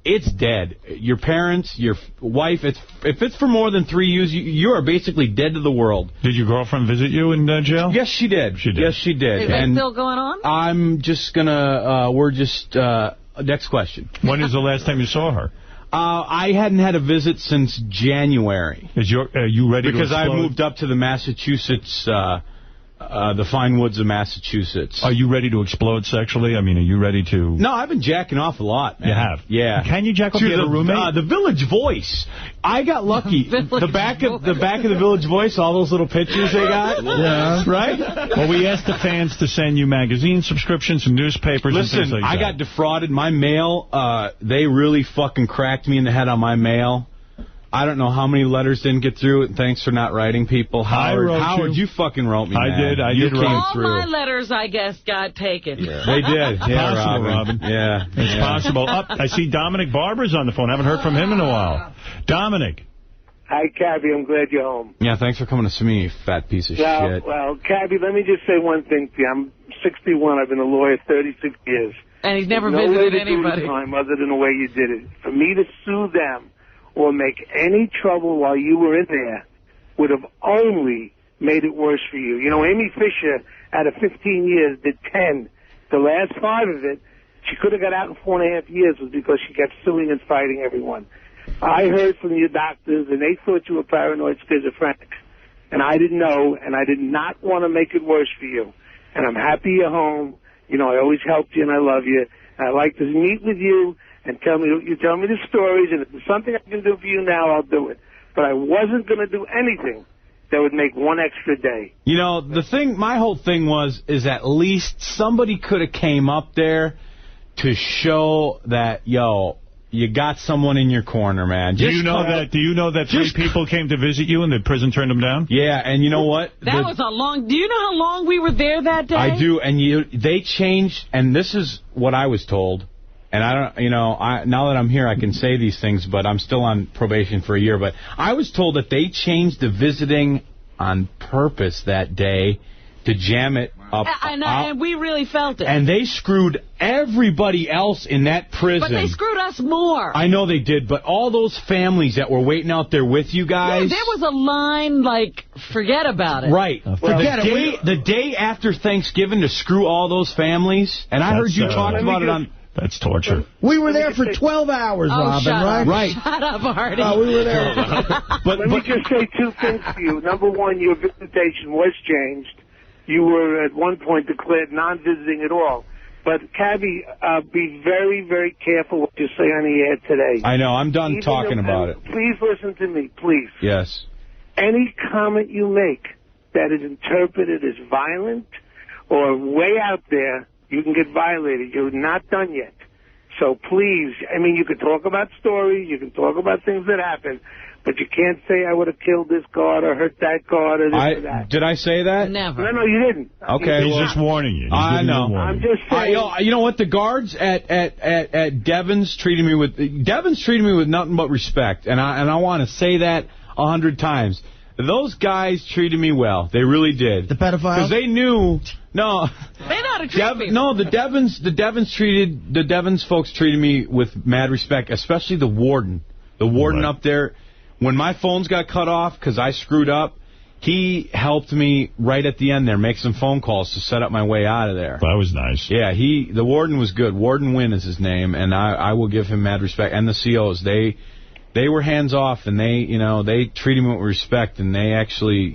it's dead. Your parents, your wife, if it's for more than 3 years, you are basically dead to the world. Did your girlfriend visit you in jail? Yes, she did. Yes, she did. Is that still going on? I'm just going to, next question. When is the last time you saw her? I hadn't had a visit since January. Are you ready to explode? Because I moved up to the Massachusetts, the fine woods of Massachusetts. Are you ready to explode sexually? I mean, are you ready to... No, I've been jacking off a lot, man. You have? Yeah. Can you jack off to the roommate? The Village Voice. I got lucky. the back of the Village Voice, all those little pictures they got. Yeah. Right? Well, we asked the fans to send you magazine subscriptions and newspapers and things like that. I got defrauded. My mail, they really fucking cracked me in the head on my mail. I don't know how many letters didn't get through. Thanks for not writing, people. Howard, you fucking wrote me, man. I did write all through. All my letters, I guess, got taken. Yeah. They did. Yeah, possible, Robin. Yeah. It's possible. I see Dominic Barber's on the phone. I haven't heard from him in a while. Dominic. Hi, Cabby. I'm glad you're home. Yeah, thanks for coming to see me, you fat piece of shit. Well, Cabby, let me just say one thing to you. I'm 61. I've been a lawyer 36 years. And he's never visited anybody. Time other than the way you did it. For me to sue them or make any trouble while you were in there would have only made it worse for you. You know, Amy Fisher, out of 15 years, did 10. The last 5 of it, she could have got out in 4.5 years was because she kept suing and fighting everyone. I heard from your doctors, and they thought you were paranoid schizophrenic. And I didn't know, and I did not want to make it worse for you. And I'm happy you're home. You know, I always helped you, and I love you. And I'd like to meet with you and tell me the stories, and if there's something I can do for you now, I'll do it. But I wasn't going to do anything that would make one extra day. You know, my whole thing is at least somebody could have came up there to show that, yo, you got someone in your corner, man. Do you know that 3 people came to visit you and the prison turned them down? Yeah, and you know what? That was a long... Do you know how long we were there that day? I do, and they changed, and this is what I was told. And I don't, now that I'm here, I can say these things, but I'm still on probation for a year. But I was told that they changed the visiting on purpose that day to jam it up. And we really felt it. And they screwed everybody else in that prison. But they screwed us more. I know they did, but all those families that were waiting out there with you guys... Yeah, there was a line, forget about it. Right. The day after Thanksgiving to screw all those families, and I heard you talked about it on... That's torture. We were there for 12 hours, Robin, right? Right. Shut up, Artie. We were there. Let me just say 2 things to you. Number one, your visitation was changed. You were at one point declared non-visiting at all. But, Cabby, be very, very careful what you say on the air today. I know. I'm done talking about it. Please listen to me, please. Yes. Any comment you make that is interpreted as violent or way out there, you can get violated. You're not done yet. So please, you can talk about stories, you can talk about things that happen, but you can't say I would have killed this guard or hurt that guard or this or that. Did I say that? Never. No, you didn't. Okay. He's just warning you. I know. I'm just saying. You know what? The guards at Devon's treated me with nothing but respect, and I want to say that 100 times. Those guys treated me well. They really did. The pedophiles? Because they knew... No. They know how to treat me. No, the Devons folks treated me with mad respect, especially the warden. The warden up there, when my phones got cut off because I screwed up, he helped me right at the end there, make some phone calls to set up my way out of there. That was nice. Yeah, the warden was good. Warden Wynn is his name, and I will give him mad respect. And the COs, they were hands off, and they treated me with respect, and they actually,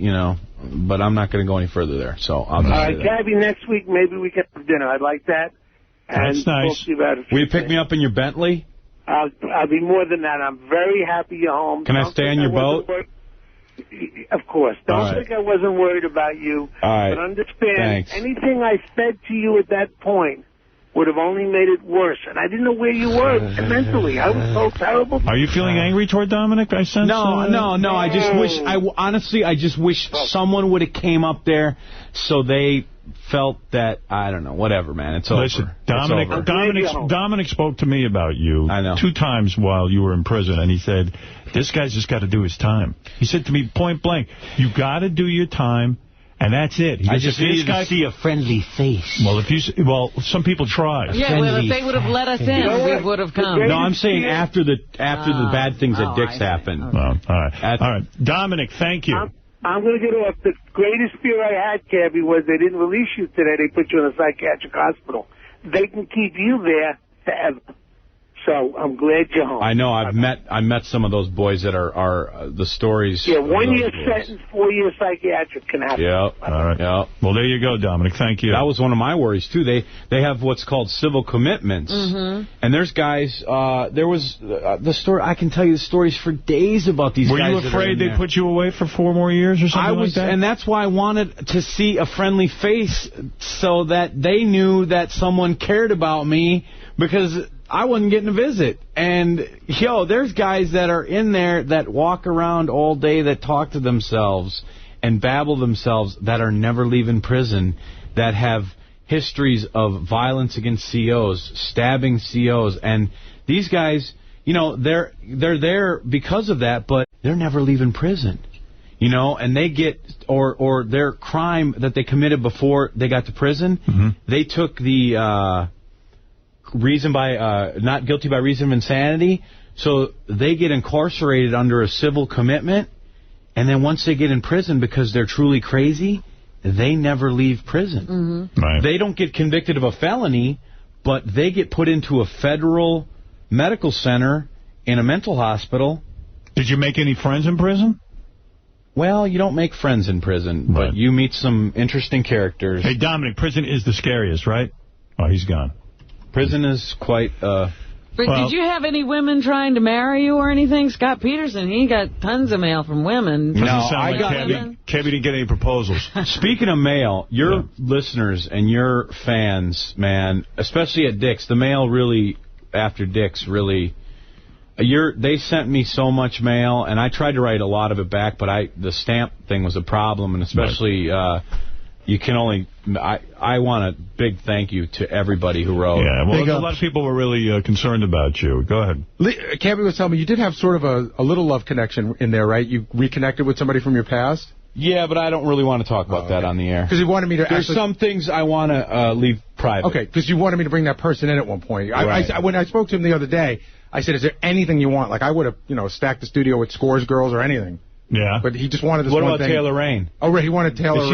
but I'm not going to go any further there. So I'll just say that. Cabby, next week maybe we can have dinner. I'd like that. That's nice. Will you pick me up in your Bentley? I'll be more than that. I'm very happy you're home. Can I stay on your boat? Of course. Don't think I wasn't worried about you. All right. But understand, anything I said to you at that point would have only made it worse. And I didn't know where you were mentally. I was so terrible. Are you feeling angry toward Dominic, I sense? No. I just wish, honestly, I just wish someone would have came up there so they felt that, I don't know, whatever, man. It's over. Dominic spoke to me about you 2 times while you were in prison, and he said, this guy's just got to do his time. He said to me, point blank, you got to do your time. And that's it. I just needed to see a friendly face. Well, some people try. Yeah, if they would have let us in, we would have come. No, I'm saying after the bad things at Dick's happened. Okay. All right. Dominic, thank you. I'm going to get off. The greatest fear I had, Cabby, was they didn't release you today. They put you in a psychiatric hospital. They can keep you there forever. So I'm glad you're home. I know. I met some of those boys that are the stories. Yeah, 1 year sentence, 4 year psychiatric can happen. Yeah. All right. Yeah. Well, there you go, Dominic. Thank you. That was one of my worries too. They have what's called civil commitments, and there's guys. There was the story. I can tell you the stories for days about these. Were guys. Were you afraid they'd put you away for 4 more years or something like that? And that's why I wanted to see a friendly face so that they knew that someone cared about me, because I wasn't getting a visit. And, there's guys that are in there that walk around all day, that talk to themselves and babble themselves, that are never leaving prison, that have histories of violence against COs, stabbing COs. And these guys, you know, they're there because of that, but they're never leaving prison. You know, and they get, or their crime that they committed before they got to prison, they took the reason by, not guilty by reason of insanity, so they get incarcerated under a civil commitment, and then once they get in prison because they're truly crazy, they never leave prison. Right. They don't get convicted of a felony, but they get put into a federal medical center in a mental hospital. Did you make any friends in prison? Well, you don't make friends in prison, but you meet some interesting characters. Hey, Dominic, prison is the scariest, right? Oh, he's gone. Prison is quite... But did you have any women trying to marry you or anything? Scott Peterson, he got tons of mail from women. No, I got... Cabby didn't get any proposals. Speaking of mail, your listeners and your fans, man, especially at Dick's, the mail really, after Dick's, really... They sent me so much mail, and I tried to write a lot of it back, but the stamp thing was a problem, and especially you can only... I want a big thank you to everybody who wrote. Yeah, well, a lot of people were really concerned about you. Go ahead. Cabby was telling me you did have sort of a little love connection in there, right? You reconnected with somebody from your past? Yeah, but I don't really want to talk about that on the air. Because you wanted me to... There's some things I want to leave private. Okay, because you wanted me to bring that person in at one point. Right. When I spoke to him the other day, I said, is there anything you want? Like, I would have, stacked the studio with Scores girls or anything. Yeah. But he just wanted this one thing. What about Taylor Rain? Oh, right, he wanted Taylor Rain.